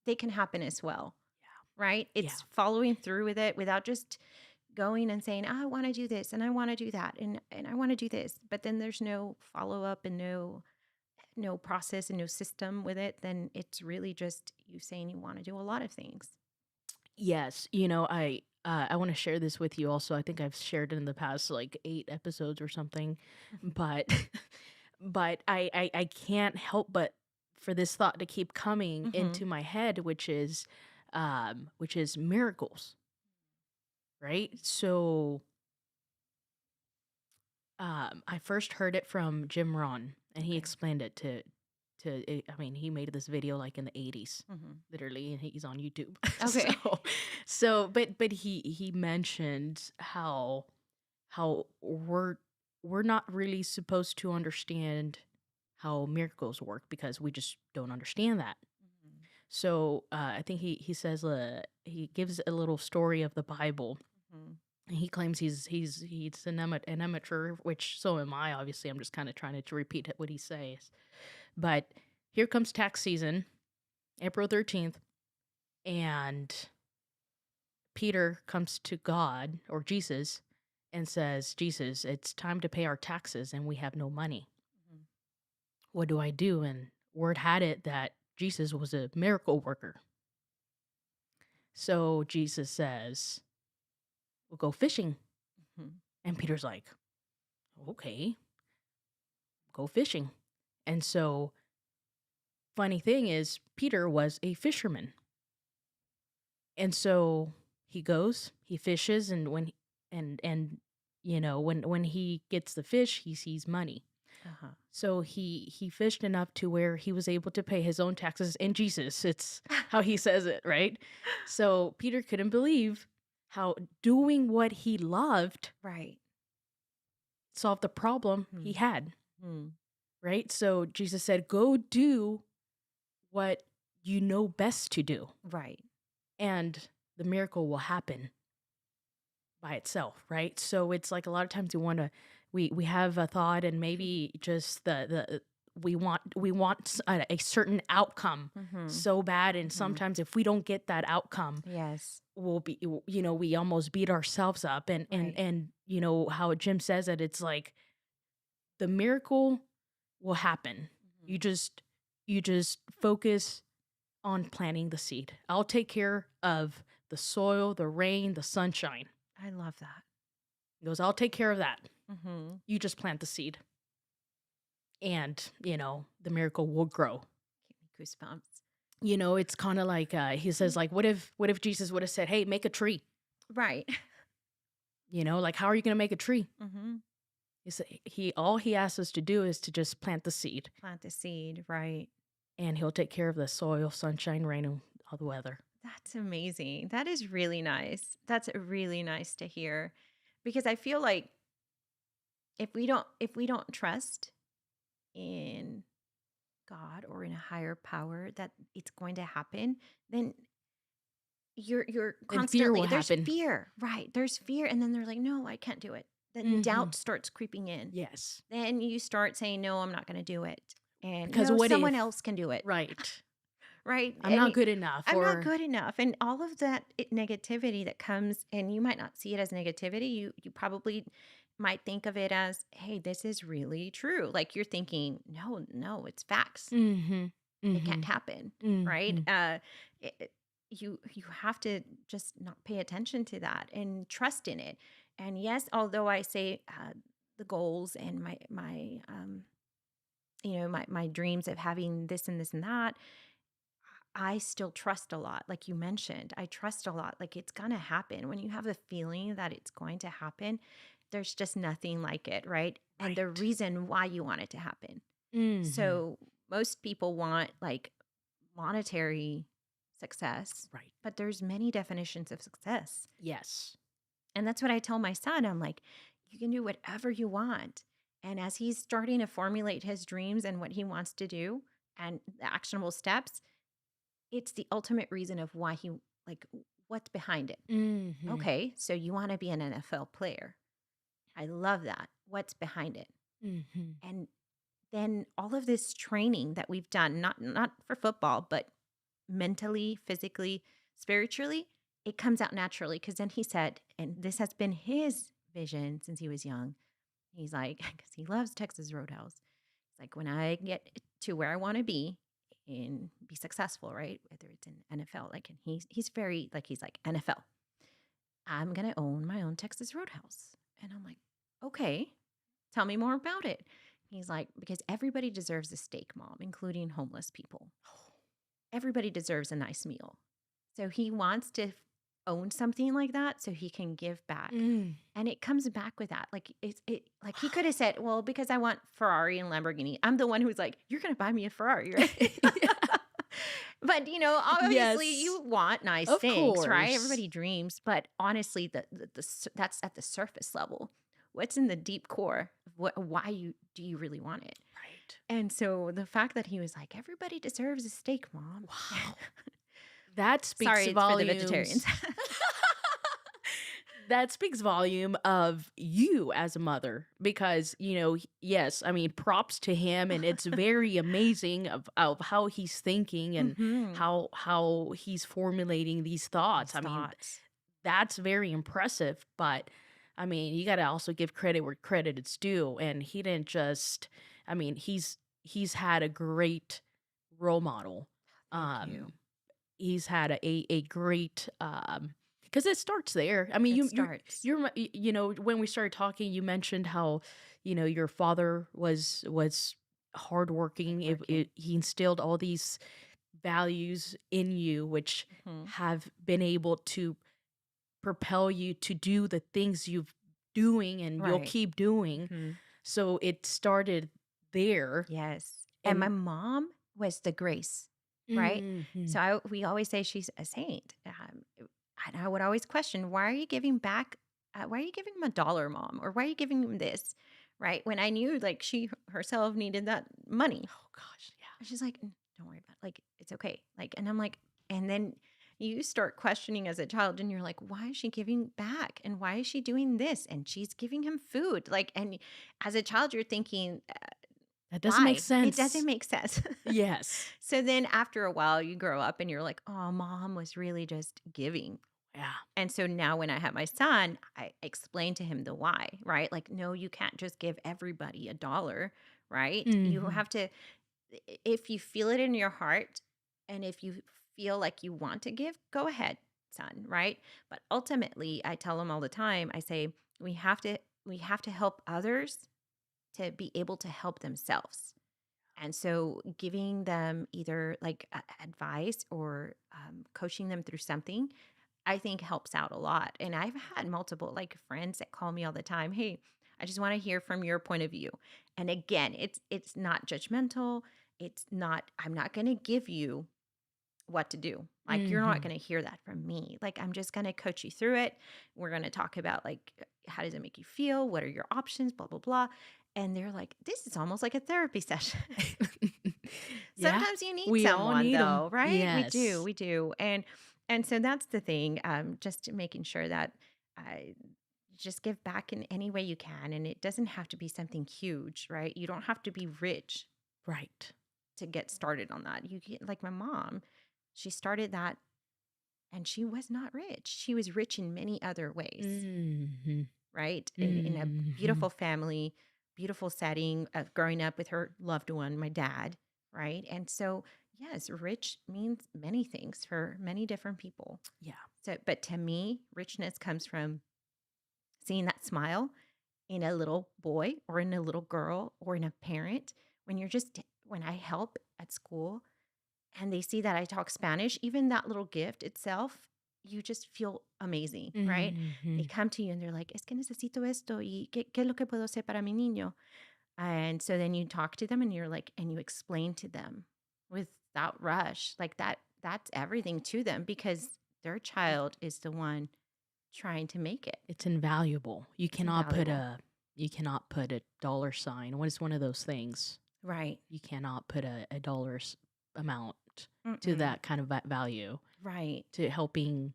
Speaker 2: they can happen as well. Yeah. Right? It's following through with it without just going and saying, I want to do this and I want to do that and I want to do this. But then there's no follow-up and no process and no system with it. Then it's really just you saying you want to do a lot of things.
Speaker 3: Yes, I want to share this with you also. I think I've shared it in the past like 8 episodes or something, but I can't help but for this thought to keep coming into my head, which is miracles, right? So I first heard it from Jim Rohn, and he explained it to I mean, he made this video like in the 80s, literally, and he's on YouTube.
Speaker 2: Okay.
Speaker 3: But he mentioned how we're not really supposed to understand how miracles work because we just don't understand that. So I think he says he gives a little story of the Bible. And he claims he's an amateur, which so am I. Obviously, I'm just kind of trying to repeat what he says. But here comes tax season, April 13th, and Peter comes to God, or Jesus, and says, Jesus, it's time to pay our taxes, and we have no money. What do I do? And word had it that Jesus was a miracle worker. So Jesus says, we'll go fishing. And Peter's like, okay, go fishing. And so, funny thing is, Peter was a fisherman. And so he goes, he fishes, and when he gets the fish, he sees money.
Speaker 2: Uh-huh.
Speaker 3: So he fished enough to where he was able to pay his own taxes and Jesus. It's how he says it, right? So Peter couldn't believe how doing what he loved
Speaker 2: Right.
Speaker 3: solved the problem he
Speaker 2: Hmm.
Speaker 3: had,
Speaker 2: Hmm.
Speaker 3: right? So Jesus said, "Go do what you know best to do,
Speaker 2: Right.
Speaker 3: and the miracle will happen by itself," right? So it's like a lot of times we have a thought, and maybe just the we want a certain outcome
Speaker 2: Mm-hmm.
Speaker 3: so bad, and
Speaker 2: Mm-hmm.
Speaker 3: sometimes if we don't get that outcome,
Speaker 2: Yes.
Speaker 3: we'll be we almost beat ourselves up, and
Speaker 2: Right.
Speaker 3: how Jim says it, it's like the miracle will happen.
Speaker 2: Mm-hmm.
Speaker 3: You just focus on planting the seed. I'll take care of the soil, the rain, the sunshine.
Speaker 2: I love that.
Speaker 3: He goes, I'll take care of that.
Speaker 2: Mm-hmm.
Speaker 3: You just plant the seed, and the miracle will grow.
Speaker 2: Give me goosebumps.
Speaker 3: It's kind of like he says, like, what if Jesus would have said, "Hey, make a tree."
Speaker 2: Right.
Speaker 3: Like, how are you going to make a tree?
Speaker 2: Mm-hmm.
Speaker 3: All he asks us to do is to just plant the seed,
Speaker 2: Plant the seed. Right.
Speaker 3: and he'll take care of the soil, sunshine, rain, and all the weather.
Speaker 2: That's amazing. That is really nice. That's really nice to hear, because I feel like if we don't trust in God or in a higher power that it's going to happen, then you're
Speaker 3: And fear will
Speaker 2: constantly, there's
Speaker 3: happen.
Speaker 2: fear, right? There's fear, and then they're like, no, I can't do it. Then
Speaker 3: Mhm.
Speaker 2: doubt starts creeping in.
Speaker 3: Yes.
Speaker 2: Then you start saying, no, I'm not going to do it, and
Speaker 3: Because
Speaker 2: no,
Speaker 3: what
Speaker 2: someone
Speaker 3: if?
Speaker 2: else can do it,
Speaker 3: Right.
Speaker 2: right?
Speaker 3: I'm
Speaker 2: And
Speaker 3: not good enough,
Speaker 2: I'm not
Speaker 3: or
Speaker 2: good enough, and all of that negativity that comes, and you might not see it as negativity. You probably might think of it as, hey, this is really true. Like you're thinking, no, it's facts.
Speaker 3: mm-hmm.
Speaker 2: It can't
Speaker 3: Mm-hmm.
Speaker 2: happen, right?
Speaker 3: Mm-hmm.
Speaker 2: You have to just not pay attention to that and trust in it. And yes, although I say the goals and my dreams of having this and this and that, I still trust a lot. Like you mentioned, I trust a lot. Like it's gonna happen. When you have a feeling that it's going to happen, there's just nothing like it, right? And the
Speaker 3: Right.
Speaker 2: reason why you want it to happen.
Speaker 3: Mm-hmm.
Speaker 2: So most people want like monetary success,
Speaker 3: Right.
Speaker 2: but there's many definitions of success.
Speaker 3: Yes.
Speaker 2: And that's what I tell my son. I'm like, you can do whatever you want. And as he's starting to formulate his dreams and what he wants to do and the actionable steps, it's the ultimate reason of why he, like, what's behind it.
Speaker 3: Mm-hmm.
Speaker 2: Okay, so you want to be an NFL player. I love that. What's behind it?
Speaker 3: Mm-hmm.
Speaker 2: And then all of this training that we've done, not for football, but mentally, physically, spiritually, it comes out naturally. Because then he said, and this has been his vision since he was young. He's like, because he loves Texas Roadhouse. It's like, when I get to where I want to be and be successful, right? Whether it's in NFL, like, and he's very like, he's like, NFL, I'm gonna own my own Texas Roadhouse. And I'm like, okay, tell me more about it. He's like, because everybody deserves a steak, Mom, including homeless people. Everybody deserves a nice meal. So he wants to own something like that so he can give back.
Speaker 3: Mm.
Speaker 2: And it comes back with that. Like like he could have said, well, because I want Ferrari and Lamborghini. I'm the one who's like, you're going to buy me a Ferrari, right? But obviously
Speaker 3: Yes.
Speaker 2: you want nice
Speaker 3: Of
Speaker 2: things, right?
Speaker 3: course.
Speaker 2: Everybody dreams, but honestly, that's at the surface level. What's in the deep core? Why do you really want it?
Speaker 3: Right.
Speaker 2: And so the fact that he was like, everybody deserves a steak, Mom.
Speaker 3: Wow. That speaks
Speaker 2: Sorry, it's for the vegetarians.
Speaker 3: volumes. That speaks volume of you as a mother, because yes, I mean, props to him, and it's very amazing of how he's thinking and
Speaker 2: Mhm.
Speaker 3: how he's formulating these thoughts.
Speaker 2: These
Speaker 3: I mean,
Speaker 2: thoughts.
Speaker 3: that's very impressive, but I mean, you got to also give credit where credit is due, and he didn't just, I mean, he's had a great role model.
Speaker 2: Thank you.
Speaker 3: He's had a great because it starts there. I mean,
Speaker 2: It
Speaker 3: you
Speaker 2: starts.
Speaker 3: when we started talking, you mentioned how your father was hardworking.
Speaker 2: Hardworking.
Speaker 3: He instilled all these values in you, which
Speaker 2: Mhm.
Speaker 3: have been able to propel you to do the things you've doing and you'll
Speaker 2: Right.
Speaker 3: keep doing.
Speaker 2: Mhm.
Speaker 3: So it started there.
Speaker 2: Yes. And my mom was the grace, right?
Speaker 3: Mhm.
Speaker 2: So we always say she's a saint. And I would always question, why are you giving back? Why are you giving him $1, mom? Or why are you giving him this? Right? When I knew like she herself needed that money.
Speaker 3: Oh gosh, yeah.
Speaker 2: And she's like, don't worry about it. Like, it's okay. Like, and I'm like, and then you start questioning as a child and you're like, why is she giving back? And why is she doing this? And she's giving him food. Like, and as a child, you're thinking,
Speaker 3: That doesn't make
Speaker 2: why?
Speaker 3: sense.
Speaker 2: It doesn't make sense.
Speaker 3: Yes.
Speaker 2: So then after a while, you grow up and you're like, oh, mom was really just giving.
Speaker 3: Yeah.
Speaker 2: And so now when I have my son, I explain to him the why, right? Like, no, you can't just give everybody $1, right? You
Speaker 3: Mhm.
Speaker 2: have to, if you feel it in your heart and if you feel like you want to give, go ahead, son, right? But ultimately, I tell him all the time, I say, we have to help others to be able to help themselves. And so giving them either like advice or coaching them through something, I think helps out a lot. And I've had multiple like friends that call me all the time. Hey, I just want to hear from your point of view. And again, it's not judgmental. It's not, I'm not going to give you what to do. Like you're not
Speaker 3: Mhm.
Speaker 2: going to hear that from me. Like I'm just going to coach you through it. We're going to talk about like how does it make you feel? What are your options? Blah blah blah. And they're like, this is almost like a therapy session.
Speaker 3: Yeah.
Speaker 2: Sometimes you need
Speaker 3: We all
Speaker 2: someone
Speaker 3: need them.
Speaker 2: though, right? We do,
Speaker 3: Yes.
Speaker 2: we do. And so that's the thing. Just making sure that I just give back in any way you can. And it doesn't have to be something huge, right? You don't have to be rich
Speaker 3: Right.
Speaker 2: to get started on that. You get like my mom, she started that and she was not rich. She was rich in many other ways,
Speaker 3: Mhm.
Speaker 2: right? In a
Speaker 3: Mhm.
Speaker 2: beautiful family, beautiful setting of growing up with her loved one, my dad, right? And so, yes, rich means many things for many different people.
Speaker 3: Yeah.
Speaker 2: So, but to me, richness comes from seeing that smile in a little boy or in a little girl or in a parent when I help at school and they see that I talk Spanish, even that little gift itself, you just feel amazing, right? They
Speaker 3: Mhm.
Speaker 2: come to you and they're like, es que necesito esto y qué es lo que puedo hacer para mi niño. And so then you talk to them and you're like, and you explain to them without rush, like that's everything to them because their child is the one trying to make it.
Speaker 3: It's invaluable.
Speaker 2: It's invaluable.
Speaker 3: You cannot put a dollar sign. What is one of those things?
Speaker 2: Right.
Speaker 3: You cannot put a dollar's amount to
Speaker 2: Mm-mm.
Speaker 3: that kind of value
Speaker 2: Right.
Speaker 3: to helping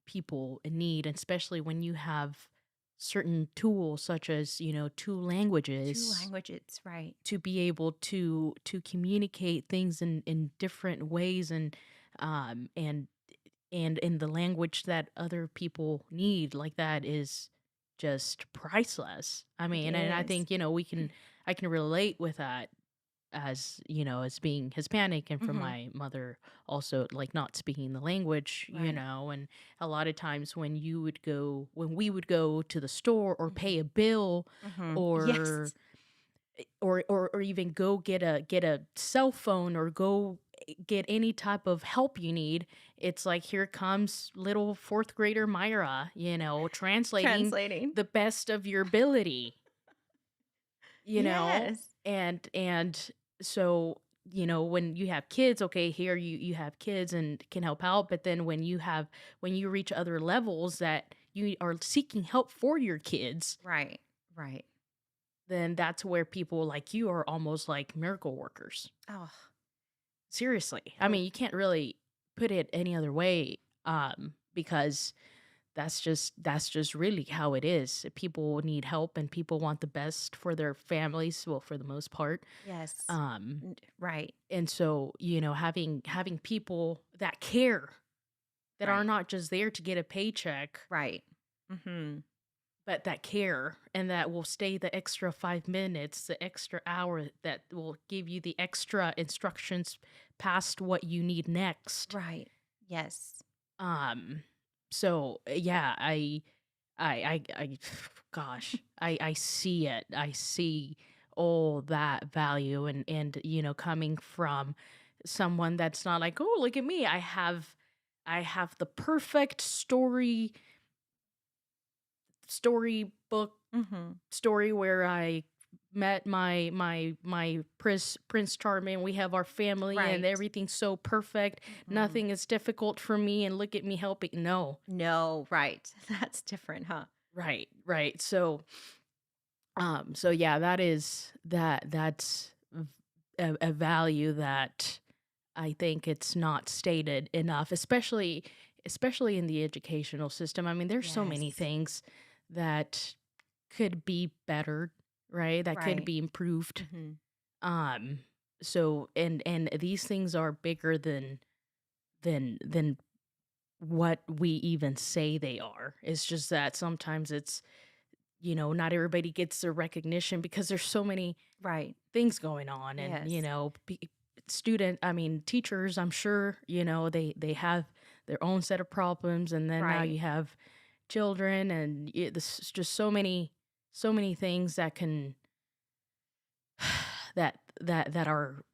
Speaker 3: people in need, and especially when you have certain tools such as, two
Speaker 2: Two
Speaker 3: languages
Speaker 2: languages. Right.
Speaker 3: to be able to communicate things in different ways and um and and in the language that other people need, like that is just priceless. I
Speaker 2: It
Speaker 3: mean, and I
Speaker 2: is.
Speaker 3: think, I can relate with that as, as being Hispanic and from
Speaker 2: Mm-hmm.
Speaker 3: my mother also like not speaking the language,
Speaker 2: Right.
Speaker 3: and a lot of times when we would go to the store or pay a bill
Speaker 2: Mm-hmm.
Speaker 3: or
Speaker 2: Yes.
Speaker 3: or even go get a cell phone or go get any type of help you need, it's like here comes little fourth grader Myra, translating
Speaker 2: Translating.
Speaker 3: the best of your ability, you know
Speaker 2: Yes.
Speaker 3: and so, when you have kids, okay, here you have kids and can help out, but then when you reach other levels that you are seeking help for your kids,
Speaker 2: Right. Right.
Speaker 3: then that's where people like you are almost like miracle workers.
Speaker 2: Oh,
Speaker 3: Seriously. I
Speaker 2: oh,
Speaker 3: mean, you can't really put it any other way, because that's just really how it is. People need help and people want the best for their families, well, for the most part.
Speaker 2: yes.
Speaker 3: Um,
Speaker 2: Right.
Speaker 3: and so, having people that care, that are
Speaker 2: Right.
Speaker 3: not just there to get a paycheck,
Speaker 2: Right. Mm-hmm.
Speaker 3: but that care and that will stay the extra 5 minutes, the extra hour, that will give you the extra instructions past what you need next.
Speaker 2: Right. Yes.
Speaker 3: Um, so yeah, I gosh, I see it. I see all that value and coming from someone that's not like, oh, look at me. I have the perfect storybook
Speaker 2: Mm-hmm.
Speaker 3: story where I met my prince charming. We have our family and
Speaker 2: Right.
Speaker 3: everything's so perfect.
Speaker 2: Mm-hmm.
Speaker 3: Nothing is difficult for me, and look at me helping. No.
Speaker 2: No, right. That's different, huh?
Speaker 3: Right, right. So yeah, that's a value that I think it's not stated enough, especially in the educational system. I mean, there's so many
Speaker 2: Yes.
Speaker 3: things that could be better, right? That could
Speaker 2: Right.
Speaker 3: be improved.
Speaker 2: Mm-hmm.
Speaker 3: Um so and these things are bigger than what we even say they are. It's just that sometimes it's, not everybody gets the recognition because there's so many
Speaker 2: Right.
Speaker 3: things going on. And
Speaker 2: Yes.
Speaker 3: teachers, I'm sure, they have their own set of problems, and then now
Speaker 2: Right.
Speaker 3: you have children, and this is just so many things that can that are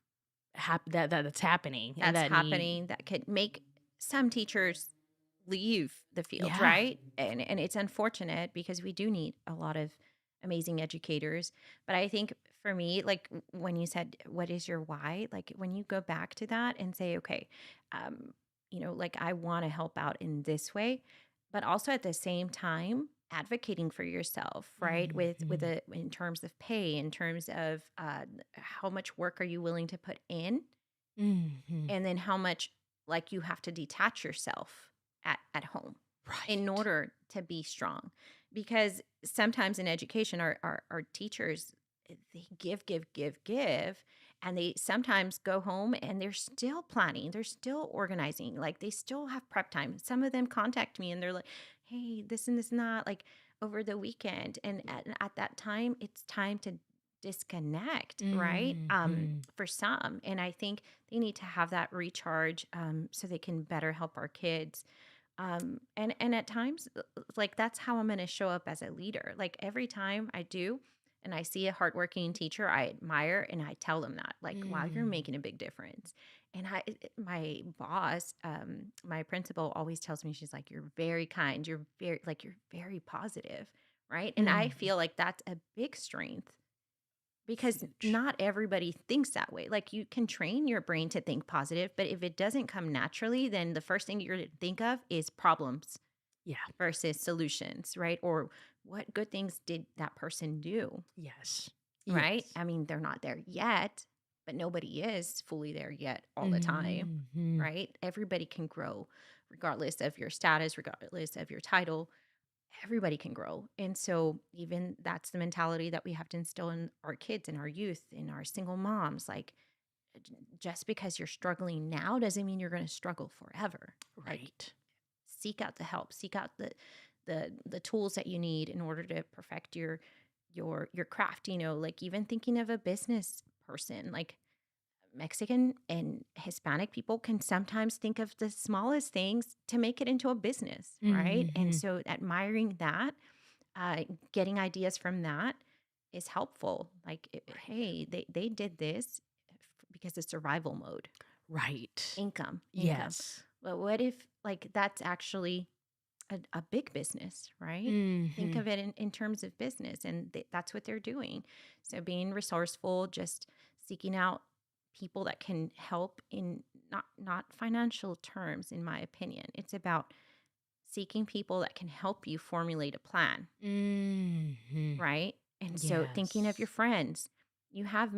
Speaker 3: that's happening and
Speaker 2: That's
Speaker 3: that need.
Speaker 2: happening that could make some teachers leave the field,
Speaker 3: Yeah.
Speaker 2: right? And it's unfortunate because we do need a lot of amazing educators. But I think for me, like when you said, what is your why? Like when you go back to that and say, okay, um, like I want to help out in this way, but also at the same time advocating for yourself, right? With
Speaker 3: Mhm.
Speaker 2: a in terms of pay, in terms of how much work are you willing to put in,
Speaker 3: Mhm.
Speaker 2: and then how much like you have to detach yourself at home in
Speaker 3: Right.
Speaker 2: order to be strong, because sometimes in education our teachers, they give, and they sometimes go home and they're still planning, they're still organizing, like they still have prep time. Some of them contact me and they're like, hey, this and this not like over the weekend, and at that time it's time to disconnect, right?
Speaker 3: Mhm.
Speaker 2: For some, and I think they need to have that recharge, so they can better help our kids. And at times, like that's how I'm going to show up as a leader. Like every time I do, and I see a hardworking teacher I admire, and I tell them that, like, wow, you're
Speaker 3: Mm.
Speaker 2: making a big difference. And my boss, my principal, always tells me, she's like, you're very kind, you're very positive, right? And I
Speaker 3: Mhm.
Speaker 2: feel like that's a big strength because
Speaker 3: Huge.
Speaker 2: not everybody thinks that way. Like you can train your brain to think positive, but if it doesn't come naturally, then the first thing you're going to think of is problems
Speaker 3: Yeah.
Speaker 2: versus solutions, right? Or what good things did that person do,
Speaker 3: Yes.
Speaker 2: right?
Speaker 3: Yes.
Speaker 2: I mean, they're not there yet, but nobody is fully there yet all the time,
Speaker 3: Mhm.
Speaker 2: right? Everybody can grow regardless of your status, regardless of your title. Everybody can grow. And so, even that's the mentality that we have to instill in our kids and our youth, in our single moms. Like, just because you're struggling now doesn't mean you're going to struggle forever. Like,
Speaker 3: Right.
Speaker 2: seek out the help, seek out the tools that you need in order to perfect your craft. Like even thinking of a business person, like Mexican and Hispanic people can sometimes think of the smallest things to make it into a business, right? And
Speaker 3: Mhm.
Speaker 2: so admiring that, getting ideas from that is helpful. Like,
Speaker 3: Right.
Speaker 2: hey, they did this because it's survival mode,
Speaker 3: Right.
Speaker 2: income.
Speaker 3: Yes.
Speaker 2: But what if like that's actually a big business, right? Think
Speaker 3: Mhm.
Speaker 2: of it in terms of business, and that's what they're doing. So being resourceful, just seeking out people that can help in not financial terms, in my opinion. It's about seeking people that can help you formulate a plan,
Speaker 3: Mhm.
Speaker 2: right? And so thinking of your
Speaker 3: Yes.
Speaker 2: friends, you have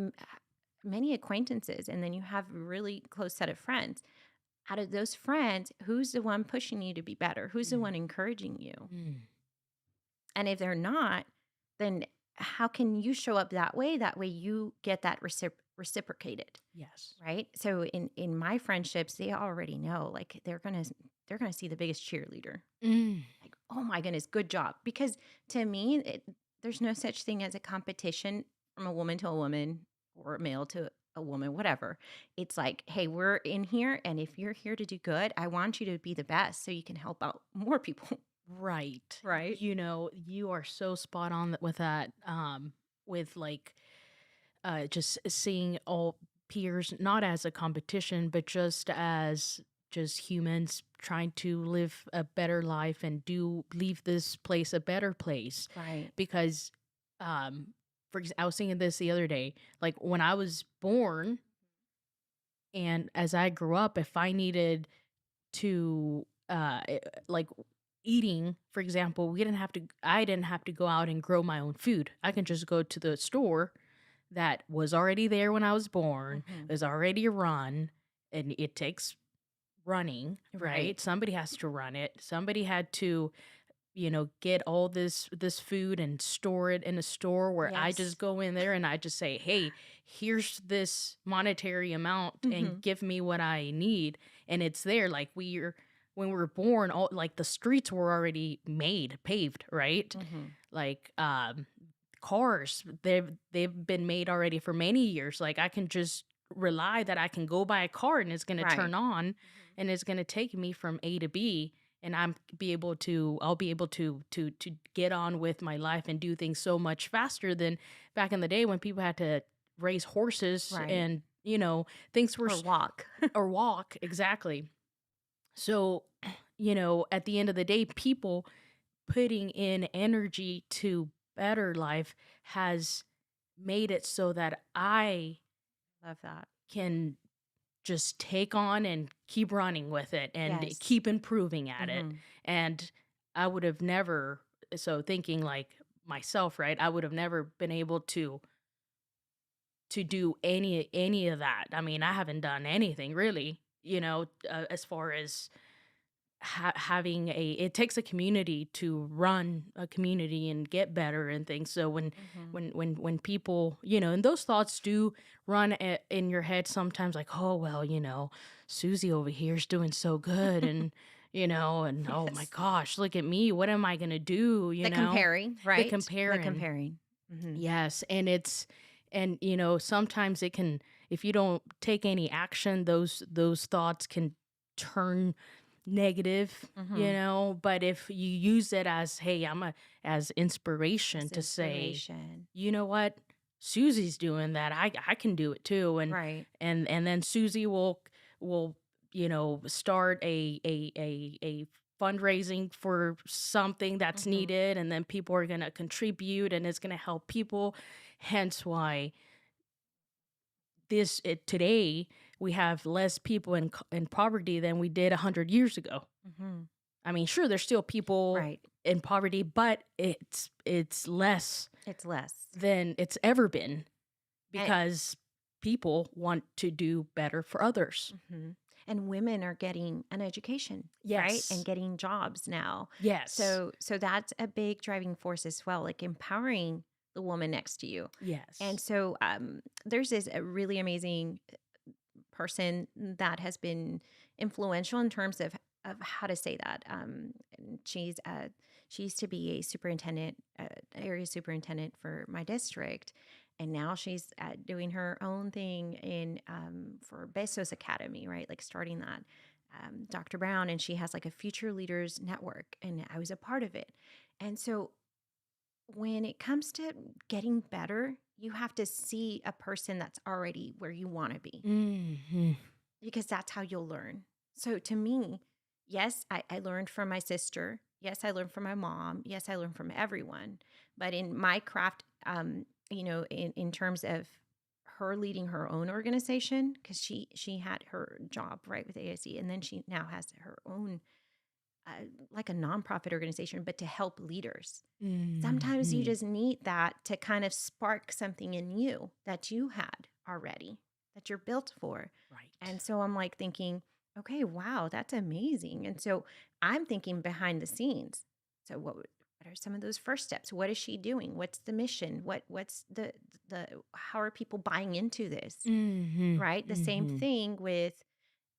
Speaker 2: many acquaintances, and then you have a really close set of friends. Out of those friends, who's the one pushing you to be better? Who's the one encouraging you?
Speaker 3: Mhm.
Speaker 2: And if they're not, then how can you show up that way? That way you get that reciprocated,
Speaker 3: Yes.
Speaker 2: right? So in my friendships, they already know, like they're gonna see the biggest cheerleader.
Speaker 3: Mm.
Speaker 2: Like, oh my goodness, good job. Because to me, there's no such thing as a competition from a woman to a woman or a male to a woman, whatever. It's like, hey, we're in here, and if you're here to do good, I want you to be the best so you can help out more people.
Speaker 3: Right.
Speaker 2: Right.
Speaker 3: You are so spot on with that. With like just seeing all peers not as a competition, but just humans trying to live a better life and leave this place a better place.
Speaker 2: Right.
Speaker 3: Because, I was thinking this the other day, like when I was born and as I grew up, if I needed to, like eating, for example, I didn't have to go out and grow my own food. I can just go to the store that was already there when I was born,
Speaker 2: Mhm.
Speaker 3: is already run, and it takes running, right?
Speaker 2: Right.
Speaker 3: Somebody has to run it. Somebody had to, get all this food and store it in a store where I
Speaker 2: Yes.
Speaker 3: just go in there and I just say, "Hey, here's this monetary amount and
Speaker 2: Mhm.
Speaker 3: give me what I need." And it's there like when we were born, all like the streets were already made, paved, right?
Speaker 2: Mhm.
Speaker 3: Like cars, they've been made already for many years. Like I can just rely that I can go buy a car and it's going to
Speaker 2: Right.
Speaker 3: turn on
Speaker 2: Mhm.
Speaker 3: and it's going to take me from A to B, and I'll be able to get on with my life and do things so much faster than back in the day when people had to raise horses
Speaker 2: Right.
Speaker 3: and things were
Speaker 2: Or walk.
Speaker 3: or walk, exactly. So, at the end of the day, people putting in energy to better life has made it so that I
Speaker 2: Love that.
Speaker 3: can just take on and keep running with it and
Speaker 2: Yes.
Speaker 3: keep improving at it.
Speaker 2: Mhm.
Speaker 3: And I would have never, so thinking like myself, right? I would have never been able to do any of that. I mean, I haven't done anything really, as far as having it takes a community to run a community and get better and things. So
Speaker 2: Mhm.
Speaker 3: when people, and those thoughts do run in your head sometimes, like, oh well, Susie over here is doing so good, and and oh my
Speaker 2: Yes.
Speaker 3: gosh, look at me, what am I gonna do,
Speaker 2: The comparing,
Speaker 3: the
Speaker 2: right? The
Speaker 3: comparing.
Speaker 2: comparing. Mhm.
Speaker 3: Yes, and sometimes it can, if you don't take any action, those thoughts can turn negative,
Speaker 2: Mhm.
Speaker 3: but if you use it as, hey, as inspiration
Speaker 2: As
Speaker 3: to say,
Speaker 2: inspiration.
Speaker 3: you know what, Susie's doing that, I can do it too,
Speaker 2: Right.
Speaker 3: and then Susie will start a fundraising for something that's
Speaker 2: Mhm.
Speaker 3: needed, and then people are going to contribute and it's going to help people. Hence why today we have less people in poverty than we did 100 years ago.
Speaker 2: Mhm.
Speaker 3: I mean, sure, there's still people
Speaker 2: Right.
Speaker 3: in poverty, but it's less
Speaker 2: It's less.
Speaker 3: than it's ever been
Speaker 2: And
Speaker 3: because people want to do better for others.
Speaker 2: mhm. And women are getting an education, right? And
Speaker 3: Yes.
Speaker 2: getting jobs now.
Speaker 3: Yes.
Speaker 2: So that's a big driving force as well, like empowering the woman next to you. And
Speaker 3: Yes.
Speaker 2: so there's this a really amazing person that has been influential in terms of how to say that. And she used to be a superintendent, area superintendent for my district, and now she's doing her own thing in for Bezos Academy, right? Like starting that. Dr. Brown, and she has like a future leaders network, and I was a part of it. And so when it comes to getting better, you have to see a person that's already where you want to be
Speaker 3: Hmm.
Speaker 2: because that's how you'll learn. So to me, yes, I learned from my sister. Yes, I learned from my mom. Yes, I learned from everyone. But in my craft, in terms of her leading her own organization, because she had her job right with ASC, and then she now has her own like a nonprofit organization, but to help leaders. Sometimes you
Speaker 3: Hmm.
Speaker 2: just need that to kind of spark something in you that you had already, that you're built for.
Speaker 3: Right.
Speaker 2: And so I'm like thinking, okay, wow, that's amazing. And so I'm thinking behind the scenes. So what are some of those first steps? What is she doing? What's the mission? What's the how are people buying into this?
Speaker 3: Hmm.
Speaker 2: Right? The same
Speaker 3: Hmm.
Speaker 2: thing with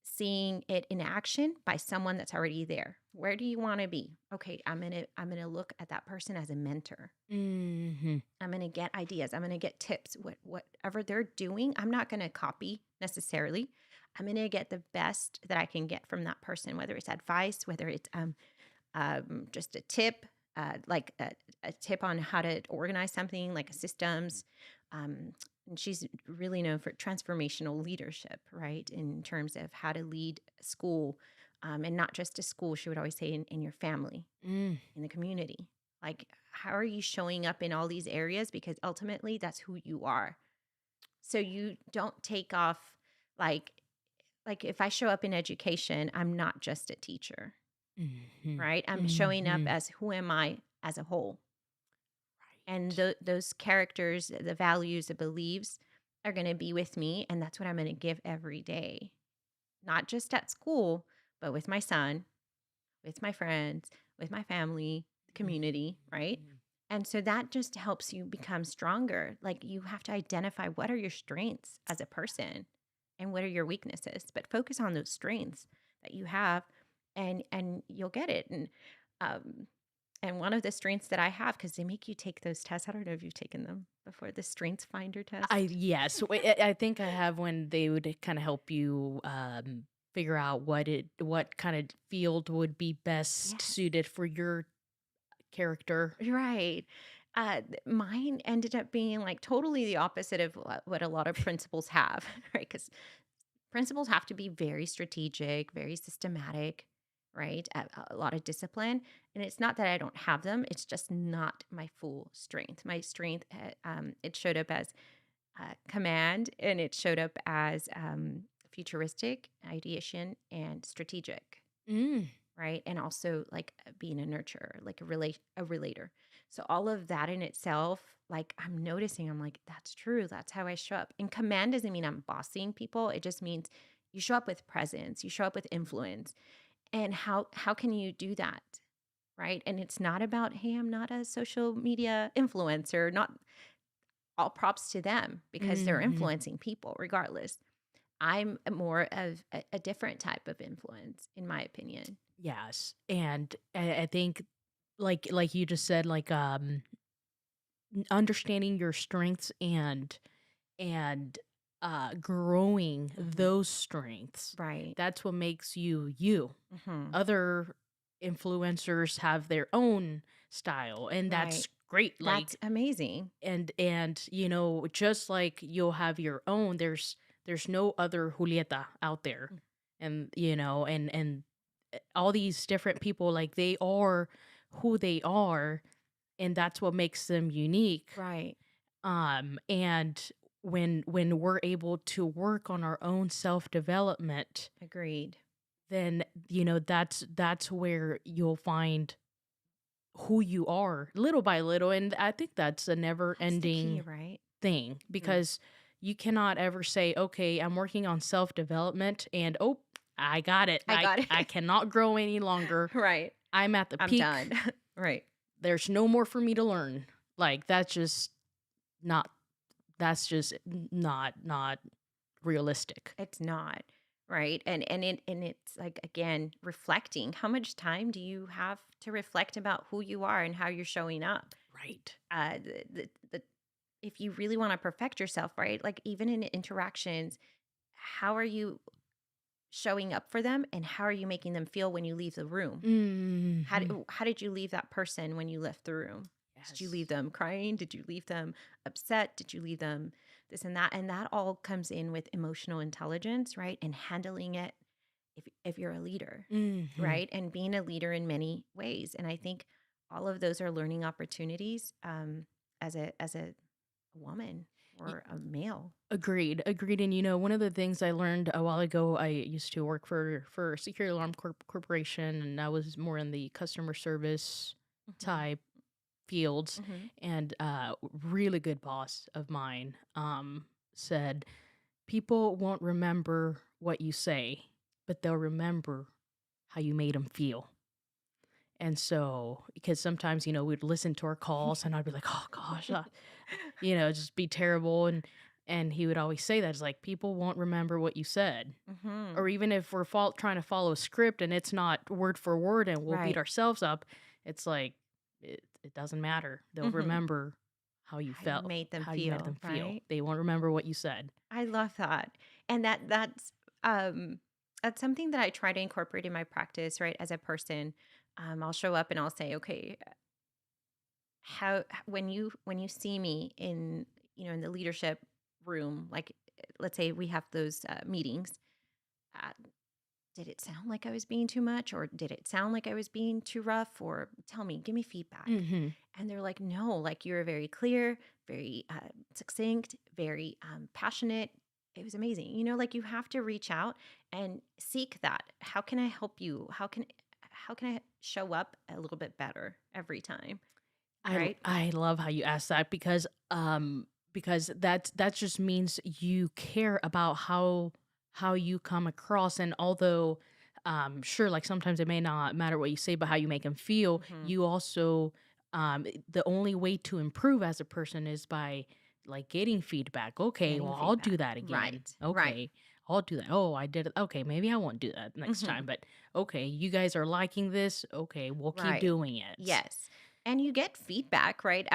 Speaker 2: seeing it in action by someone that's already there. Where do you want to be? Okay, I'm gonna look at that person as a mentor.
Speaker 3: Hmm.
Speaker 2: I'm gonna get ideas. I'm gonna get tips. Whatever they're doing, I'm not gonna copy necessarily. I'm gonna get the best that I can get from that person, whether it's advice, whether it's just a tip, like a tip on how to organize something, like systems, Um, and she's really known for transformational leadership, right? In terms of how to lead school, and not just a school. She would always say in your family,
Speaker 3: Mm.
Speaker 2: in the community. Like, how are you showing up in all these areas? Because ultimately, that's who you are. So you don't take off like if I show up in education, I'm not just a teacher,
Speaker 3: Mhm.
Speaker 2: right? I'm showing up
Speaker 3: Mhm.
Speaker 2: as who am I as a whole. And
Speaker 3: Right.
Speaker 2: those characters, the values, the beliefs are going to be with me. And that's what I'm going to give every day, not just at school, but with my son, with my friends, with my family, the community, right?
Speaker 3: Mhm.
Speaker 2: And so that just helps you become stronger. Like you have to identify what are your strengths as a person and what are your weaknesses, but focus on those strengths that you have and you'll get it. Um and one of the strengths that I have, because they make you take those tests. I don't know if you've taken them before, the strengths finder
Speaker 3: I
Speaker 2: test.
Speaker 3: yes, I think I have when they would kind of help you figure out what kind of field would be best
Speaker 2: Yes.
Speaker 3: suited for your character.
Speaker 2: Right. Mine ended up being like totally the opposite of what a lot of principals have, right? Because principals have to be very strategic, very systematic, right? A lot of discipline. And it's not that I don't have them, it's just not my full strength. My strength, it showed up as command and it showed up as futuristic, ideation, and strategic,
Speaker 3: Mm.
Speaker 2: right? And also like being a nurturer, like a relator. So all of that in itself, like I'm noticing, I'm like, that's true. That's how I show up. And command doesn't mean I'm bossing people. It just means you show up with presence, you show up with influence. And how can you do that? Right. And it's not about, hey, I'm not a social media influencer, not all props to them because they're
Speaker 3: Mhm.
Speaker 2: influencing people regardless. I'm more of a different type of influence, in my opinion.
Speaker 3: Yes, and I think like you just said, like understanding your strengths and growing
Speaker 2: Hmm.
Speaker 3: those strengths.
Speaker 2: Right.
Speaker 3: That's what makes you you.
Speaker 2: Hmm.
Speaker 3: Other influencers have their own style, and
Speaker 2: Right.
Speaker 3: that's great.
Speaker 2: That's
Speaker 3: Like
Speaker 2: amazing.
Speaker 3: and just like you'll have your own, there's no other Julieta out there.
Speaker 2: Mm.
Speaker 3: And and all these different people, like they are who they are, and that's what makes them unique.
Speaker 2: Right.
Speaker 3: And when we're able to work on our own self-development,
Speaker 2: Agreed.
Speaker 3: then that's where you'll find who you are little by little. And I think that's a never
Speaker 2: That's the key,
Speaker 3: ending
Speaker 2: right?
Speaker 3: thing,
Speaker 2: Mhm.
Speaker 3: because you cannot ever say, okay, I'm working on self-development and oh, I got it.
Speaker 2: I
Speaker 3: I
Speaker 2: got
Speaker 3: I
Speaker 2: it.
Speaker 3: cannot grow any longer.
Speaker 2: Right.
Speaker 3: I'm at the
Speaker 2: I'm
Speaker 3: peak.
Speaker 2: done. Right.
Speaker 3: There's no more for me to learn. Like not that's just not realistic.
Speaker 2: It's not. Right. And it's like again, reflecting. How much time do you have to reflect about who you are and how you're showing up?
Speaker 3: Right.
Speaker 2: The if you really want to perfect yourself, right? Like even in interactions, how are you showing up for them and how are you making them feel when you leave the room?
Speaker 3: Hmm.
Speaker 2: How did you leave that person when you left the room? Did you leave
Speaker 3: Yes.
Speaker 2: them crying? Did you leave them upset? Did you leave them this and that? And that all comes in with emotional intelligence, right? And handling it if you're a leader,
Speaker 3: Hmm.
Speaker 2: right? And being a leader in many ways. And I think all of those are learning opportunities as a woman or a male.
Speaker 3: Agreed. And one of the things I learned a while ago, I used to work for a security alarm corporation, and I was more in the customer service
Speaker 2: Hmm.
Speaker 3: type fields.
Speaker 2: Hmm.
Speaker 3: And really good boss of mine said, people won't remember what you say, but they'll remember how you made them feel. And so, because sometimes, we'd listen to our calls and I'd be like, oh gosh, just be terrible. And he would always say that, it's like, people won't remember what you said. Or
Speaker 2: Hmm.
Speaker 3: even if we're trying to follow a script and it's not word for word and we'll beat
Speaker 2: Right.
Speaker 3: ourselves up, it's like, it doesn't matter. They'll
Speaker 2: Hmm.
Speaker 3: remember how you
Speaker 2: How you
Speaker 3: felt,
Speaker 2: made them
Speaker 3: how you made
Speaker 2: feel,
Speaker 3: them feel.
Speaker 2: right?
Speaker 3: They won't remember what you said.
Speaker 2: I love that. And um that's something that I try to incorporate in my practice, right? As a person, I'll show up and I'll say, okay, how when you see me in in the leadership room, like let's say we have those meetings, uh, did it sound like I was being too much, or did it sound like I was being too rough, or tell me, give me feedback.
Speaker 3: Mm-hmm.
Speaker 2: And they're like, no, like you're very clear, very succinct, very passionate. It was amazing. Like you have to reach out and seek that. How can I help you? How can I show up a little bit better every time? Right?
Speaker 3: I love how you asked that because that just means you care about how you come across. And although sure, like sometimes it may not matter what you say, but how you make them feel,
Speaker 2: Mhm.
Speaker 3: you also the only way to improve as a person is by like getting feedback. Okay,
Speaker 2: Getting
Speaker 3: well, I'll do
Speaker 2: feedback.
Speaker 3: that again.
Speaker 2: Right.
Speaker 3: Okay, I'll do that. Oh, I did it. Okay, maybe I won't do that next
Speaker 2: Mhm.
Speaker 3: time. But okay, you guys are liking this. Okay, we'll keep
Speaker 2: Right.
Speaker 3: doing it.
Speaker 2: Yes. And you get feedback, right?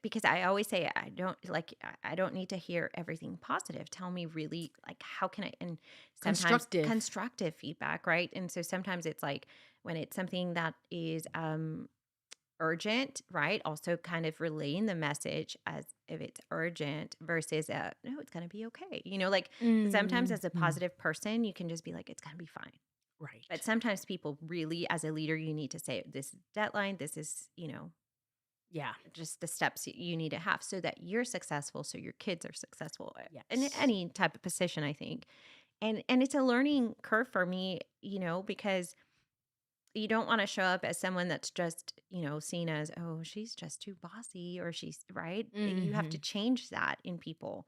Speaker 2: Because I always say I don't need to hear everything positive. Tell me really like how can I, and sometimes
Speaker 3: Constructive.
Speaker 2: constructive feedback, right? And so sometimes it's like when it's something that is urgent, right? Also kind of relaying the message as if it's urgent versus no, it's gonna be okay. Like sometimes as a
Speaker 3: Mhm.
Speaker 2: positive person, you can just be like, it's gonna be fine. But
Speaker 3: Right.
Speaker 2: sometimes people really, as a leader, you need to say, this is deadline. This is,
Speaker 3: Yeah.
Speaker 2: just the steps you need to have so that you're successful, so your kids are successful in
Speaker 3: Yes.
Speaker 2: any type of position, I think. And it's a learning curve for me, because you don't want to show up as someone that's just, seen as, oh, she's just too bossy or she's right. You have to
Speaker 3: Mhm.
Speaker 2: change that in people.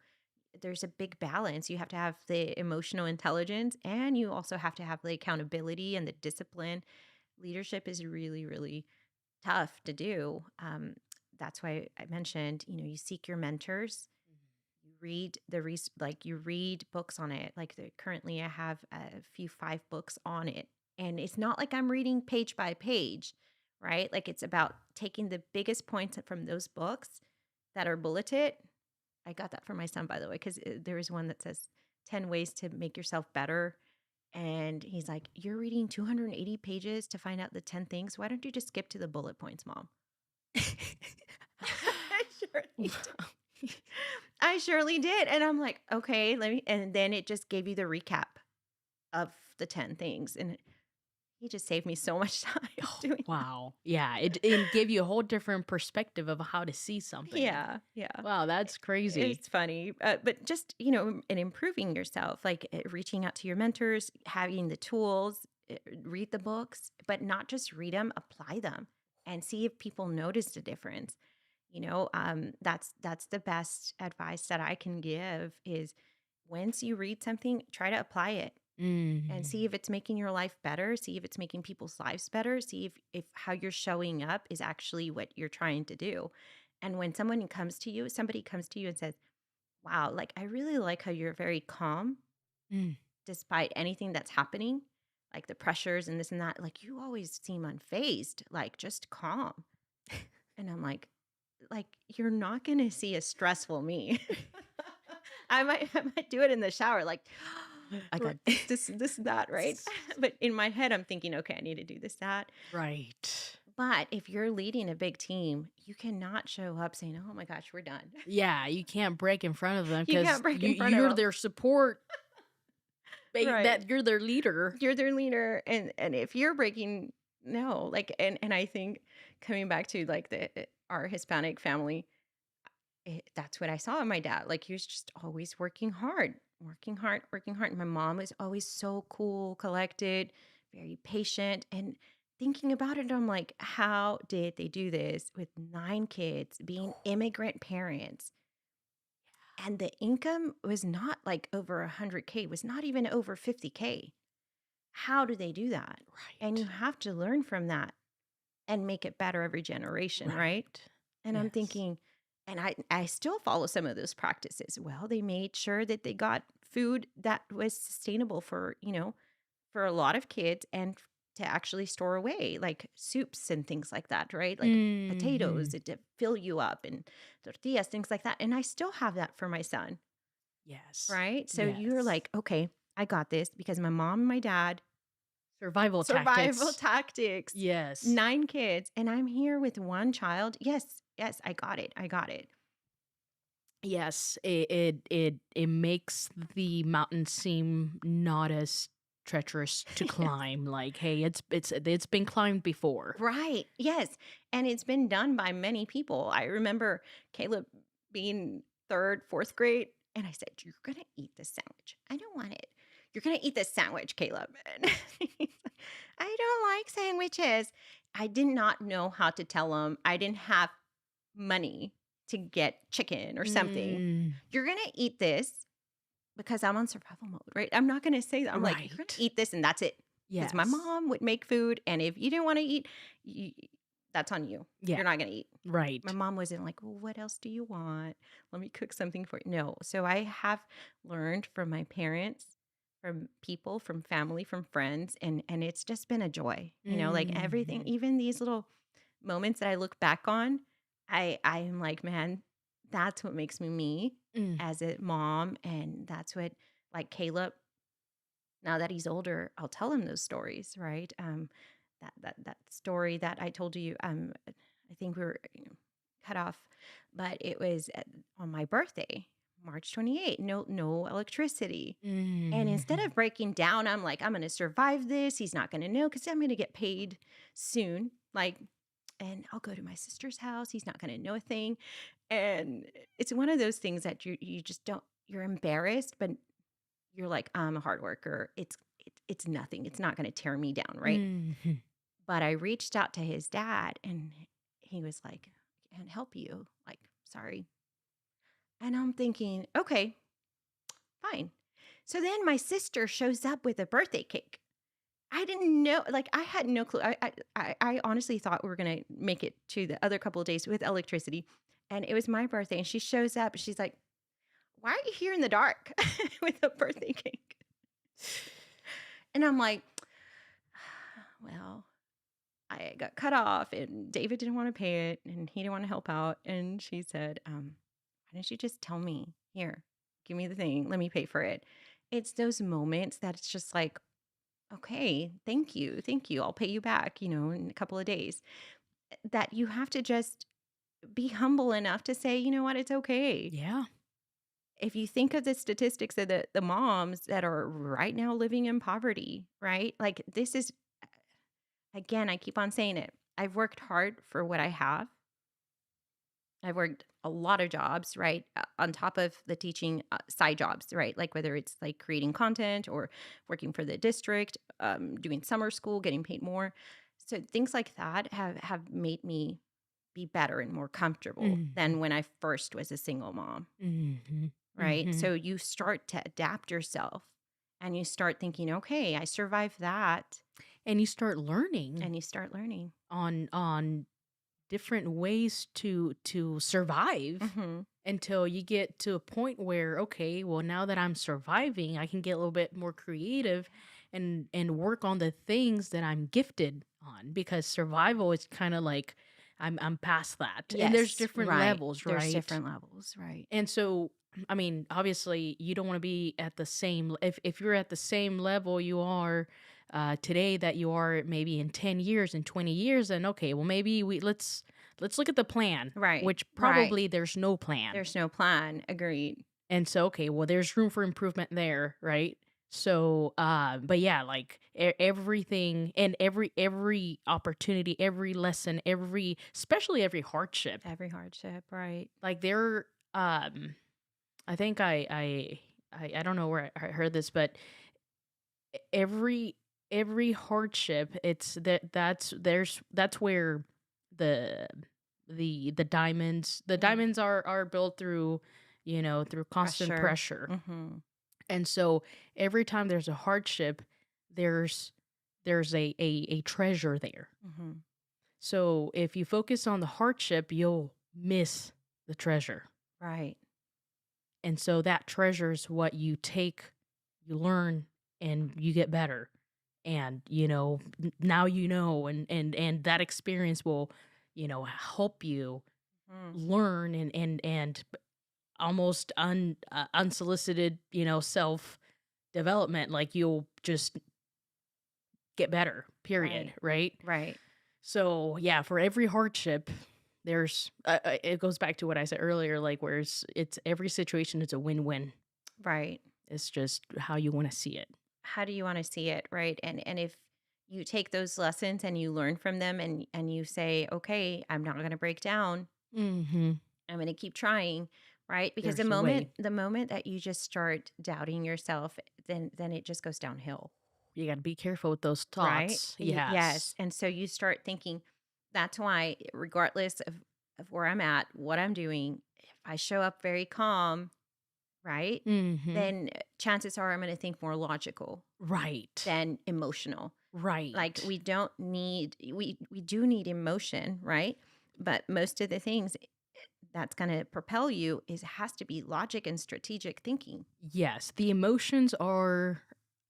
Speaker 2: There's a big balance. You have to have the emotional intelligence and you also have to have the accountability and the discipline. Leadership is really, really tough to do. That's why I mentioned, you seek your mentors. You read you read books on it. Currently, I have a few 5 books on it, and it's not like I'm reading page by page, right? Like it's about taking the biggest points from those books that are bulleted. I got that for my son, by the way, because there is one that says 10 ways to make yourself better. And he's like, you're reading 280 pages to find out the 10 things. Why don't you just skip to the bullet points, mom? I surely did. I surely did. And I'm like, okay, and then it just gave you the recap of the 10 things. And he just saved me so much time doing that.
Speaker 3: Wow. Yeah. It gave you a whole different perspective of how to see something.
Speaker 2: Yeah. Yeah.
Speaker 3: Wow, that's crazy.
Speaker 2: It's funny. But just, in improving yourself, like reaching out to your mentors, having the tools, read the books, but not just read them, apply them and see if people notice a difference. That's the best advice that I can give is once you read something, try to apply it and see
Speaker 3: Mm.
Speaker 2: if it's making your life better, see if it's making people's lives better, see if how you're showing up is actually what you're trying to do. And when somebody comes to you and says, wow, like I really like how you're very calm
Speaker 3: Mm.
Speaker 2: despite anything that's happening, like the pressures and this and that, like you always seem unfazed, like just calm. And I'm like you're not gonna see a stressful me. I might do it in the shower, like I got this, that, right? But in my head, I'm thinking, okay, I need to do this, that.
Speaker 3: Right.
Speaker 2: But if you're leading a big team, you cannot show up saying, oh my gosh, we're done.
Speaker 3: Yeah, you can't break in front of them
Speaker 2: You
Speaker 3: because
Speaker 2: can't break in front of
Speaker 3: you're
Speaker 2: them.
Speaker 3: their support.
Speaker 2: Right.
Speaker 3: That you're their leader.
Speaker 2: You're their leader. And if you're breaking, no, like, and I think coming back to like our Hispanic family, that's what I saw in my dad. Like he was just always working hard, working hard, working hard. My mom was always so cool, collected, very patient. And thinking about it, I'm like, how did they do this with 9 kids, being immigrant parents? And the income was not like over 100K, was not even over 50K. How do they do that? And you
Speaker 3: Right.
Speaker 2: have to learn from that and make it better every generation, right?
Speaker 3: Right.
Speaker 2: And I'm
Speaker 3: Yes.
Speaker 2: thinking, and I still follow some of those practices. Well, they made sure that they got food that was sustainable for a lot of kids and to actually store away, like soups and things like that, right? Like potatoes
Speaker 3: Mhm.
Speaker 2: to fill you up and tortillas, things like that. And I still have that for my son,
Speaker 3: Yes.
Speaker 2: right? So you're
Speaker 3: Yes.
Speaker 2: like, okay, I got this because my mom and my dad,
Speaker 3: Survival
Speaker 2: survival
Speaker 3: tactics.
Speaker 2: tactics,
Speaker 3: Yes.
Speaker 2: 9 kids, and I'm here with one child. Yes, yes, I got it. I got it.
Speaker 3: Yes, it makes the mountain seem not as treacherous to climb. Like, hey, it's been climbed before.
Speaker 2: Right. Yes. And it's been done by many people. I remember Caleb being third, fourth grade, and I said, "You're going to eat this sandwich. I don't want it. You're going to eat this sandwich, Caleb." And he's like, "I don't like sandwiches." I did not know how to tell him. I didn't have money to get chicken or something.
Speaker 3: Mm,
Speaker 2: "You're going to eat this because I'm on survival mode," right? I'm not going to say that. I'm like, "You're going to
Speaker 3: right.
Speaker 2: eat this and that's it." Because my
Speaker 3: Yes.
Speaker 2: mom would make food, and if you didn't want to eat, you, that's on you.
Speaker 3: Yeah.
Speaker 2: You're not going to eat.
Speaker 3: Right.
Speaker 2: My mom wasn't like, "Well, what else do you want? Let me cook something for you." No. So I have learned from my parents, from people, from family, from friends, and it's just been a joy. Like everything,
Speaker 3: Mhm.
Speaker 2: even these little moments that I look back on, I'm like, man, that's what makes me me
Speaker 3: Mm.
Speaker 2: as a mom, and that's what, like Caleb, now that he's older, I'll tell him those stories, right? That story that I told you, I think we were cut off, but it was on my birthday, March 28th. No electricity, and instead
Speaker 3: Mhm.
Speaker 2: of breaking down, I'm like, I'm going to survive this. He's not going to know because I'm going to get paid soon. Like, and I'll go to my sister's house. He's not going to know a thing, and it's one of those things that you just don't. You're embarrassed, but you're like, "I'm a hard worker. It's nothing. It's not gonna tear me down," right?
Speaker 3: Mhm.
Speaker 2: But I reached out to his dad, and he was like, "I can't help you. Like, sorry." And I'm thinking, "Okay, fine." So then my sister shows up with a birthday cake. I didn't know, like, I had no clue. I honestly thought we were gonna make it to the other couple of days with electricity, and it was my birthday, and she shows up, and she's like, "Why are you here in the dark with a birthday cake?" And I'm like, "Well, I got cut off and David didn't want to pay it and he didn't want to help out." And she said, "Why don't you just tell me? Here, give me the thing. Let me pay for it." It's those moments that it's just like, "Okay, thank you. Thank you. I'll pay you back, in a couple of days." That you have to just be humble enough to say, "You know what? It's okay."
Speaker 3: Yeah.
Speaker 2: If you think of the statistics of the moms that are right now living in poverty, right? Like this is, again, I keep on saying it. I've worked hard for what I have. I've worked a lot of jobs, right? On top of the teaching, side jobs, right? Like whether it's like creating content or working for the district, doing summer school, getting paid more. So things like that have made me be better and more comfortable
Speaker 3: Mhm.
Speaker 2: than when I first was a single mom,
Speaker 3: Mhm.
Speaker 2: right?
Speaker 3: Mhm.
Speaker 2: So you start to adapt yourself and you start thinking, okay, I survived that.
Speaker 3: And you start learning
Speaker 2: And you start learning.
Speaker 3: on different ways to survive
Speaker 2: Hmm.
Speaker 3: until you get to a point where, okay, well, now that I'm surviving, I can get a little bit more creative and work on the things that I'm gifted on, because survival is kind of like I'm past that. And there's
Speaker 2: Yes,
Speaker 3: different
Speaker 2: right.
Speaker 3: levels,
Speaker 2: There's
Speaker 3: right?
Speaker 2: different levels, right?
Speaker 3: And so, I mean, obviously, you don't want to be at the same. If you're at the same level you are today that you are maybe in 10 years and 20 years, then okay, well, maybe let's look at the plan,
Speaker 2: Right,
Speaker 3: which
Speaker 2: right.
Speaker 3: probably there's no plan.
Speaker 2: There's no plan. Agreed.
Speaker 3: And so, okay, well, there's room for improvement there, right? So, but yeah, like everything and every opportunity, every lesson, especially every hardship,
Speaker 2: Every hardship, right?
Speaker 3: like there, um I think I don't know where I heard this, but every hardship, it's that's where the the
Speaker 2: Mhm.
Speaker 3: diamonds are built through, through constant
Speaker 2: Pressure.
Speaker 3: pressure.
Speaker 2: Mhm.
Speaker 3: And so every time there's a hardship, there's there's a treasure there.
Speaker 2: Mhm.
Speaker 3: So if you focus on the hardship, you'll miss the treasure.
Speaker 2: Right.
Speaker 3: And so that treasure is what you take, you learn, and you get better. And, now and that experience will, help you
Speaker 2: Mhm.
Speaker 3: learn and almost unsolicited, self development. Like you'll just get better, period.
Speaker 2: Right.
Speaker 3: Right.
Speaker 2: Right.
Speaker 3: So, yeah, for every hardship, There's it goes back to what I said earlier, like where it's every situation is a win-win.
Speaker 2: Right.
Speaker 3: It's just how you want to see it.
Speaker 2: How do you want to see it, right? And if you take those lessons and you learn from them and you say, okay, I'm not going to break down.
Speaker 3: Mm-hmm.
Speaker 2: I'm going to keep trying, right? Because
Speaker 3: There's a way.
Speaker 2: the moment that you just start doubting yourself, then it just goes downhill,
Speaker 3: You got to be careful with those
Speaker 2: right?
Speaker 3: thoughts.
Speaker 2: Yes.
Speaker 3: Yes.
Speaker 2: And so you start thinking, that's why, regardless of where I'm at, what I'm doing, if I show up very calm, right?
Speaker 3: Mm-hmm.
Speaker 2: Then chances are I'm going to think more logical
Speaker 3: Right.
Speaker 2: than emotional. Like
Speaker 3: Right.
Speaker 2: we don't need we do need emotion, right? But most of the things that's going to propel you has to be logic and strategic thinking.
Speaker 3: Yes. The emotions are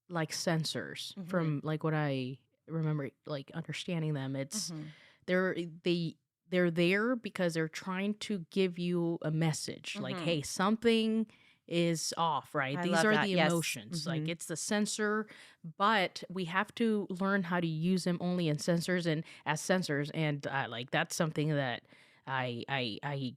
Speaker 3: like sensors
Speaker 2: Mhm.
Speaker 3: from like what I remember like understanding them.
Speaker 2: Mhm.
Speaker 3: They're they they're there because they're trying to give you a message like,
Speaker 2: Mhm.
Speaker 3: hey, something is off, right?
Speaker 2: I
Speaker 3: These
Speaker 2: love
Speaker 3: are
Speaker 2: that.
Speaker 3: the
Speaker 2: Yes.
Speaker 3: emotions. Like
Speaker 2: Mhm.
Speaker 3: it's the sensor, but we have to learn how to use them only in sensors and as sensors. And like that's something that I I I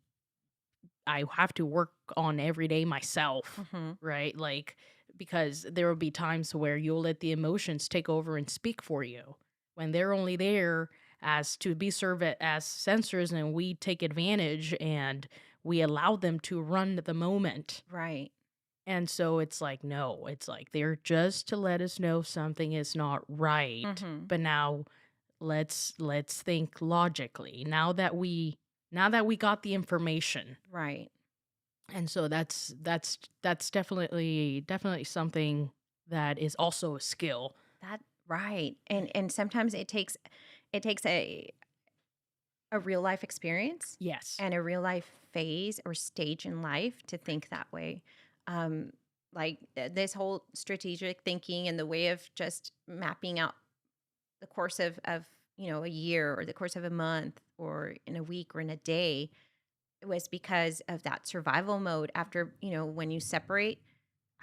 Speaker 3: I have to work on every day myself,
Speaker 2: Mhm.
Speaker 3: right? Like, because there will be times where you'll let the emotions take over and speak for you when they're only there as to be served as sensors, and we take advantage and we allow them to run the moment.
Speaker 2: Right.
Speaker 3: And so it's like, no, it's like they're just to let us know something is not right.
Speaker 2: Mhm.
Speaker 3: But now let's think logically. Now that we got the information,
Speaker 2: Right.
Speaker 3: and so that's definitely something that is also a skill.
Speaker 2: That right. And sometimes it takes a real life experience
Speaker 3: Yes.
Speaker 2: and a real life phase or stage in life to think that way. Um, like this whole strategic thinking and the way of just mapping out the course of a year or the course of a month or in a week or in a day was because of that survival mode. After when you separate,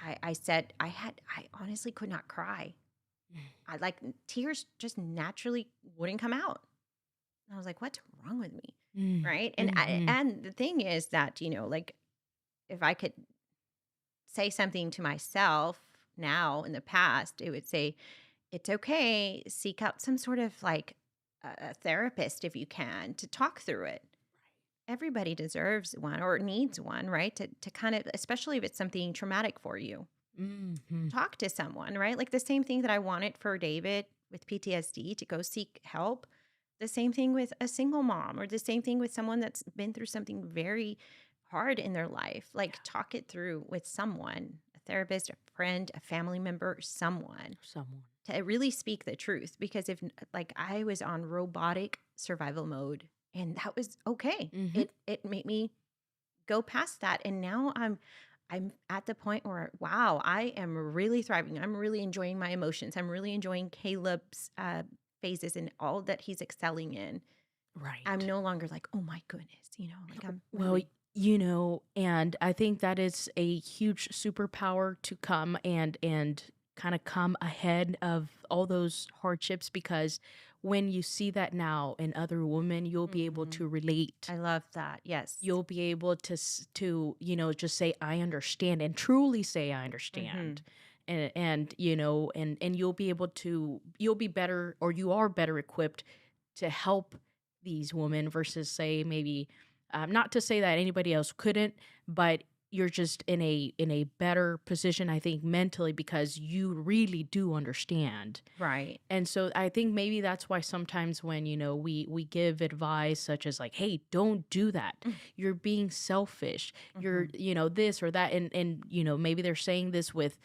Speaker 2: I said I honestly could not cry. I like tears just naturally wouldn't come out. I was like, what's wrong with me?
Speaker 3: Mm.
Speaker 2: Right.
Speaker 3: Mm-hmm.
Speaker 2: And the thing is that, like if I could say something to myself now in the past, it would say, it's okay. Seek out some sort of like a therapist if you can to talk through it. Everybody deserves one or needs one, right? To kind of, especially if it's something traumatic for you,
Speaker 3: Mm-hmm.
Speaker 2: talk to someone, right? Like the same thing that I wanted for David with PTSD to go seek help. The same thing with a single mom, or the same thing with someone that's been through something very hard in their life. Like talk it through with someone, a therapist, a friend, a family member, someone
Speaker 3: Someone.
Speaker 2: to really speak the truth. Because if like I was on robotic survival mode and that was okay.
Speaker 3: Mm-hmm.
Speaker 2: It made me go past that. And now I'm at the point where, wow, I am really thriving. I'm really enjoying my emotions. I'm really enjoying Caleb's phases and all that he's excelling in. I'm
Speaker 3: Right.
Speaker 2: no longer like, oh my goodness, like I'm
Speaker 3: Well,
Speaker 2: really,
Speaker 3: and I think that is a huge superpower to come and kind of come ahead of all those hardships, because when you see that now in other women, you'll be able
Speaker 2: Mhm.
Speaker 3: to relate.
Speaker 2: I love that. Yes.
Speaker 3: You'll be able to just say I understand, and truly say I
Speaker 2: Mm-hmm.
Speaker 3: understand. And you'll be better, or you are better equipped to help these women versus say maybe, not to say that anybody else couldn't, but you're just in a better position, I think, mentally, because you really do understand.
Speaker 2: Right.
Speaker 3: And so I think maybe that's why sometimes when, we give advice such as like, hey, don't do that. You're being selfish.
Speaker 2: Mm-hmm.
Speaker 3: This or that. And maybe they're saying this with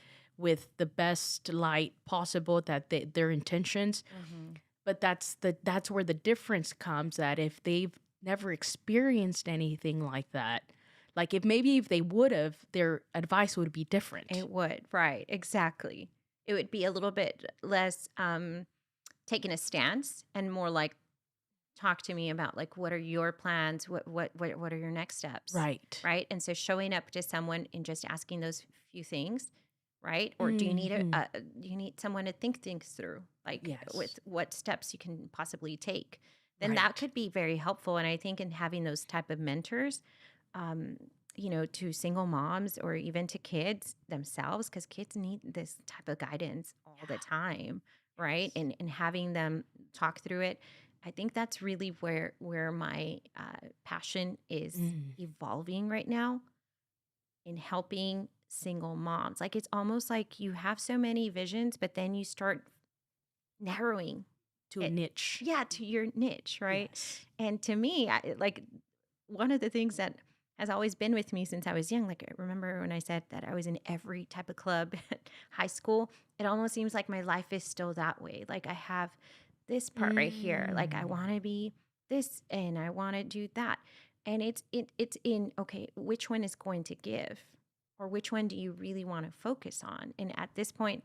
Speaker 3: the best light possible, that their intentions.
Speaker 2: Mm-hmm.
Speaker 3: But that's where the difference comes, that if they've never experienced anything like that, like if they would have, their advice would be different.
Speaker 2: It would. Right. Exactly. It would be a little bit less taking a stance and more like, talk to me about like what are your plans, what are your next steps,
Speaker 3: Right.
Speaker 2: right? And so showing up to someone and just asking those few things, right? Or do you need
Speaker 3: Hmm.
Speaker 2: do you need someone to think things through, like
Speaker 3: Yes.
Speaker 2: with what steps you can possibly take, then that
Speaker 3: Right.
Speaker 2: could be very helpful. And I think in having those type of mentors, um, to single moms or even to kids themselves, because kids need this type of guidance all the
Speaker 3: Yeah.
Speaker 2: time, right?
Speaker 3: Yes.
Speaker 2: And having them talk through it, I think that's really where my passion is
Speaker 3: Mm.
Speaker 2: evolving right now in helping single moms. Like it's almost like you have so many visions, but then you start narrowing
Speaker 3: To a
Speaker 2: it,
Speaker 3: niche.
Speaker 2: yeah, to your niche, right?
Speaker 3: Yes.
Speaker 2: And to me, like one of the things that has always been with me since I was young, like I remember when I said that I was in every type of club at high school, it almost seems like my life is still that way. Like I have this part right here, like I
Speaker 3: Mm.
Speaker 2: want to be this and I want to do that. And it's in, okay, which one is going to give, or which one do you really want to focus on? And at this point,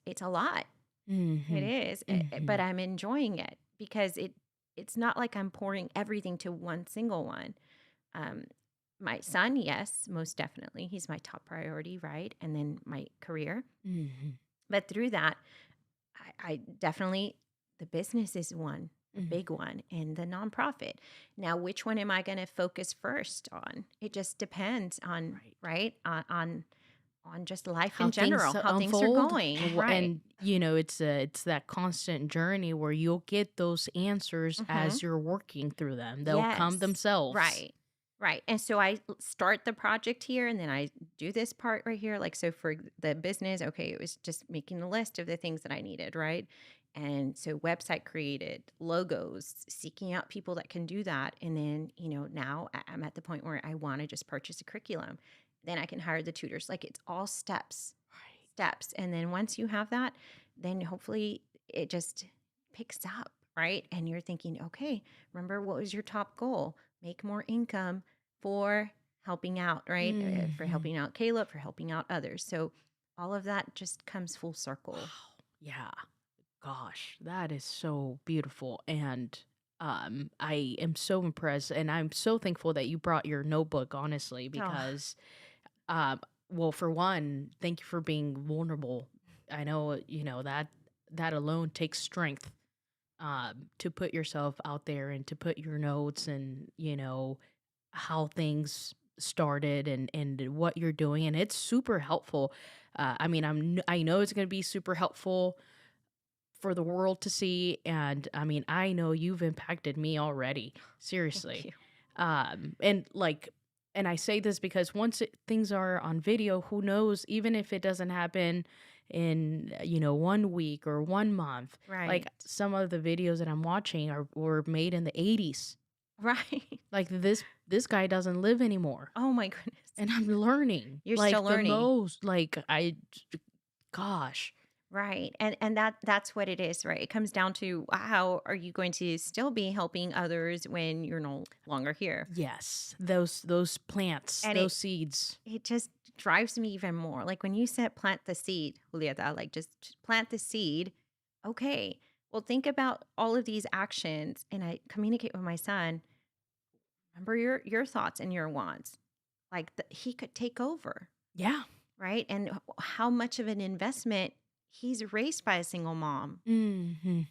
Speaker 2: it's a lot. It
Speaker 3: Mhm.
Speaker 2: is, but
Speaker 3: Mhm.
Speaker 2: I'm enjoying it because it's not like I'm pouring everything to one single one. Um, my son, yes, most definitely, he's my top priority, right? And then my career.
Speaker 3: Mhm.
Speaker 2: But through that, I definitely, the business is one, a
Speaker 3: Mhm.
Speaker 2: big one, and the nonprofit. Now, which one am I going to focus first on? It just depends on,
Speaker 3: Right.
Speaker 2: right, on just life
Speaker 3: How
Speaker 2: in
Speaker 3: things
Speaker 2: general, how things are
Speaker 3: unfold,
Speaker 2: going, right?
Speaker 3: and it's that constant journey where you'll get those answers
Speaker 2: Mm-hmm.
Speaker 3: as you're working through them. They'll come
Speaker 2: Yes.
Speaker 3: themselves.
Speaker 2: Right. Right. And so start the project here and then I do this part right here. Like, so for the business, okay, it was just making a list of the things that I needed. Right. And so website created, logos, seeking out people that can do that. And then, now I'm at the point where I want to just purchase a curriculum. Then I can hire the tutors. Like it's all steps,
Speaker 3: Right.
Speaker 2: steps. And then once you have that, then hopefully it just picks up. Right. And you're thinking, okay, remember what was your top goal? Make more income for helping out, right? For
Speaker 3: Mhm.
Speaker 2: helping out Caleb, for helping out others. So all of that just comes full circle.
Speaker 3: Wow. Yeah. Gosh, that is so beautiful. And I am so impressed and I'm so thankful that you brought your notebook, honestly,
Speaker 2: Oh,
Speaker 3: because um well, for one, thank you for being vulnerable. I know, that alone takes strength to put yourself out there and to put your notes and how things started and what you're doing, and it's super helpful. I mean, I know it's going to be super helpful for the world to see, and I mean, I know you've impacted me already,
Speaker 2: thank
Speaker 3: seriously.
Speaker 2: you.
Speaker 3: And like, and I say this because once things are on video, who knows, even if it doesn't happen in 1 week or 1 month, like
Speaker 2: Right.
Speaker 3: some of the videos that I'm watching were made in the 80s.
Speaker 2: Right.
Speaker 3: Like this guy doesn't live anymore,
Speaker 2: Oh my goodness.
Speaker 3: and I'm learning
Speaker 2: You're still
Speaker 3: like the
Speaker 2: learning.
Speaker 3: most. Like gosh,
Speaker 2: Right. And that's what it is, right? It comes down to how are you going to still be helping others when you're no longer here?
Speaker 3: yes, those plants,
Speaker 2: And
Speaker 3: those seeds.
Speaker 2: it just drives me even more. Like when you said plant the seed, Julieta, like just plant the seed. Okay. Well, think about all of these actions and I communicate with my son. Remember your thoughts and your wants. Like he could take over,
Speaker 3: Yeah.
Speaker 2: right? And how much of an investment he's raised by a single mom.
Speaker 3: Mhm.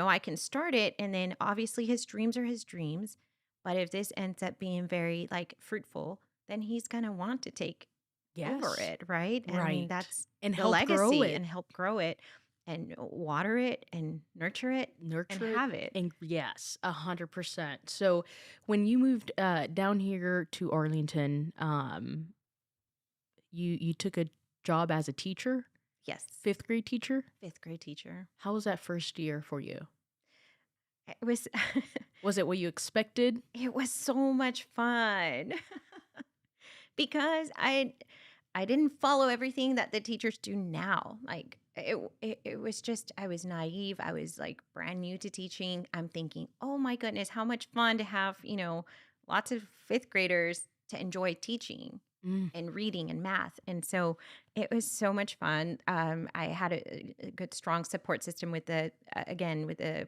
Speaker 2: I can start it and then obviously his dreams are his dreams, but if this ends up being very like fruitful, then he's going to want to take over
Speaker 3: Yes.
Speaker 2: it, right? And I mean,
Speaker 3: Right.
Speaker 2: that's
Speaker 3: And
Speaker 2: the
Speaker 3: help grow
Speaker 2: legacy,
Speaker 3: it,
Speaker 2: and help grow it and water it and nurture it and
Speaker 3: nurture it,
Speaker 2: have it.
Speaker 3: and yes, 100%. So when you moved down here to Arlington, you took a job as a teacher,
Speaker 2: Yes.
Speaker 3: 5th grade teacher.
Speaker 2: Fifth grade teacher.
Speaker 3: How was that first year for you?
Speaker 2: It was
Speaker 3: Was it what you expected?
Speaker 2: it was so much fun because I didn't follow everything that the teachers do now. Like it was just I was naive. I was like brand new to teaching. I'm thinking, "Oh my goodness, how much fun to have, lots of fifth graders to enjoy teaching
Speaker 3: Mm.
Speaker 2: and reading and math." And so it was so much fun. I had a good strong support system with again with the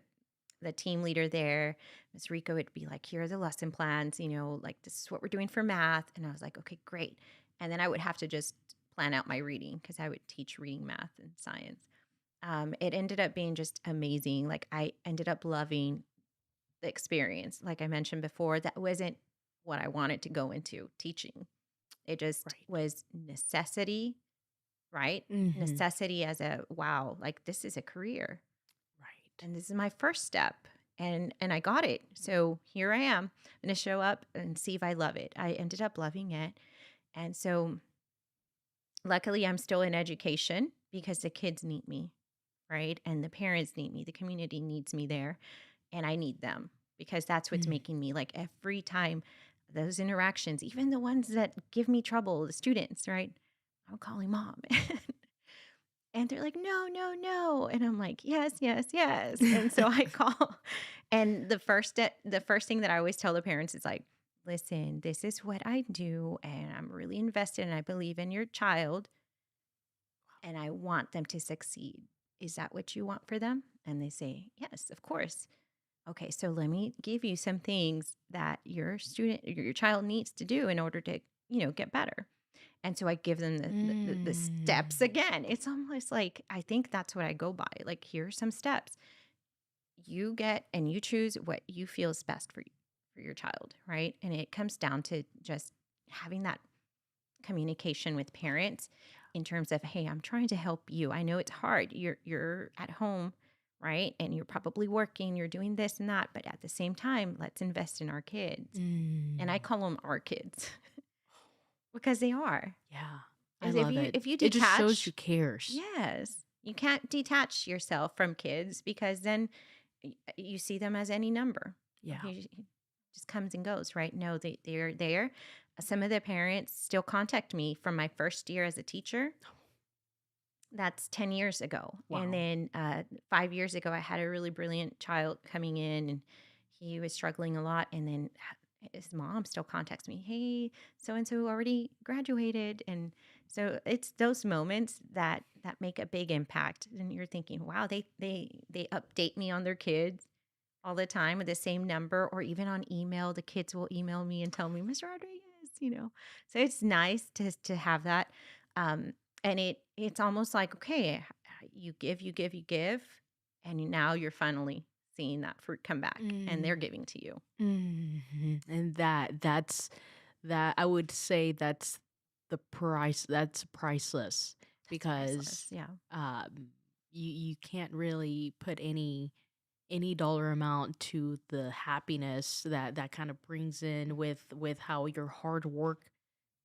Speaker 2: team leader there. Miss Rico would be like, "Here are the lesson plans, like this is what we're doing for math." And I was like, "Okay, great." And then I would have to just plan out my reading because I would teach reading, math, and science. It ended up being just amazing. Like I ended up loving experience. Like I mentioned before, that wasn't what I wanted to go into teaching. It just
Speaker 3: Right.
Speaker 2: was necessity, right?
Speaker 3: Mm-hmm.
Speaker 2: Necessity as a wow, like this is a career
Speaker 3: Right.
Speaker 2: and this is my first step. And I got it. So here I am. I'm going to show up and see if I love it. I ended up loving it. And so luckily I'm still in education because the kids need me, right? And the parents need me. The community needs me there and I need them because that's what's
Speaker 3: Mm.
Speaker 2: making me like every time those interactions, even the ones that give me trouble, the students, right? I'm calling mom. And they're like, no, no, no. And I'm like, yes, yes, yes. And so I call. And the first thing that I always tell the parents is like, listen, this is what I do. And I'm really invested and I believe in your child and I want them to succeed. Is that what you want for them? And they say, yes, of course. Okay, so let me give you some things that your child needs to do in order to, get better. And so I give them the steps
Speaker 3: Mm.
Speaker 2: again. It's almost like I think that's what I go by. Like, here are some steps. You get and you choose what you feel is best for you, for your child, right? And it comes down to just having that communication with parents in terms of, hey, I'm trying to help you. I know it's hard. You're at home, right? And you're probably working, you're doing this and that, but at the same time, let's invest in our kids. And I
Speaker 3: Mm.
Speaker 2: call them our kids because they are.
Speaker 3: Yeah. I
Speaker 2: Is
Speaker 3: love it.
Speaker 2: if you
Speaker 3: It just shows you
Speaker 2: detach,
Speaker 3: cares.
Speaker 2: yes, you can't detach yourself from kids because then you see them as any number.
Speaker 3: Yeah.
Speaker 2: He just comes and goes, right? No, they're there. Some of the parents still contact me from my first year as a teacher. That's 10 years ago. And
Speaker 3: Wow.
Speaker 2: then 5 years ago, I had a really brilliant child coming in and he was struggling a lot. And then his mom still contacts me, hey, so and so already graduated. And so it's those moments that make a big impact. And you're thinking, wow, they update me on their kids all the time with the same number, or even on email. The kids will email me and tell me, Mr. Rodriguez. So it's nice to have that. Um, and it's almost like, okay, you give, you give, you give, and now you're finally seeing that fruit come back and they're
Speaker 3: Mm.
Speaker 2: giving to you.
Speaker 3: And that I would say the price that's priceless
Speaker 2: That's priceless.
Speaker 3: because
Speaker 2: Yeah.
Speaker 3: um you can't really put any dollar amount to the happiness that kind of brings in with how your hard work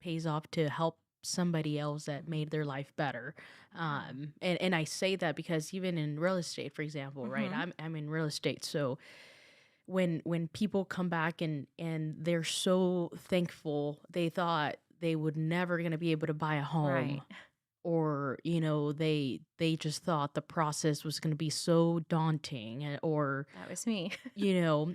Speaker 3: pays off to help somebody else that
Speaker 2: Mhm.
Speaker 3: made their life better.
Speaker 2: Yeah.
Speaker 3: And I say that because even in real estate, for example, right?
Speaker 2: Hmm.
Speaker 3: I'm in real estate, so when people come back and they're so thankful, they thought they would never going to be able to buy a home,
Speaker 2: Right.
Speaker 3: or they just thought the process was going to be so daunting, or
Speaker 2: That was me.
Speaker 3: you know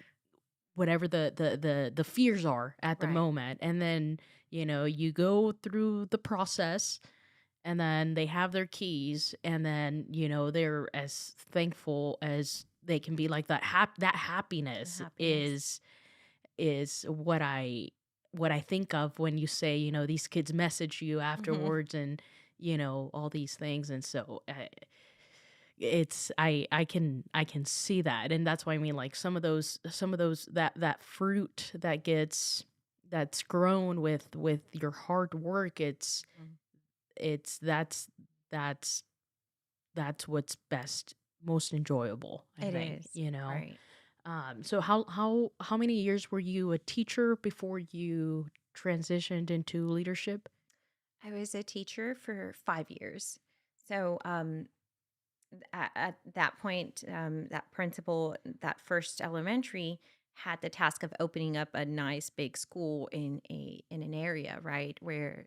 Speaker 3: whatever the fears are at the
Speaker 2: Right.
Speaker 3: moment, and then you go through the process, and then they have their keys, and then they're as thankful as they can be. Like that
Speaker 2: The
Speaker 3: happiness
Speaker 2: happiness.
Speaker 3: is what I think of when you say these kids message you
Speaker 2: Hmm.
Speaker 3: afterwards, and all these things. And so I can see that, and that's why I mean, like, some of those that fruit that's grown with your hard work, it's that's that's what's best, most enjoyable, I
Speaker 2: It
Speaker 3: think.
Speaker 2: is. Right.
Speaker 3: So how many years were you a teacher before you transitioned into leadership?
Speaker 2: I was a teacher for 5 years. So at that point, that principal, that first elementary, had the task of opening up a nice big school in an area, right, where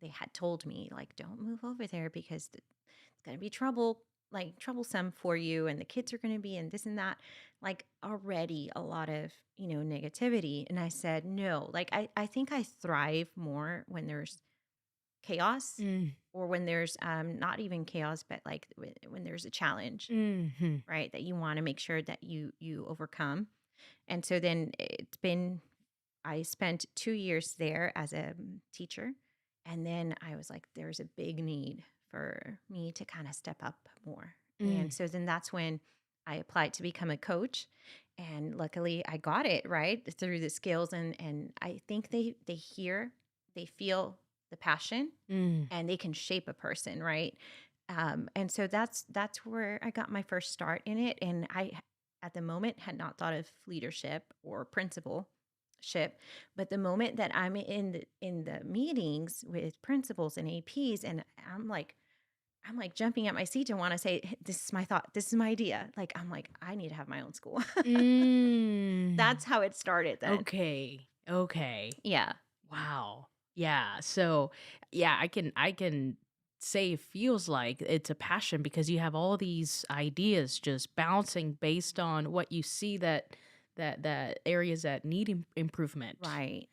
Speaker 2: they had told me, like, don't move over there because it's going to be troublesome for you, and the kids are going to be and this and that, like already a lot of negativity. And I said no. Like, I think I thrive more when there's chaos,
Speaker 3: Mm.
Speaker 2: or when there's not even chaos, but like when there's a challenge,
Speaker 3: Hmm.
Speaker 2: right, that you want to make sure that you overcome. And so then I spent 2 years there as a teacher, and then I was like, there's a big need for me to kind of step up more. And
Speaker 3: Mm.
Speaker 2: so then that's when I applied to become a coach. And luckily I got it right through the skills, and I think they hear, they feel the passion,
Speaker 3: Mm.
Speaker 2: and they can shape a person, right? And so that's where I got my first start in it. And I, at the moment, had not thought of leadership or principalship, but the moment that I'm in the meetings with principals and APs, and I'm like jumping at my seat and want to say, this is my thought, this is my idea. Like, I'm like, I need to have my own school.
Speaker 3: Mm.
Speaker 2: That's how it started then.
Speaker 3: Okay. Okay.
Speaker 2: Yeah.
Speaker 3: Wow. Yeah. So, yeah, I can say it feels like it's a passion because you have all these ideas just bouncing based on what you see that areas that need improvement.
Speaker 2: Right.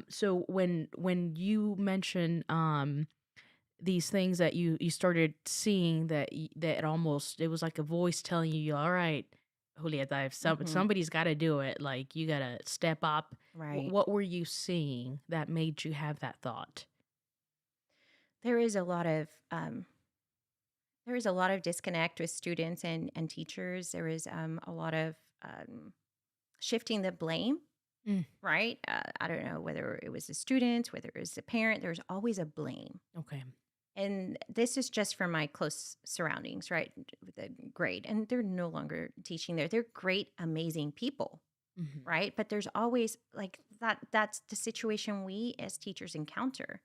Speaker 3: So when you mention these things that you started seeing that almost it was like a voice telling you, all right, Julieta, if
Speaker 2: Hmm.
Speaker 3: somebody's got to do it, like you got to step up.
Speaker 2: Right.
Speaker 3: What were you seeing that made you have that thought?
Speaker 2: There is a lot of there is a lot of disconnect with students and teachers. There is a lot of shifting the blame,
Speaker 3: Mm,
Speaker 2: right? I don't know whether it was a student, whether it was a parent. There's always a blame.
Speaker 3: okay.
Speaker 2: And this is just from my close surroundings, right? With the grade. And they're no longer teaching there. They're great, amazing people,
Speaker 3: Hmm.
Speaker 2: right? But there's always like that's the situation we as teachers encounter.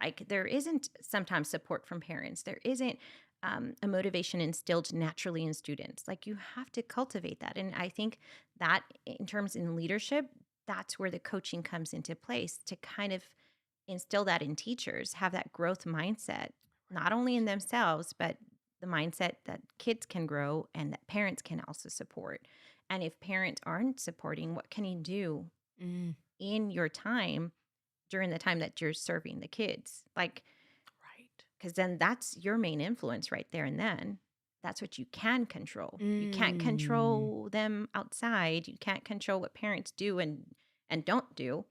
Speaker 2: Like there isn't sometimes support from parents. There isn't a motivation instilled naturally in students. Like you have to cultivate that. And I think that in terms in leadership, that's where the coaching comes into place to kind of instill that in teachers, have that growth mindset, not only in themselves, but the mindset that kids can grow and that parents can also support. And if parents aren't supporting, what can you do
Speaker 3: Mm,
Speaker 2: in your time during the time that you're serving the kids? Like,
Speaker 3: right.
Speaker 2: because then that's your main influence right there and then. That's what you can control. You can't
Speaker 3: Mm,
Speaker 2: control them outside. You can't control what parents do and don't do,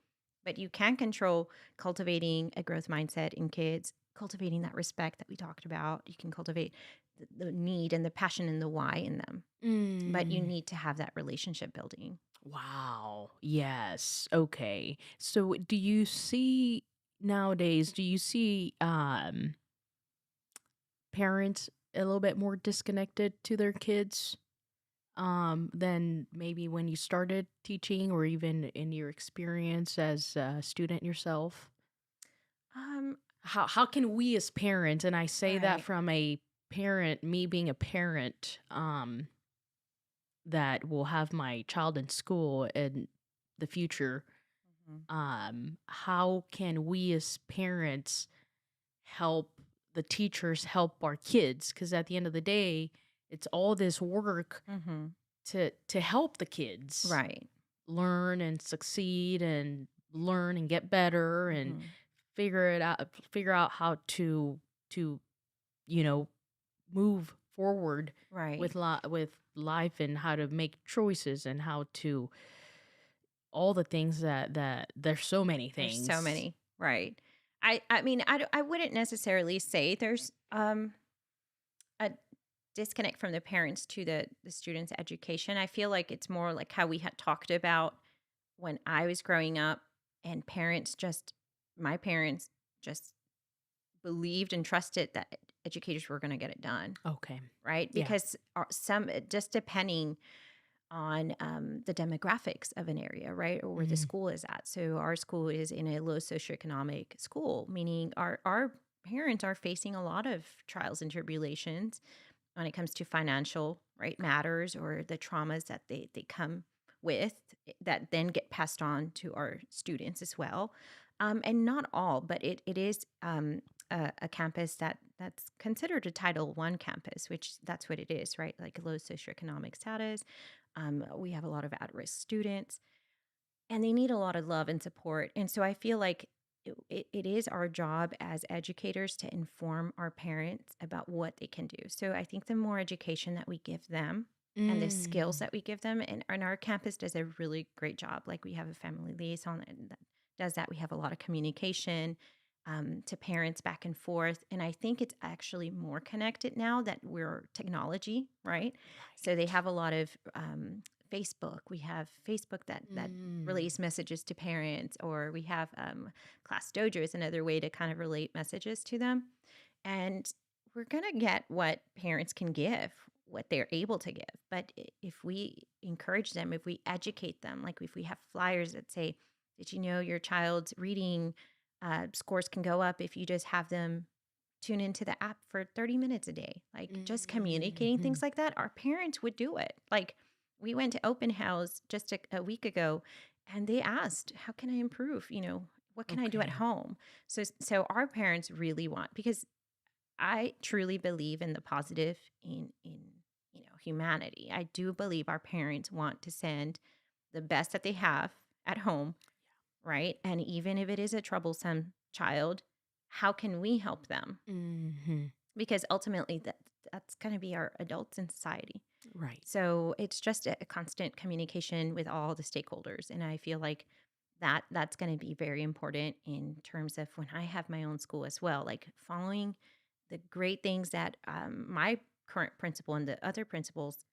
Speaker 2: but you can control cultivating a growth mindset in kids, cultivating that respect that we talked about. You can cultivate the need and the passion and the why in them. But you
Speaker 3: mm.
Speaker 2: need to have that relationship building.
Speaker 3: Wow. Yes. Okay. So do you see nowadays, do you see parents a little bit more disconnected to their kids than maybe when you started teaching or even in your experience as a student yourself?
Speaker 2: Um,
Speaker 3: How can we as parents, and I say that
Speaker 2: right.
Speaker 3: from a parent, me being a parent, that will have my child in school in the future,
Speaker 2: Mhm.
Speaker 3: how can we as parents help the teachers help our kids? Because at the end of the day, it's all this work
Speaker 2: Mhm.
Speaker 3: to help the kids
Speaker 2: Right.
Speaker 3: learn and succeed and learn and get better and
Speaker 2: Mhm.
Speaker 3: figure out how to you know move forward
Speaker 2: Right.
Speaker 3: with life and how to make choices and how to all the things that there's so many
Speaker 2: There's so
Speaker 3: things.
Speaker 2: many, right. I mean, I wouldn't necessarily say there's, a disconnect from the parents to the students' education. I feel like it's more like how we had talked about when I was growing up, and parents just my parents just believed and trusted that educators were gonna get it done,
Speaker 3: Okay.
Speaker 2: right?
Speaker 3: Yeah.
Speaker 2: Because, some just depending on the demographics of an area, right, or where the
Speaker 3: Mm,
Speaker 2: school is at. So our school is in a low socioeconomic school, meaning our parents are facing a lot of trials and tribulations when it comes to financial right matters or the traumas that they come with that then get passed on to our students as well. And not all, but it is a campus that's considered a Title I campus, which that's what it is, right? Like low socioeconomic status. We have a lot of at-risk students, and they need a lot of love and support. And so I feel like it is our job as educators to inform our parents about what they can do. So I think the more education that we give them and the skills
Speaker 3: mm,
Speaker 2: that we give them, and our campus does a really great job. Like we have a family liaison that does that. We have a lot of communication to parents back and forth. And I think it's actually more connected now that we're technology, right? So they
Speaker 3: right.
Speaker 2: have a lot of Facebook. We have Facebook that
Speaker 3: Mm.
Speaker 2: relays messages to parents, or we have Class Dojo is another way to kind of relate messages to them. And we're going to get what parents can give, what they're able to give. But if we encourage them, if we educate them, like if we have flyers that say, did you know your child's reading scores can go up if you just have them tune into the app for 30 minutes a day? Like just communicating
Speaker 3: Mhm.
Speaker 2: things like that, our parents would do it. Like we went to open house just a week ago and they asked, how can I improve? What can I do at
Speaker 3: Okay.
Speaker 2: home? So our parents really want, because I truly believe in the positive in humanity. I do believe our parents want to send the best that they have at home, right? And even if it is a troublesome child, how can we help them?
Speaker 3: Mhm.
Speaker 2: Because ultimately that's going to be our adults in society.
Speaker 3: Right.
Speaker 2: So it's just a constant communication with all the stakeholders, and I feel like that's going to be very important in terms of when I have my own school as well, like following the great things that my current principal and the other principals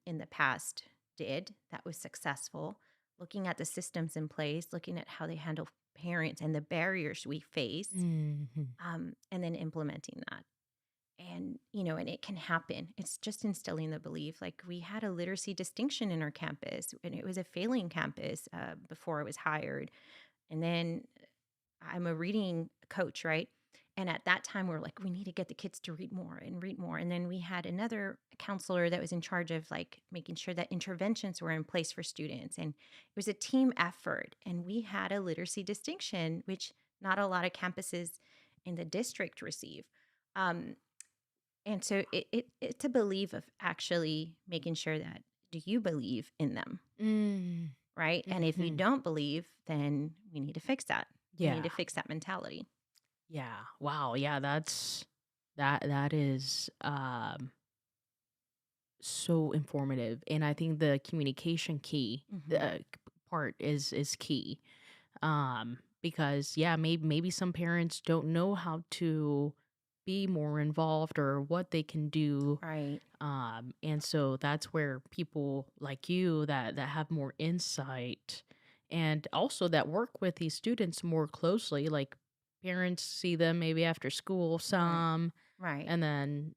Speaker 2: in the past did that was successful, looking at the systems in place, looking at how they handle parents and the barriers we face,
Speaker 3: Mhm.
Speaker 2: and then implementing that. And it can happen. It's just instilling the belief. Like we had a literacy distinction in our campus, and it was a failing campus before I was hired. And then I'm a reading coach, right? And at that time, we're like, we need to get the kids to read more and read more. And then we had another counselor that was in charge of like making sure that interventions were in place for students. And it was a team effort. And we had a literacy distinction, which not a lot of campuses in the district receive. Um, and so it's a belief of actually making sure that, do you believe in them?
Speaker 3: Mm.
Speaker 2: Right. And if you
Speaker 3: Mhm.
Speaker 2: don't believe, then we need to fix that. We need
Speaker 3: Yeah.
Speaker 2: to fix that mentality.
Speaker 3: Yeah. Wow. Yeah, that is so informative, and I think the communication key
Speaker 2: Hmm.
Speaker 3: part is key. Because yeah, maybe some parents don't know how to be more involved or what they can do.
Speaker 2: Right.
Speaker 3: And so that's where people like you that have more insight and also that work with these students more closely, like parents see them maybe after school
Speaker 2: Right.
Speaker 3: some,
Speaker 2: Right.
Speaker 3: and then,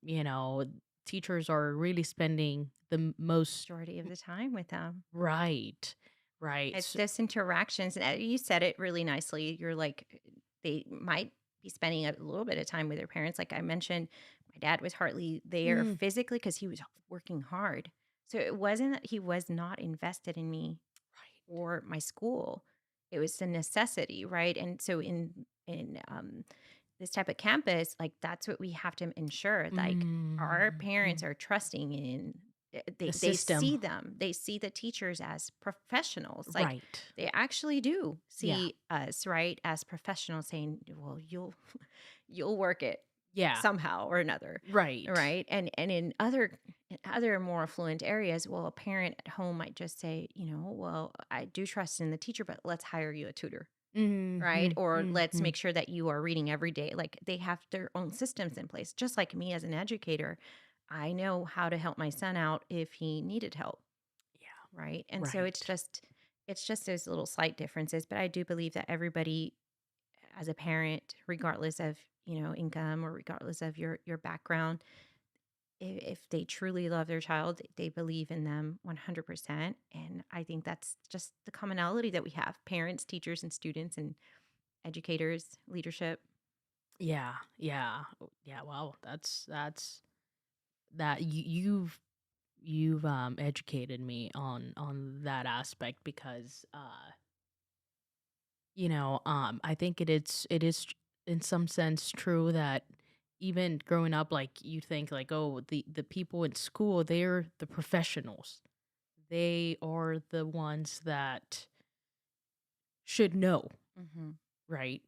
Speaker 3: teachers are really spending the most.
Speaker 2: Majority of the time with them.
Speaker 3: Right. Right.
Speaker 2: It's this interactions. And you said it really nicely. You're like, they might be spending a little bit of time with their parents. Like I mentioned, my dad was hardly there
Speaker 3: Mm,
Speaker 2: physically because he was working hard. So it wasn't that he was not invested in me
Speaker 3: right.
Speaker 2: or my school. It was a necessity, right? And so in this type of campus, like that's what we have to ensure. Like our parents
Speaker 3: Mhm.
Speaker 2: are trusting in
Speaker 3: The
Speaker 2: they see
Speaker 3: system.
Speaker 2: them. They see the teachers as professionals. Like
Speaker 3: Right.
Speaker 2: they actually do
Speaker 3: Yeah.
Speaker 2: see us, right, as professionals saying, well, you'll work it
Speaker 3: Yeah.
Speaker 2: somehow or another,
Speaker 3: Right.
Speaker 2: right? And in other more affluent areas, well, a parent at home might just say, well, I do trust in the teacher, but let's hire you a tutor, right?
Speaker 3: Mhm.
Speaker 2: Or let's
Speaker 3: Mhm.
Speaker 2: make sure that you are reading every day. Like they have their own systems in place. Just like me as an educator, I know how to help my son out if he needed help,
Speaker 3: Yeah.
Speaker 2: right? And so it's
Speaker 3: Right.
Speaker 2: just it's just those little slight differences, but I do believe that everybody as a parent, regardless of, income or regardless of your background, if they truly love their child, they believe in them 100%. And I think that's just the commonality that we have: parents, teachers, and students, and educators, leadership.
Speaker 3: Yeah. Yeah. Yeah. Wow. That's that you've educated me on that aspect because I think it is in some sense true that even growing up, like you think like, oh, the people in school, they're the professionals, they are the ones that should know,
Speaker 2: Hmm.
Speaker 3: right?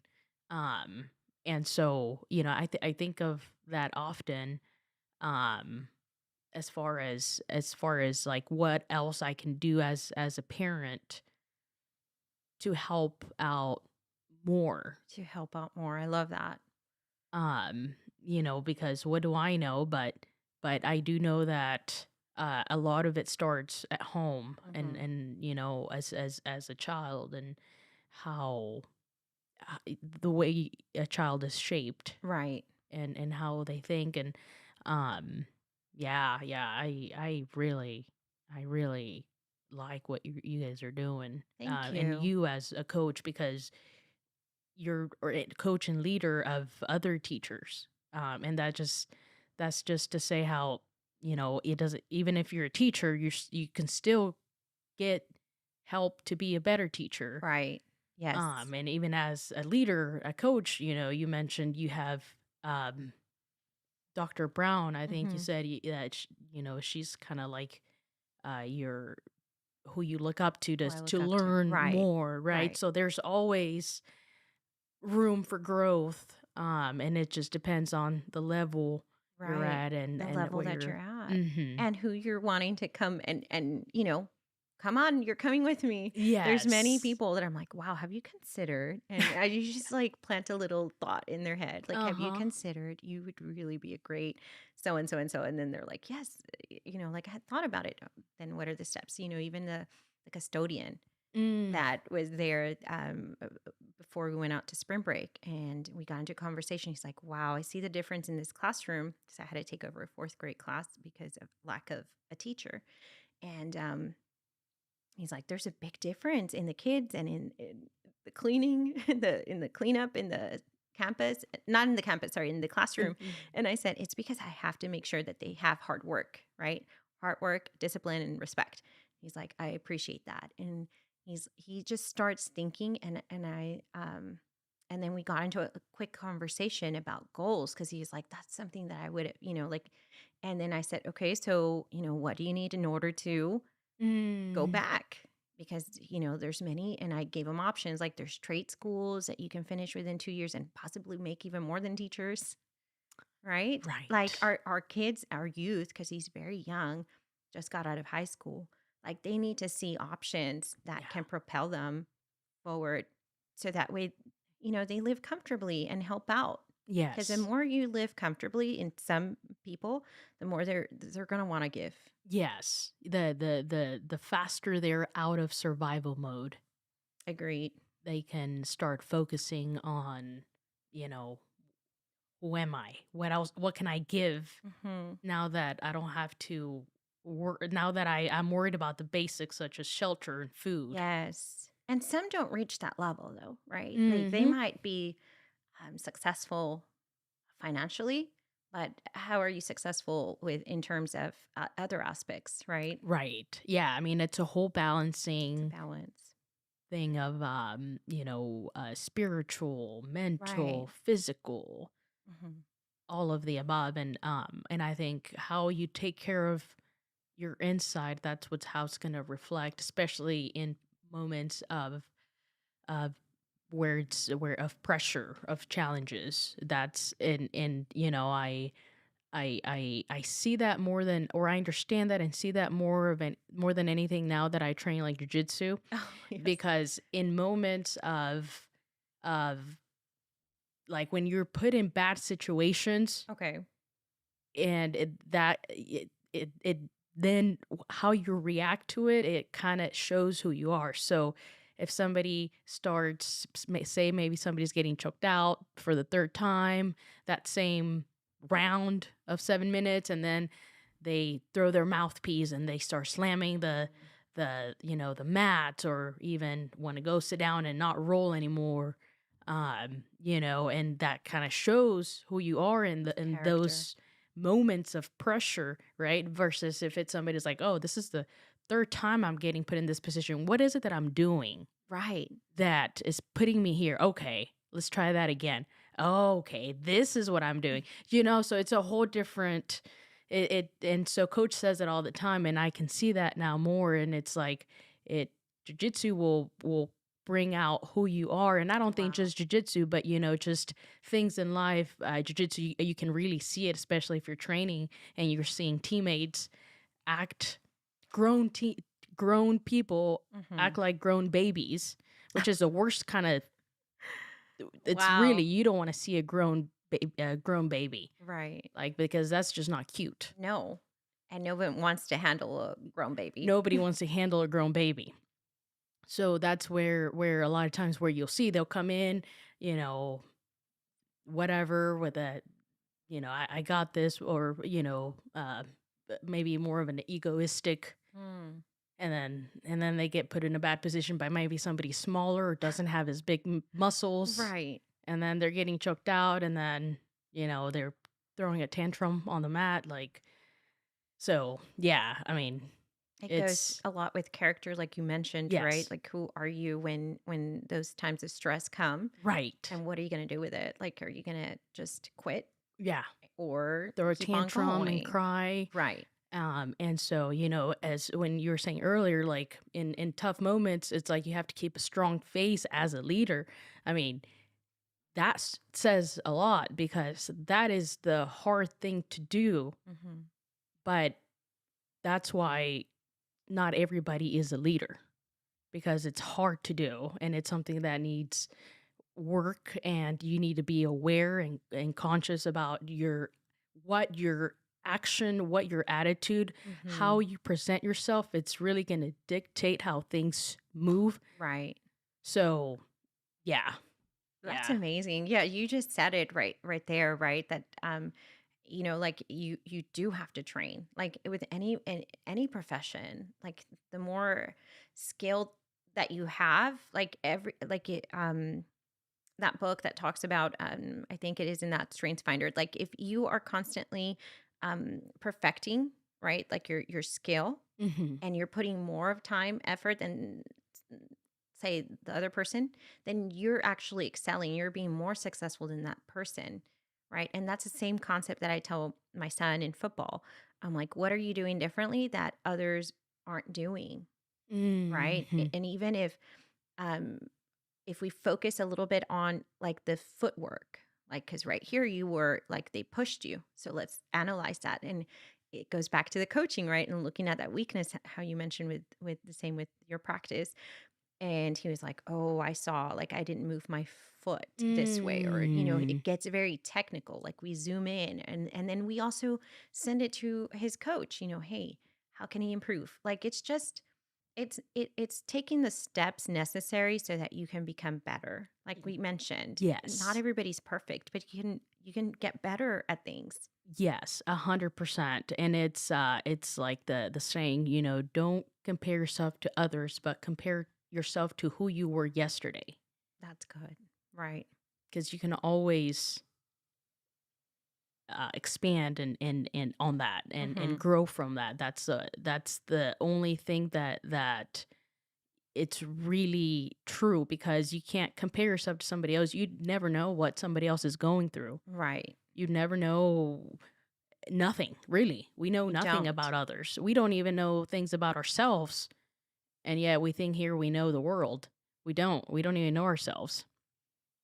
Speaker 3: um and so I think of that often, um as far as like what else I can do as a parent to help out more.
Speaker 2: To help out more. I love that.
Speaker 3: um because what do I know, but I do know that a lot of it starts at home, and
Speaker 2: Hmm.
Speaker 3: as a child, and how the way a child is shaped,
Speaker 2: Right.
Speaker 3: and how they think, and um yeah, I really like what you guys are doing,
Speaker 2: Thank
Speaker 3: and
Speaker 2: you.
Speaker 3: you as a coach, because you're a coach and leader of other teachers, and that's just to say how, it doesn't, even if you're a teacher, you can still get help to be a better teacher.
Speaker 2: Right. Yes.
Speaker 3: And even as a leader, a coach, you mentioned you have um Dr. Brown. I think you
Speaker 2: Hmm.
Speaker 3: said that she's kind of like your who you look up to
Speaker 2: Who I
Speaker 3: to
Speaker 2: look up to.
Speaker 3: learn
Speaker 2: Right.
Speaker 3: more, right?
Speaker 2: Right.
Speaker 3: So there's always room for growth, and it just depends on the level you're
Speaker 2: Right.
Speaker 3: at,
Speaker 2: The
Speaker 3: and
Speaker 2: level
Speaker 3: what
Speaker 2: that
Speaker 3: you're.
Speaker 2: you're at
Speaker 3: Mm-hmm.
Speaker 2: and who you're wanting to come and come on, you're coming with me. There's many
Speaker 3: Yes.
Speaker 2: people that I'm like, wow, have you considered? And I you just like plant a little thought in their head. Like, have you
Speaker 3: Uh-huh.
Speaker 2: considered you would really be a great so and so and so? And then they're like, yes, like I had thought about it. Then what are the steps? Even the custodian
Speaker 3: Mm.
Speaker 2: that was there before we went out to spring break and we got into a conversation. He's like, wow, I see the difference in this classroom because I had to take over a fourth grade class because of lack of a teacher. And he's like, there's a big difference in the kids and in the cleaning, in the cleanup, in the campus, not in the campus, sorry, in the classroom.
Speaker 3: Mm-mm.
Speaker 2: And I said, it's because I have to make sure that they have hard work, right? Hard work, discipline, and respect. He's like, I appreciate that. And he just starts thinking and then we got into a quick conversation about goals because he's like, that's something that I would, like, and then I said, okay, so, what do you need in order to go
Speaker 3: Mm.
Speaker 2: back? Because, there's many, and I gave him options like there's trade schools that you can finish within 2 years and possibly make even more than teachers, right? Like
Speaker 3: Right.
Speaker 2: our kids, our youth, because he's very young, just got out of high school. Like they need to see options that
Speaker 3: Yeah.
Speaker 2: can propel them forward so that way, they live comfortably and help out. Because the
Speaker 3: Yes.
Speaker 2: more you live comfortably in some people, the more they're gonna want to give.
Speaker 3: Yes. The faster they're out of survival mode,
Speaker 2: Agreed.
Speaker 3: they can start focusing on, you know, who am I? What else? What can I give
Speaker 2: Hmm.
Speaker 3: now that I don't have to work? Now that I'm worried about the basics such as shelter and food.
Speaker 2: Yes. And some don't reach that level though, right? Like they
Speaker 3: Mm-hmm.
Speaker 2: might be successful financially, but how are you successful with in terms of other aspects, right?
Speaker 3: Right. Yeah. I mean, it's a whole
Speaker 2: It's a
Speaker 3: balancing
Speaker 2: balance.
Speaker 3: thing of, spiritual,
Speaker 2: Right.
Speaker 3: mental, physical,
Speaker 2: Hmm.
Speaker 3: all of the above, and I think how you take care of your inside, that's how it's going to reflect, especially in moments of where of pressure, of challenges. That's and I see that more than, or I understand that and see that more than anything now that I train like jujitsu,
Speaker 2: Oh, yes.
Speaker 3: because in moments of like when you're put in bad situations,
Speaker 2: Okay.
Speaker 3: and it then how you react to it, it kind of shows who you are. So if somebody starts, say maybe somebody's getting choked out for the third time that same round of 7 minutes, and then they throw their mouthpiece and they start slamming the mat, or even want to go sit down and not roll anymore, and that kind of shows who you are in
Speaker 2: Character.
Speaker 3: those moments of pressure, right? Versus if it's somebody's like, oh, this is the third time I'm getting put in this position. What is it that I'm doing
Speaker 2: Right.
Speaker 3: that is putting me here? Okay, let's try that again. Okay, this is what I'm doing. So it's a whole different and so coach says it all the time, and I can see that now more, and it's like it jujitsu will bring out who you are. And I don't think
Speaker 2: Wow.
Speaker 3: just jujitsu, but just things in life. Jujitsu, you can really see it, especially if you're training and you're seeing teammates act grown grown people
Speaker 2: Hmm.
Speaker 3: act like grown babies, which is the worst kind of. It's really,
Speaker 2: Wow.
Speaker 3: you don't want to see a grown baby,
Speaker 2: Right.
Speaker 3: like, because that's just not cute.
Speaker 2: No. And no one wants to handle a grown baby.
Speaker 3: Nobody wants to handle a grown baby. So that's where a lot of times where you'll see they'll come in, you know, whatever with a, I got this, or maybe more of an egoistic,
Speaker 2: Mm.
Speaker 3: and then they get put in a bad position by maybe somebody smaller or doesn't have as big muscles,
Speaker 2: Right.
Speaker 3: and then they're getting choked out, and then they're throwing a tantrum on the mat, like. So yeah, I mean,
Speaker 2: It goes
Speaker 3: it's
Speaker 2: a lot with character, like you mentioned, right?
Speaker 3: yes,
Speaker 2: Like, who are you when those times of stress come,
Speaker 3: right,
Speaker 2: and what are you going to do with it? Like, are you going to just quit
Speaker 3: yeah,
Speaker 2: or
Speaker 3: throw a
Speaker 2: keep on
Speaker 3: tantrum and
Speaker 2: going?
Speaker 3: cry.
Speaker 2: Right.
Speaker 3: And so, as when you were saying earlier, like in tough moments, it's like you have to keep a strong face as a leader. I mean, that says a lot, because that is the hard thing to do,
Speaker 2: Hmm.
Speaker 3: but that's why not everybody is a leader, because it's hard to do, and it's something that needs work, and you need to be aware and conscious about your action, what your attitude, how
Speaker 2: Hmm.
Speaker 3: you present yourself. It's really going to dictate how things move.
Speaker 2: Right.
Speaker 3: So yeah,
Speaker 2: That's
Speaker 3: yeah,
Speaker 2: amazing. Yeah, you just said it right there, right? That like you do have to train. Like with any profession, like the more skilled that you have, like every like it that book that talks about I think it is in that Strengths Finder, like if you are constantly perfecting, right? Like your skill,
Speaker 3: hmm,
Speaker 2: and you're putting more of time, effort than say the other person, then you're actually excelling. You're being more successful than that person, right? And that's the same concept that I tell my son in football. I'm like, what are you doing differently that others aren't doing, right?
Speaker 3: hmm,
Speaker 2: And even um if we focus a little bit on like the footwork, like because right here you were like they pushed you, so let's analyze that. And it goes back to the coaching, right? And looking at that weakness, how you mentioned with the same with your practice. And he was like, oh, I saw like I didn't move my foot this way, or
Speaker 3: mm,
Speaker 2: it gets very technical. Like we zoom in, and then we also send it to his coach, hey, how can he improve? Like it's just it's taking the steps necessary so that you can become better. Like we mentioned, not
Speaker 3: yes,
Speaker 2: everybody's perfect, but you can get better at things.
Speaker 3: yes, 100%. And it's like the saying, don't compare yourself to others, but compare yourself to who you were yesterday,
Speaker 2: That's good. Right.
Speaker 3: because you can always expand and on that, and
Speaker 2: Mm-hmm.
Speaker 3: grow from that. That's the only thing that it's really true, because you can't compare yourself to somebody else. You'd never know what somebody else is going through.
Speaker 2: Right.
Speaker 3: You'd never know nothing, really. We know
Speaker 2: We
Speaker 3: nothing
Speaker 2: don't.
Speaker 3: about others. We don't even know things about ourselves, and yet we think here we know the world. We don't even know ourselves.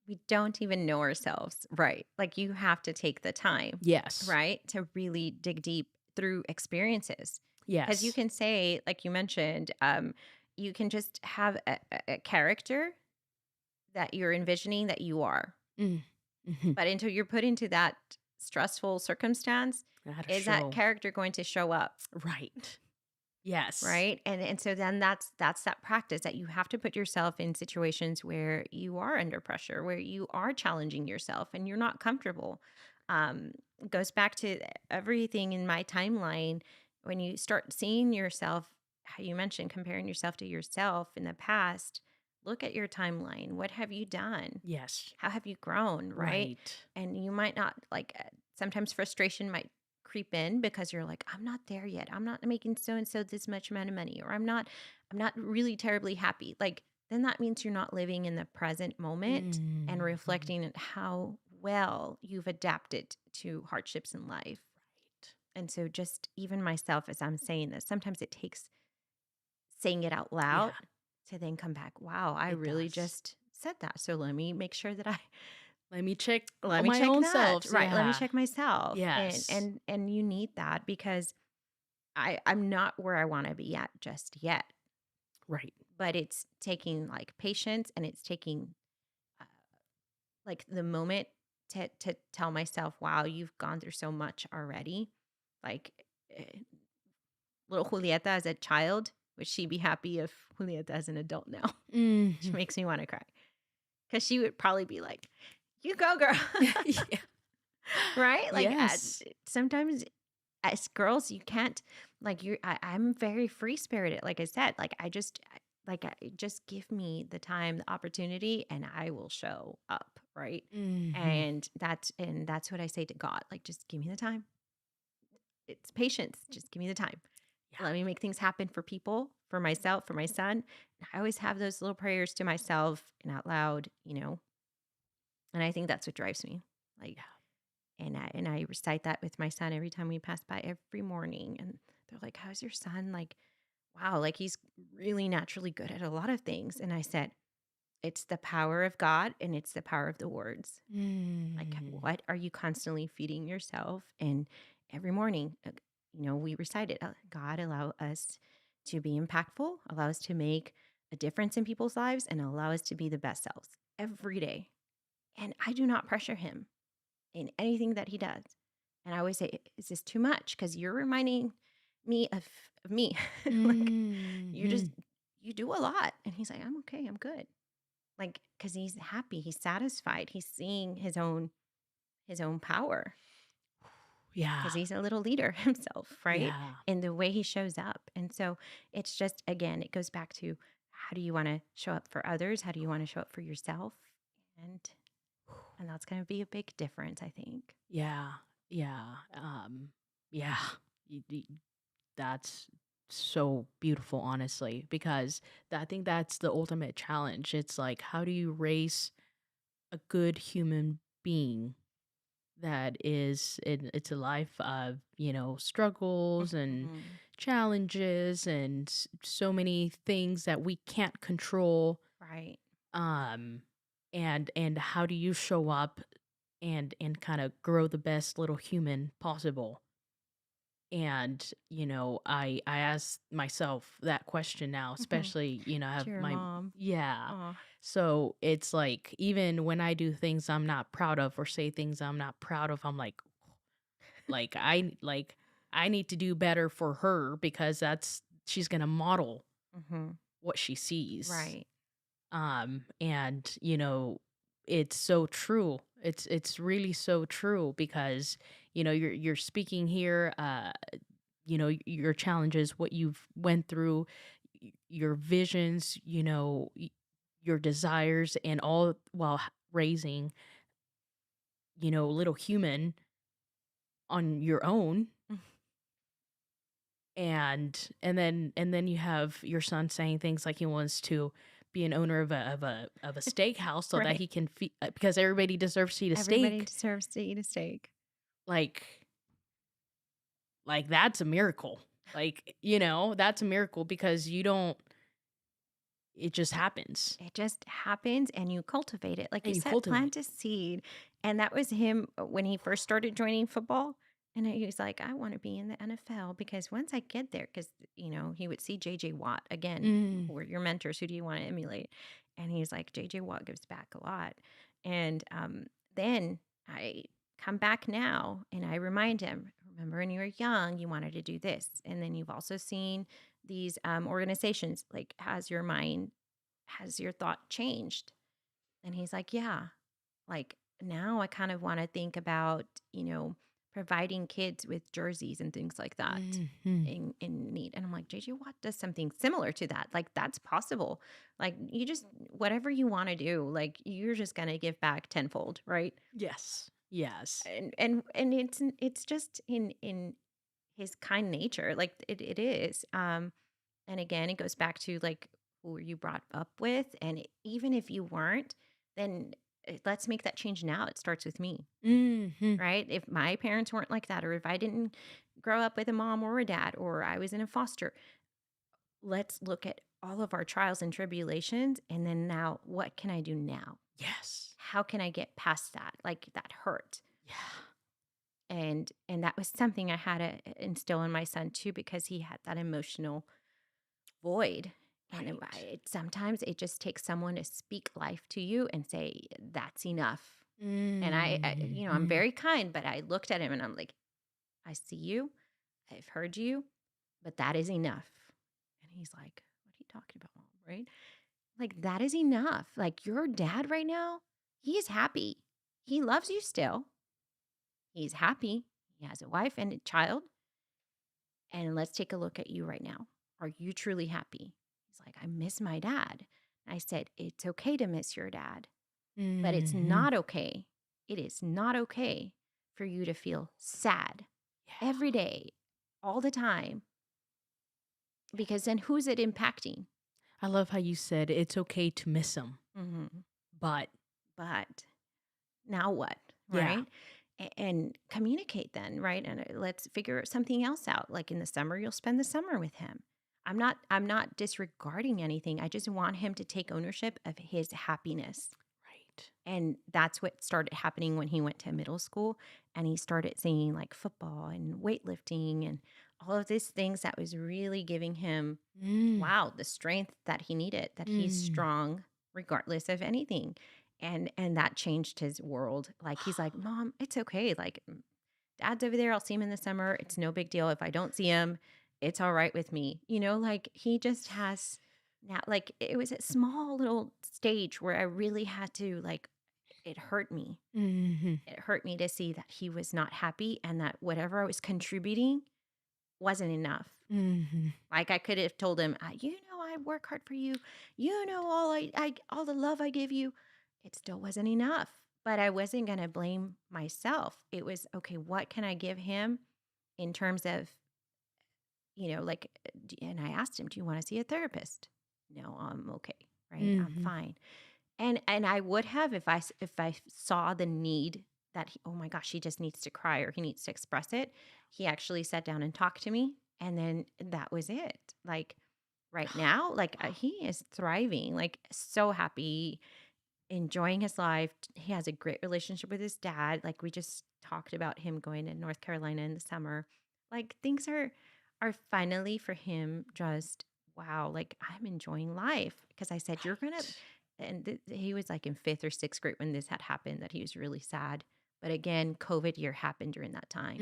Speaker 2: We don't even know ourselves. Right. Like you have to take the time,
Speaker 3: Yes,
Speaker 2: right, to really dig deep through experiences. Because you
Speaker 3: yes,
Speaker 2: can say, like you mentioned, you can just have a character that you're envisioning that you are.
Speaker 3: mm, hmm,
Speaker 2: But until you're put into that stressful circumstance,
Speaker 3: that a
Speaker 2: is that
Speaker 3: show.
Speaker 2: character going to show up?
Speaker 3: Right. Yes.
Speaker 2: Right. And so then that's that practice that you have to put yourself in situations where you are under pressure, where you are challenging yourself and you're not comfortable. Um, Goes back to everything in my timeline. When you start seeing yourself, how you mentioned comparing yourself to yourself in the past, look at your timeline. What have you done?
Speaker 3: Yes.
Speaker 2: How have you grown, right?
Speaker 3: Right.
Speaker 2: And you might not like sometimes frustration might creep in because you're like, I'm not there yet. I'm not making so and so this much amount of money, or I'm not really terribly happy. Like then that means you're not living in the present moment and
Speaker 3: Mhm.
Speaker 2: reflecting on how well you've adapted to hardships in life.
Speaker 3: Right.
Speaker 2: And so just even myself as I'm saying this, sometimes it takes saying it out loud
Speaker 3: Yeah,
Speaker 2: to then come back, wow, I
Speaker 3: it
Speaker 2: really
Speaker 3: does.
Speaker 2: just said that. So let me make sure that I
Speaker 3: Let me check
Speaker 2: let me
Speaker 3: my
Speaker 2: check
Speaker 3: own
Speaker 2: that.
Speaker 3: selves.
Speaker 2: Right. Let me
Speaker 3: Yeah.
Speaker 2: check myself. And
Speaker 3: Yes.
Speaker 2: and and you need that because I'm not where I want to be at just yet.
Speaker 3: Right.
Speaker 2: But it's taking like patience, and it's taking uh, like the moment to tell myself, wow, you've gone through so much already. Like little Julieta as a child, would she be happy if Julieta as an adult now? She
Speaker 3: Mhm.
Speaker 2: makes me want to cry because she would probably be like, "You go, girl."
Speaker 3: Yeah.
Speaker 2: Right? Like
Speaker 3: Yes.
Speaker 2: sometimes as girls, you can't like I'm very free spirited. Like I said, just give me the time, the opportunity, and I will show up. Right.
Speaker 3: Mhm.
Speaker 2: And that's what I say to God. Like, just give me the time. It's patience. Just give me the time.
Speaker 3: Yeah.
Speaker 2: Let me make things happen for people, for myself, for my son. I always have those little prayers to myself and out loud, and I think that's what drives me. Like,
Speaker 3: Yeah.
Speaker 2: and I recite that with my son every time we pass by every morning. And they're like, "How's your son?" Like, wow, like he's really naturally good at a lot of things. And I said, it's the power of God and it's the power of the words. Like,
Speaker 3: Mm.
Speaker 2: what are you constantly feeding yourself? And every morning, we recite it. God, allow us to be impactful, allow us to make a difference in people's lives, and allow us to be the best selves every day. And I do not pressure him in anything that he does. And I always say, is this too much? Because you're reminding me of me. Like,
Speaker 3: Mhm.
Speaker 2: you do a lot. And he's like, I'm okay. I'm good. Like, because he's happy. He's satisfied. He's seeing his own power
Speaker 3: Yeah.
Speaker 2: because he's a little leader himself, right?
Speaker 3: Yeah.
Speaker 2: In the way he shows up. And so it's just, again, it goes back to how do you want to show up for others? How do you want to show up for yourself? And and that's going to be a big difference, I think.
Speaker 3: Yeah. Yeah. Yeah. Y- y- That's so beautiful, honestly, because I think that's the ultimate challenge. It's like, how do you raise a good human being that is it's a life of, struggles and
Speaker 2: Mhm.
Speaker 3: challenges and so many things that we can't control.
Speaker 2: Right.
Speaker 3: um and how do you show up and kind of grow the best little human possible? And I ask myself that question now,
Speaker 2: Mhm.
Speaker 3: especially, I
Speaker 2: To
Speaker 3: have
Speaker 2: your
Speaker 3: my,
Speaker 2: mom.
Speaker 3: yeah.
Speaker 2: Oh,
Speaker 3: So it's like, even when I do things I'm not proud of or say things I'm not proud of, I'm like I need to do better for her, because she's gonna model
Speaker 2: hmm,
Speaker 3: what she sees.
Speaker 2: right.
Speaker 3: And it's so true. It's really so true, because you're speaking here, your challenges, what you've went through, your visions, your desires, and all while raising, little human on your own.
Speaker 2: Mm.
Speaker 3: And then you have your son saying things like he wants to be an owner of a steakhouse so that
Speaker 2: Right.
Speaker 3: he can feed, because everybody deserves to eat a
Speaker 2: Everybody
Speaker 3: steak.
Speaker 2: deserves to eat a steak.
Speaker 3: like like that's a miracle. That's a miracle, because you don't it just happens,
Speaker 2: It just happens and you cultivate it. Like you
Speaker 3: and you
Speaker 2: said,
Speaker 3: cultivate.
Speaker 2: plant a seed. And that was him when he first started joining football. And he was like, I want to be in the NFL because once I get there, because, he would see JJ Watt again,
Speaker 3: Mm.
Speaker 2: who are your mentors? Who do you want to emulate? And he's like, JJ Watt gives back a lot. And then I come back now and I remind him, remember when you were young, you wanted to do this. And then you've also seen these organizations. Like, has your thought changed? And he's like, yeah. Like, now I kind of want to think about, providing kids with jerseys and things like that
Speaker 3: Mhm.
Speaker 2: in need. And I'm like, JJ Watt does something similar to that. Like, that's possible. Like, you just, whatever you want to do, like, you're just going to give back tenfold. Right.
Speaker 3: Yes. Yes.
Speaker 2: And it's just in his kind nature. Like, it is. And again, it goes back to like who were you brought up with? And even if you weren't, then let's make that change now. It starts with me,
Speaker 3: Mhm.
Speaker 2: right? If my parents weren't like that, or if I didn't grow up with a mom or a dad, or I was in a foster, let's look at all of our trials and tribulations. And then now, what can I do now?
Speaker 3: Yes.
Speaker 2: How can I get past that? Like that hurt.
Speaker 3: Yeah.
Speaker 2: And that was something I had to instill in my son too, because he had that emotional void. And
Speaker 3: Right.
Speaker 2: sometimes it just takes someone to speak life to you and say, that's enough. And I'm
Speaker 3: Mhm.
Speaker 2: very kind, but I looked at him and I'm like, I see you. I've heard you, but that is enough. And he's like, what are you talking about, Mom? Right? Like, that is enough. Like, your dad right now, he is happy. He loves you still. He's happy. He has a wife and a child. And let's take a look at you right now. Are you truly happy? He's like, I miss my dad. I said, it's okay to miss your dad, but it's
Speaker 3: Mm-hmm.
Speaker 2: not okay. It is not okay for you to feel sad
Speaker 3: Yeah.
Speaker 2: every day, all the time, because then who's it impacting?
Speaker 3: I love how you said it's okay to miss him, but
Speaker 2: But now what?
Speaker 3: yeah,
Speaker 2: Right? And communicate then, right? And let's figure something else out. Like in the summer, you'll spend the summer with him. I'm not disregarding anything. I just want him to take ownership of his happiness.
Speaker 3: right.
Speaker 2: And that's what started happening when he went to middle school and he started singing like football and weightlifting and all of these things that was really giving him,
Speaker 3: Mm,
Speaker 2: wow, the strength that he needed, that he's
Speaker 3: mm.
Speaker 2: strong regardless of anything. And that changed his world. Like he's like, Mom, it's okay. Like Dad's over there. I'll see him in the summer. It's no big deal. If I don't see him, it's all right with me. Like he just has now, like it was a small little stage where I really had to, like, it hurt me.
Speaker 3: Mhm.
Speaker 2: It hurt me to see that he was not happy and that whatever I was contributing wasn't enough.
Speaker 3: Mhm.
Speaker 2: Like I could have told him, I work hard for you. All the love I give you. It still wasn't enough. But I wasn't going to blame myself. It was, okay, what can I give him in terms of, like, and I asked him, do you want to see a therapist? No, I'm okay. Right. I'm
Speaker 3: Mhm.
Speaker 2: fine. And I would have if I saw the need that oh my gosh, he just needs to cry or he needs to express it. He actually sat down and talked to me, and then that was it. Like right now, like he is thriving, like so happy, enjoying his life. He has a great relationship with his dad. Like we just talked about him going to North Carolina in the summer. Like things are finally for him just wow, like I'm enjoying life because I said you're going to
Speaker 3: Right.
Speaker 2: and he was like in 5th or 6th grade when this had happened that he was really sad. But again, COVID year happened during that time.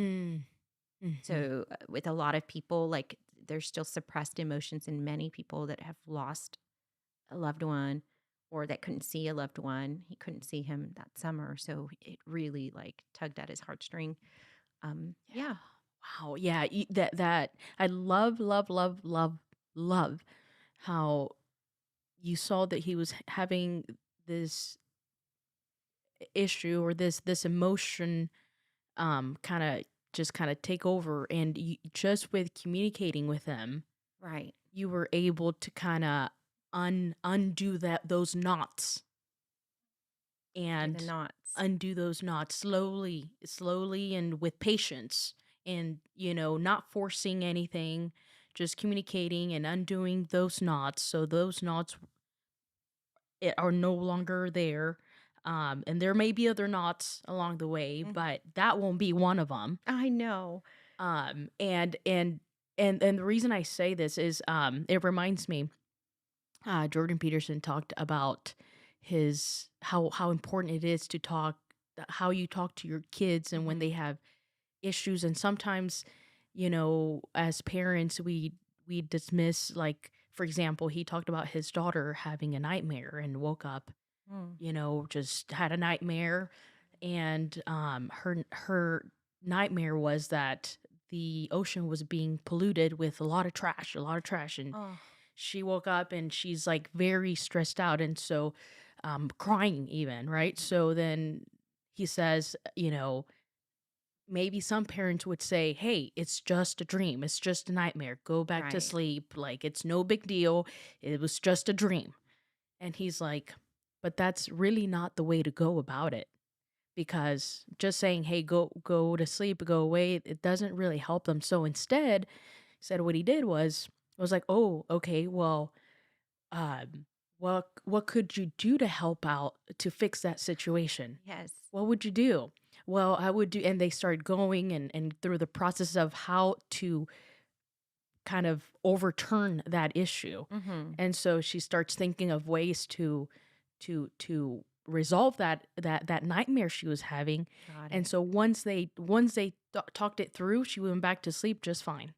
Speaker 3: Mm. Mhm.
Speaker 2: So with a lot of people, like there's still suppressed emotions in many people that have lost a loved one or that couldn't see a loved one. He couldn't see him that summer. So it really like tugged at his heartstring. Yeah.
Speaker 3: Wow. Yeah. That I love, love, love, love, love how you saw that he was having this issue or this emotion kind of just kind of take over, and just with communicating with him,
Speaker 2: Right.
Speaker 3: you were able to kind of undo those knots
Speaker 2: Do the
Speaker 3: and
Speaker 2: knots.
Speaker 3: undo those knots slowly and with patience, and not forcing anything, just communicating and undoing those knots, so those knots are no longer there. And there may be other knots along the way,
Speaker 2: Mm.
Speaker 3: but that won't be one of them.
Speaker 2: I know.
Speaker 3: And the reason I say this is, it reminds me, Jordan Peterson talked about how important it is to talk, how you talk to your kids and when
Speaker 2: Mhm.
Speaker 3: they have issues. And sometimes, as parents, we dismiss, like, for example, he talked about his daughter having a nightmare and woke up,
Speaker 2: Mm.
Speaker 3: just had a nightmare. And her nightmare was that the ocean was being polluted with a lot of trash. And
Speaker 2: Oh,
Speaker 3: she woke up and she's like very stressed out, and so crying even, right? So then he says, maybe some parents would say, hey, it's just a dream, it's just a nightmare, go back to
Speaker 2: right.
Speaker 3: sleep, like it's no big deal, it was just a dream. And he's like, but that's really not the way to go about it, because just saying, hey, go to sleep, go away, it doesn't really help them. So instead, he said what he did was like, oh, okay, well, um, what could you do to help out to fix that situation?
Speaker 2: Yes.
Speaker 3: What would you do? Well, I would do, and they started going and through the process of how to kind of overturn that issue.
Speaker 2: Mm-hmm.
Speaker 3: And so she starts thinking of ways to resolve that nightmare she was having.
Speaker 2: Got
Speaker 3: And
Speaker 2: it.
Speaker 3: so once they talked it through, she went back to sleep just fine.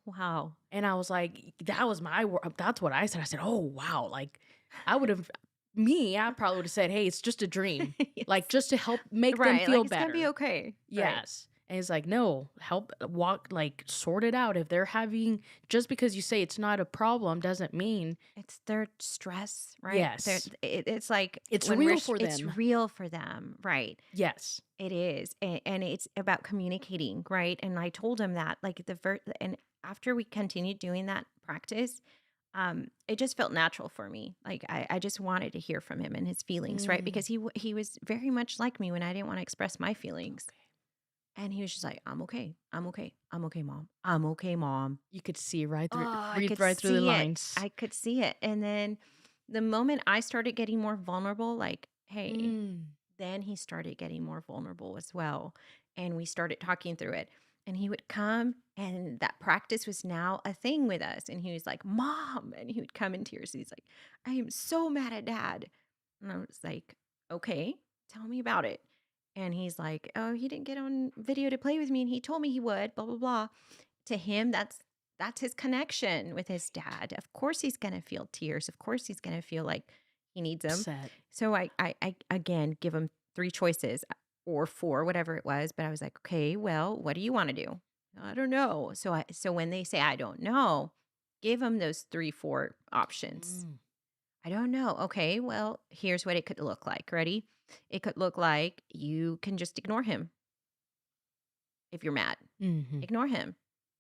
Speaker 2: Oh, Wow.
Speaker 3: And I was like, that was my word. That's what I said. I said, oh, wow. Like, I would have, I probably would have said, hey, it's just a dream. Like,
Speaker 2: Yes.
Speaker 3: just to help make them
Speaker 2: Right.
Speaker 3: feel
Speaker 2: Like, it's going to be
Speaker 3: better.
Speaker 2: okay. Right.
Speaker 3: Yes. And it's like, no, help walk, like, sort it out. If they're having, just because you say it's not a problem doesn't mean,
Speaker 2: It's their stress, right?
Speaker 3: yes,
Speaker 2: It's like
Speaker 3: it's
Speaker 2: when
Speaker 3: real for
Speaker 2: it's
Speaker 3: them.
Speaker 2: real for them, right?
Speaker 3: Yes.
Speaker 2: It is, and it's about communicating, right? And I told him that, like and after we continued doing that practice, it just felt natural for me. Like I just wanted to hear from him and his feelings, right?
Speaker 3: Mm.
Speaker 2: Because he was very much like me when I didn't want to express my feelings, and he was just like, "I'm okay, I'm okay, I'm okay, mom, I'm okay, mom."
Speaker 3: You could see right
Speaker 2: Oh,
Speaker 3: through,
Speaker 2: I
Speaker 3: read
Speaker 2: could
Speaker 3: right through the
Speaker 2: see it.
Speaker 3: lines.
Speaker 2: I could see it, and then the moment I started getting more vulnerable, like, hey.
Speaker 3: Mm.
Speaker 2: Then he started getting more vulnerable as well. And we started talking through it. And he would come, and that practice was now a thing with us. And he was like, Mom. And he would come in tears. He's like, I am so mad at dad. And I was like, okay, tell me about it. And he's like, oh, he didn't get on video to play with me. And he told me he would, blah, blah, blah. To him, that's his connection with his dad. Of course he's gonna feel tears. Of course he's gonna feel like he needs them.
Speaker 3: Upset.
Speaker 2: So I again give him 3 choices or 4, whatever it was. But I was like, okay, well, what do you want to do? I don't know. So when they say I don't know, give them those 3, 4 options.
Speaker 3: Mm.
Speaker 2: I don't know. Okay, well, here's what it could look like. Ready? It could look like you can just ignore him if you're mad.
Speaker 3: Mm-hmm.
Speaker 2: Ignore him.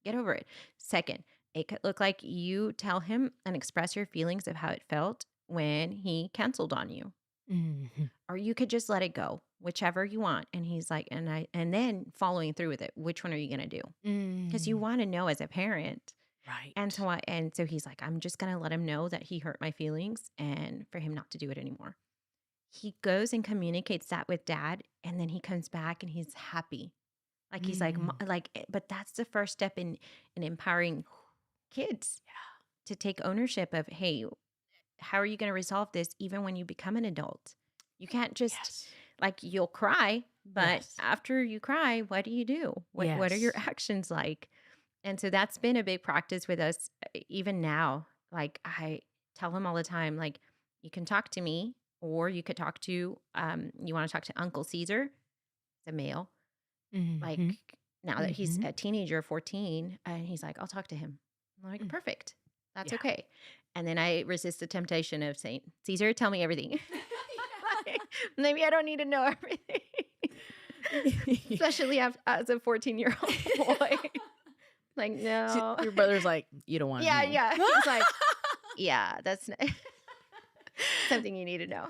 Speaker 2: Get over it. Second, it could look like you tell him and express your feelings of how it felt when he canceled on you.
Speaker 3: Mm-hmm.
Speaker 2: Or you could just let it go, whichever you want. And he's like, and then following through with it. Which one are you going to do? Because you
Speaker 3: Mm.
Speaker 2: want to know as a parent.
Speaker 3: Right.
Speaker 2: And so he's like, I'm just going to let him know that he hurt my feelings and for him not to do it anymore. He goes and communicates that with dad, and then he comes back and he's happy. Like he's like, but that's the first step in empowering kids to take ownership of, hey, how are you going to resolve this even when you become an adult? You can't just
Speaker 3: Yes.
Speaker 2: like you'll cry, but
Speaker 3: Yes.
Speaker 2: after you cry, what do? What are your
Speaker 3: Yes.
Speaker 2: actions like? And so that's been a big practice with us even now. Like I tell him all the time, like you can talk to me, or you could talk to you want to talk to Uncle Caesar, the male. Like
Speaker 3: Mm-hmm.
Speaker 2: now that he's
Speaker 3: Mm-hmm.
Speaker 2: a teenager, 14, and he's like, I'll talk to him. I'm like,
Speaker 3: Mm.
Speaker 2: perfect. That's
Speaker 3: Yeah.
Speaker 2: okay. And then I resist the temptation of saying, Caesar, tell me everything. Like, maybe I don't need to know everything. Especially as a 14-year-old boy. Like, no.
Speaker 3: Your brother's like, you don't want to know.
Speaker 2: Yeah. He's like, yeah, that's something you need to know.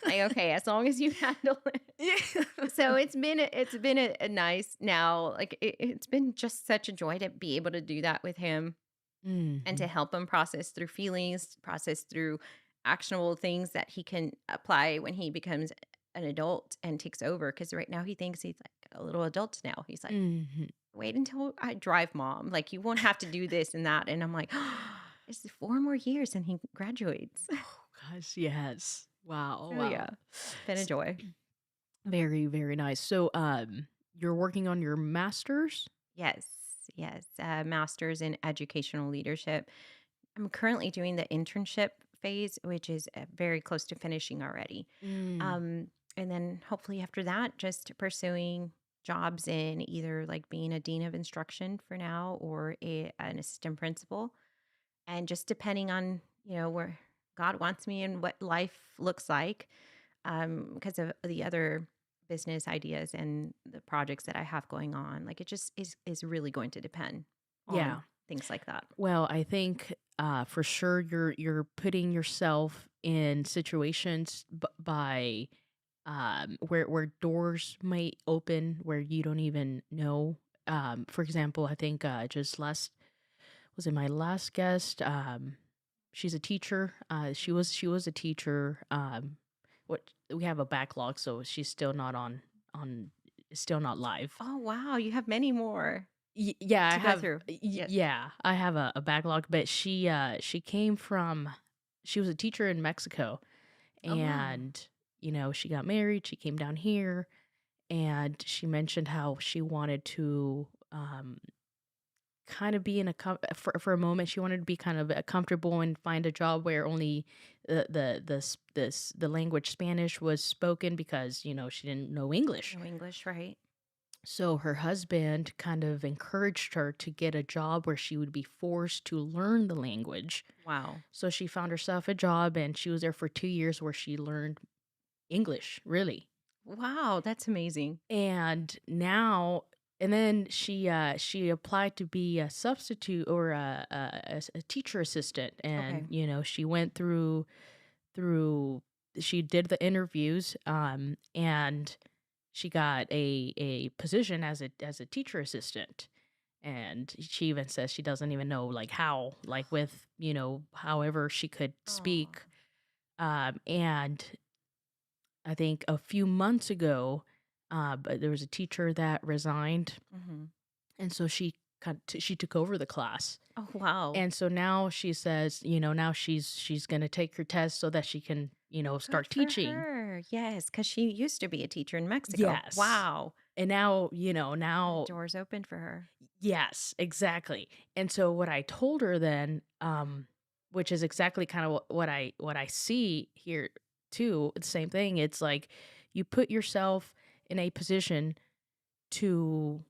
Speaker 2: Like, okay, as long as you handle it. So it's been a nice now, like it's been just such a joy to be able to do that with him and to help him process through feelings, process through actionable things that he can apply when he becomes an adult and takes over. Because right now he thinks he's like a little adult now. He's like,
Speaker 3: Mm-hmm.
Speaker 2: wait until I drive, mom. Like you won't have to do this and that. And I'm like, it's 4 more years and he graduates.
Speaker 3: Oh gosh, yes. Wow.
Speaker 2: Oh
Speaker 3: Wow.
Speaker 2: yeah, it's been a joy.
Speaker 3: Very, very nice. So, you're working on your master's?
Speaker 2: Yes. Master's in educational leadership. I'm currently doing the internship phase, which is very close to finishing already.
Speaker 3: Mm.
Speaker 2: And then hopefully after that, just pursuing jobs in either like being a dean of instruction for now or an assistant principal. And just depending on, where God wants me and what life looks like, because of the other business ideas and the projects that I have going on. Like it just is really going to depend
Speaker 3: Yeah.
Speaker 2: on things like that.
Speaker 3: Well, I think for sure you're putting yourself in situations by where doors might open where you don't even know. For example, I think just was it my last guest? She's a teacher. She was a teacher. What we have a backlog, so she's still not still not live.
Speaker 2: Oh wow, you have many more
Speaker 3: Yeah, I
Speaker 2: to go
Speaker 3: have.
Speaker 2: through. Yes.
Speaker 3: Yeah, I have a backlog, but she came from. She was a teacher in Mexico,
Speaker 2: Oh, wow.
Speaker 3: and she got married. She came down here, and she mentioned how she wanted to kind of be in for a moment. She wanted to be kind of comfortable and find a job where only the language Spanish was spoken, because she didn't know English.
Speaker 2: No English, right?
Speaker 3: So her husband kind of encouraged her to get a job where she would be forced to learn the language.
Speaker 2: Wow.
Speaker 3: So she found herself a job, and she was there for 2 years where she learned English, really.
Speaker 2: Wow, that's amazing.
Speaker 3: And now, and then she applied to be a substitute, or a teacher assistant,
Speaker 2: Okay.
Speaker 3: and she went through she did the interviews, and she got a position as a teacher assistant. And she even says she doesn't even know, like, how, like, with however she could
Speaker 2: Oh.
Speaker 3: speak. And I think a few months ago, but there was a teacher that resigned,
Speaker 2: Mm-hmm.
Speaker 3: and so she took over the class.
Speaker 2: Oh, wow.
Speaker 3: And so now she says, now she's gonna take her test so that she can, start
Speaker 2: Good for
Speaker 3: teaching.
Speaker 2: her. Yes, because she used to be a teacher in Mexico.
Speaker 3: Yes.
Speaker 2: Wow.
Speaker 3: And now,
Speaker 2: The doors open for her.
Speaker 3: yes, exactly. And so what I told her then, which is exactly kind of what I see here too, the same thing. It's like you put yourself in a position to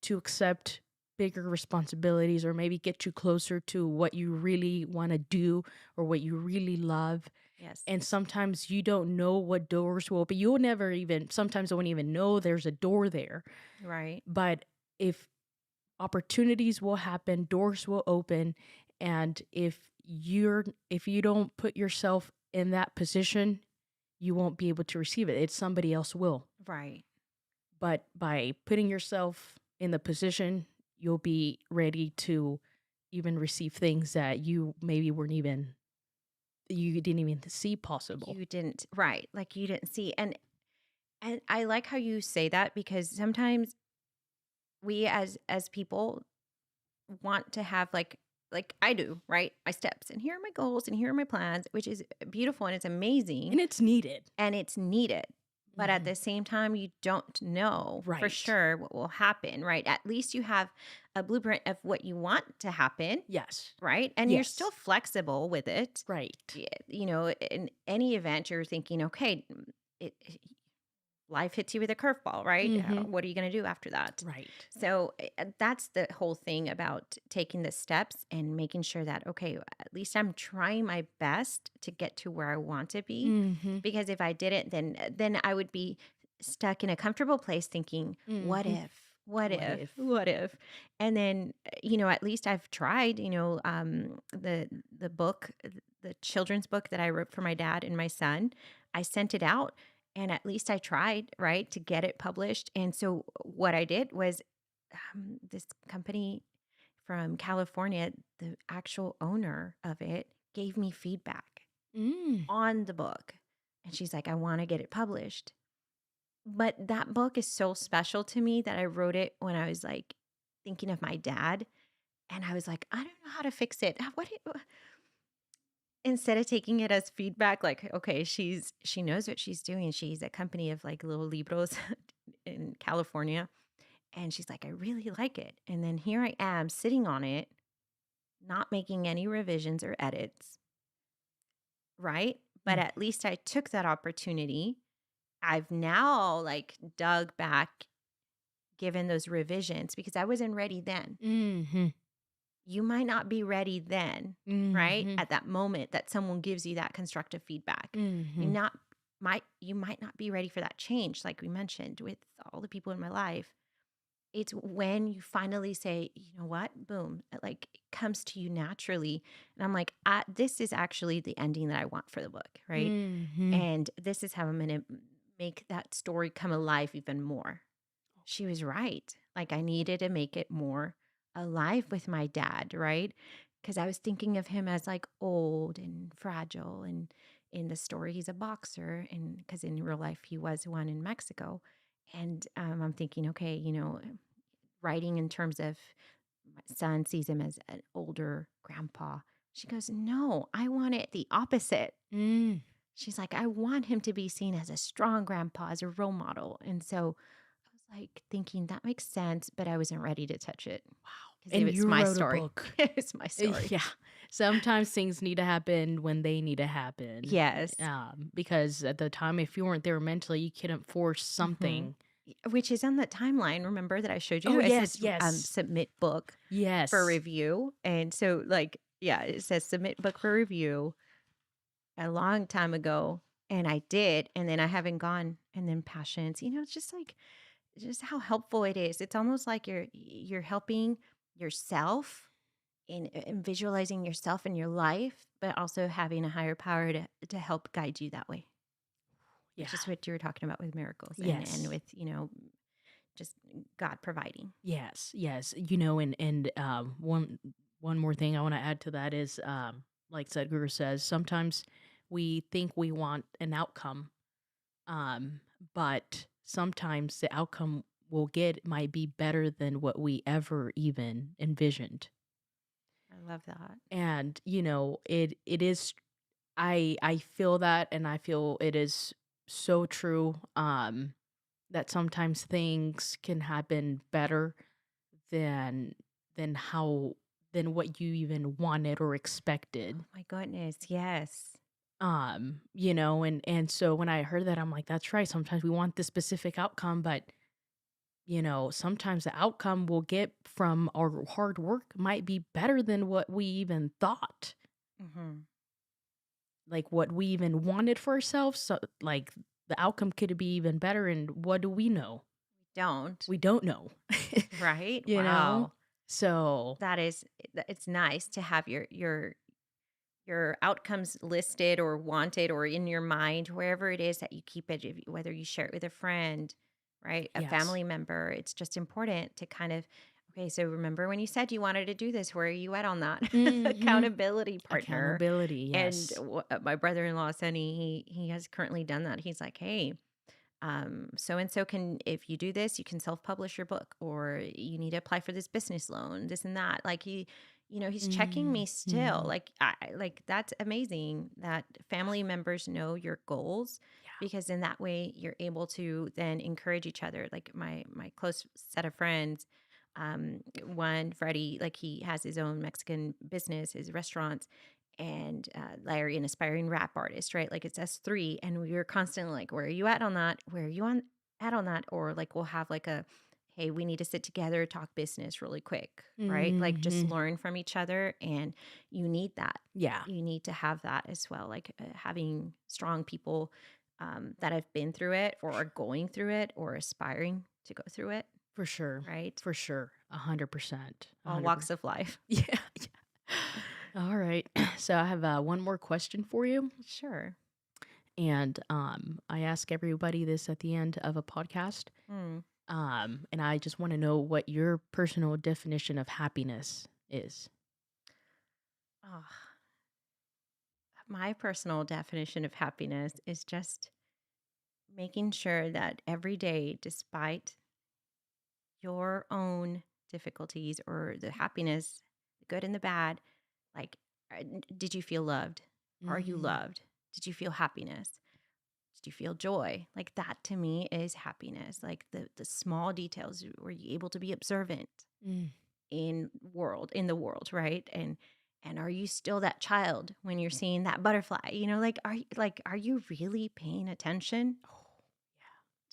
Speaker 3: accept bigger responsibilities, or maybe get you closer to what you really want to do, or what you really love.
Speaker 2: Yes.
Speaker 3: And sometimes you don't know what doors will open. You'll never even, sometimes don't even know there's a door there.
Speaker 2: Right.
Speaker 3: But if opportunities will happen, doors will open, and if you don't put yourself in that position, you won't be able to receive it. It's somebody else will.
Speaker 2: Right.
Speaker 3: But by putting yourself in the position, you'll be ready to even receive things that you didn't even see possible.
Speaker 2: You didn't, right. Like you didn't see. And I like how you say that, because sometimes we as people want to have like I do, right? My steps, and here are my goals, and here are my plans, which is beautiful and it's amazing
Speaker 3: And it's needed.
Speaker 2: and it's needed. But at
Speaker 3: Mhm.
Speaker 2: the same time, you don't know for
Speaker 3: Right.
Speaker 2: sure what will happen, right? At least you have a blueprint of what you want to happen,
Speaker 3: Yes.
Speaker 2: right? And you're
Speaker 3: Yes.
Speaker 2: still flexible with it.
Speaker 3: Right.
Speaker 2: In any event, you're thinking, okay, life hits you with a curveball, right?
Speaker 3: Mhm.
Speaker 2: What are you going to do after that?
Speaker 3: Right.
Speaker 2: So that's the whole thing about taking the steps and making sure that, okay, at least I'm trying my best to get to where I want to be.
Speaker 3: Mhm.
Speaker 2: Because if I didn't, then I would be stuck in a comfortable place thinking, what
Speaker 3: Mhm.
Speaker 2: if? What
Speaker 3: What
Speaker 2: if?
Speaker 3: if?
Speaker 2: What if? And then, at least I've tried, the book, the children's book that I wrote for my dad and my son, I sent it out, and at least I tried, right, to get it published. And so what I did was, this company from California, the actual owner of it gave me feedback
Speaker 3: Mm.
Speaker 2: on the book. And she's like, I want to get it published. But that book is so special to me that I wrote it when I was like thinking of my dad. And I was like, I don't know how to fix it. Instead of taking it as feedback, like, okay, she knows what she's doing. She's a company of like little libros in California. And she's like, I really like it. And then here I am sitting on it, not making any revisions or edits, right? But
Speaker 3: Mm.
Speaker 2: at least I took that opportunity. I've now like dug back, given those revisions, because I wasn't ready then.
Speaker 3: Mhm.
Speaker 2: You might not be ready then, right?
Speaker 3: Mhm.
Speaker 2: At that moment that someone gives you that constructive feedback. You
Speaker 3: Mhm.
Speaker 2: might not be ready for that change, like we mentioned with all the people in my life. It's when you finally say, you know what, boom, it comes to you naturally. And I'm like, this is actually the ending that I want for the book, right?
Speaker 3: Mhm.
Speaker 2: And this is how I'm going to make that story come alive even more. She was right. Like I needed to make it more alive with my dad, right? Because I was thinking of him as like old and fragile. And in the story, he's a boxer. And because in real life, he was one in Mexico. And I'm thinking, okay, writing in terms of my son sees him as an older grandpa. She goes, no, I want it the opposite.
Speaker 3: Mm.
Speaker 2: She's like, I want him to be seen as a strong grandpa, as a role model. And so I was like thinking that makes sense, but I wasn't ready to touch it
Speaker 3: Wow.
Speaker 2: because
Speaker 3: And
Speaker 2: it's
Speaker 3: you
Speaker 2: my
Speaker 3: wrote a
Speaker 2: story.
Speaker 3: book.
Speaker 2: It's my story.
Speaker 3: Yeah. Sometimes things need to happen when they need to happen.
Speaker 2: Yes.
Speaker 3: Because at the time, if you weren't there mentally, you couldn't force
Speaker 2: hmm
Speaker 3: something.
Speaker 2: Which is on that timeline. Remember that I showed
Speaker 3: Oh,
Speaker 2: you? It
Speaker 3: yes,
Speaker 2: says
Speaker 3: yes.
Speaker 2: submit book for
Speaker 3: Yes.
Speaker 2: review. And so, like, yeah, it says submit book for review a long time ago. And I did. And then I haven't gone. And then passions, it's just like, just how helpful it is. It's almost like you're helping yourself in visualizing yourself in your life, but also having a higher power to help guide you that way,
Speaker 3: Yeah.
Speaker 2: which is what you were talking about with miracles and
Speaker 3: Yes.
Speaker 2: with, just God providing.
Speaker 3: Yes. Yes. And one more thing I want to add to that is, like Sadhguru says, sometimes we think we want an outcome, um, but sometimes the outcome we'll get might be better than what we ever even envisioned.
Speaker 2: I love that.
Speaker 3: And it is, I feel that, and I feel it is so true, that sometimes things can happen better than how than what you even wanted or expected.
Speaker 2: Oh my goodness. Yes.
Speaker 3: And so when I heard that, I'm like, that's right. Sometimes we want this specific outcome, but sometimes the outcome we'll get from our hard work might be better than what we even thought,
Speaker 2: hmm
Speaker 3: like what we even wanted for ourselves. So, like, the outcome could be even better. And what do we know?
Speaker 2: Don't.
Speaker 3: We don't know.
Speaker 2: Right?
Speaker 3: you know?
Speaker 2: Wow.
Speaker 3: So,
Speaker 2: It's nice to have your outcomes listed or wanted or in your mind, wherever it is that you keep it, whether you share it with a friend, right? A
Speaker 3: yes.
Speaker 2: family member. It's just important to kind of, okay, so remember when you said you wanted to do this, where are you at on that?
Speaker 3: hmm
Speaker 2: Accountability partner.
Speaker 3: Accountability.
Speaker 2: And
Speaker 3: Yes.
Speaker 2: my brother-in-law, Sonny, he has currently done that. He's like, hey, so and so can, if you do this, you can self-publish your book, or you need to apply for this business loan, this and that. Like he's checking me still.
Speaker 3: hmm
Speaker 2: Like like that's amazing that family members know your goals,
Speaker 3: Yeah.
Speaker 2: because in that way you're able to then encourage each other. Like my close set of friends, one Freddie, like he has his own Mexican business, his restaurants, and Larry, an aspiring rap artist, right? Like it's us 3, and we were constantly like, "Where are you at on that? Where are you at on that?" Or like we'll have like a, "Hey, we need to sit together, talk business really quick," right? Like just
Speaker 3: hmm
Speaker 2: learn from each other, and you need that.
Speaker 3: Yeah.
Speaker 2: You need to have that as well, like having strong people that have been through it, or are going through it, or aspiring to go through it,
Speaker 3: For sure.
Speaker 2: right?
Speaker 3: For sure. 100%.
Speaker 2: All
Speaker 3: 100%.
Speaker 2: walks of life.
Speaker 3: Yeah. All right. So I have one more question for you.
Speaker 2: Sure.
Speaker 3: And I ask everybody this at the end of a podcast.
Speaker 2: Hmm.
Speaker 3: And I just want to know what your personal definition of happiness is.
Speaker 2: Oh, my personal definition of happiness is just making sure that every day, despite your own difficulties or the happiness, the good and the bad, like, did you feel loved? Are you
Speaker 3: Mm,
Speaker 2: loved? Did you feel happiness? Did you feel joy? Like that to me is happiness. Like the small details. Were you able to be observant
Speaker 3: mm,
Speaker 2: in the world, right? And are you still that child when you're seeing that butterfly? Are you really paying attention
Speaker 3: oh,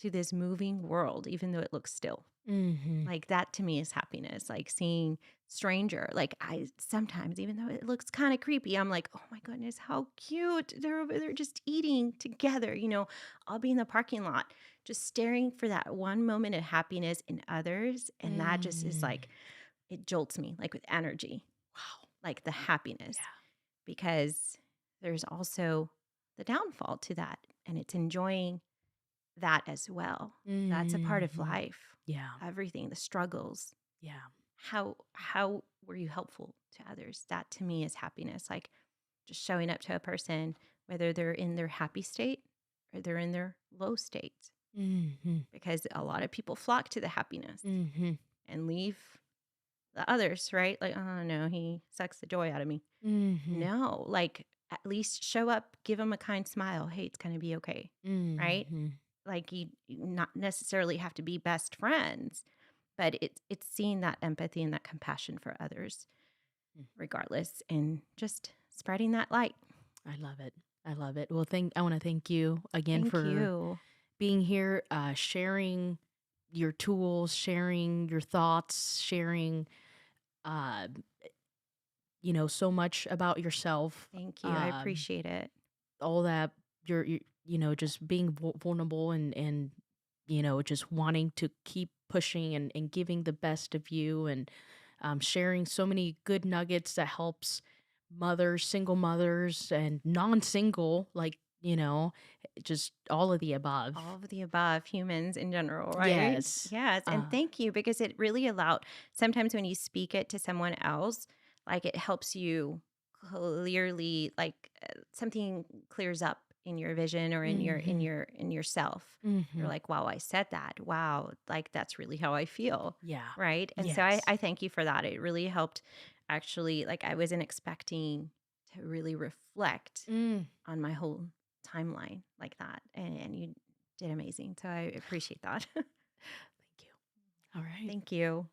Speaker 2: to this moving world, even though it looks still?
Speaker 3: yeah. Mm-hmm.
Speaker 2: Like that to me is happiness. Like seeing stranger. Like I sometimes, even though it looks kind of creepy, I'm like, oh my goodness, how cute. They're over there just eating together. I'll be in the parking lot just staring for that one moment of happiness in others. And that just is
Speaker 3: Mm.
Speaker 2: like, it jolts me like with energy,
Speaker 3: Wow.
Speaker 2: like the happiness,
Speaker 3: Yeah.
Speaker 2: because there's also the downfall to that. And it's enjoying that as well. That's a part of
Speaker 3: Mm-hmm.
Speaker 2: life.
Speaker 3: Yeah.
Speaker 2: Everything, the struggles.
Speaker 3: Yeah.
Speaker 2: How were you helpful to others? That to me is happiness. Like just showing up to a person, whether they're in their happy state or they're in their low state.
Speaker 3: Mm-hmm.
Speaker 2: Because a lot of people flock to the happiness
Speaker 3: Mm-hmm.
Speaker 2: and leave the others, right? Like, oh no, he sucks the joy out of me.
Speaker 3: Mm-hmm.
Speaker 2: No, like at least show up, give them a kind smile. Hey, it's gonna be okay. Right?
Speaker 3: Mm-hmm.
Speaker 2: like you not necessarily have to be best friends, but it's seeing that empathy and that compassion for others
Speaker 3: Mm.
Speaker 2: regardless, and just spreading that light.
Speaker 3: I love it. I love it. Well, I want to thank you again
Speaker 2: Thank
Speaker 3: for
Speaker 2: you.
Speaker 3: being here, sharing your tools, sharing your thoughts, sharing, uh, so much about yourself.
Speaker 2: Thank you. I appreciate it.
Speaker 3: All that just being vulnerable and just wanting to keep pushing and giving the best of you and sharing so many good nuggets that helps mothers, single mothers, and non-single, like just all of the above.
Speaker 2: All of the above, humans in general, right?
Speaker 3: Yes.
Speaker 2: Yes. And thank you, because it really allowed, sometimes when you speak it to someone else, like it helps you clearly, like something clears up in your vision or in yourself. You're
Speaker 3: Mm-hmm.
Speaker 2: like, wow, I said that. Wow, like that's really how I feel.
Speaker 3: Yeah.
Speaker 2: Right. And so
Speaker 3: Yes.
Speaker 2: I thank you for that. It really helped. Actually, like I wasn't expecting to really reflect
Speaker 3: Mm.
Speaker 2: on my whole timeline like that. And you did amazing. So I appreciate that.
Speaker 3: Thank you. All right.
Speaker 2: Thank you.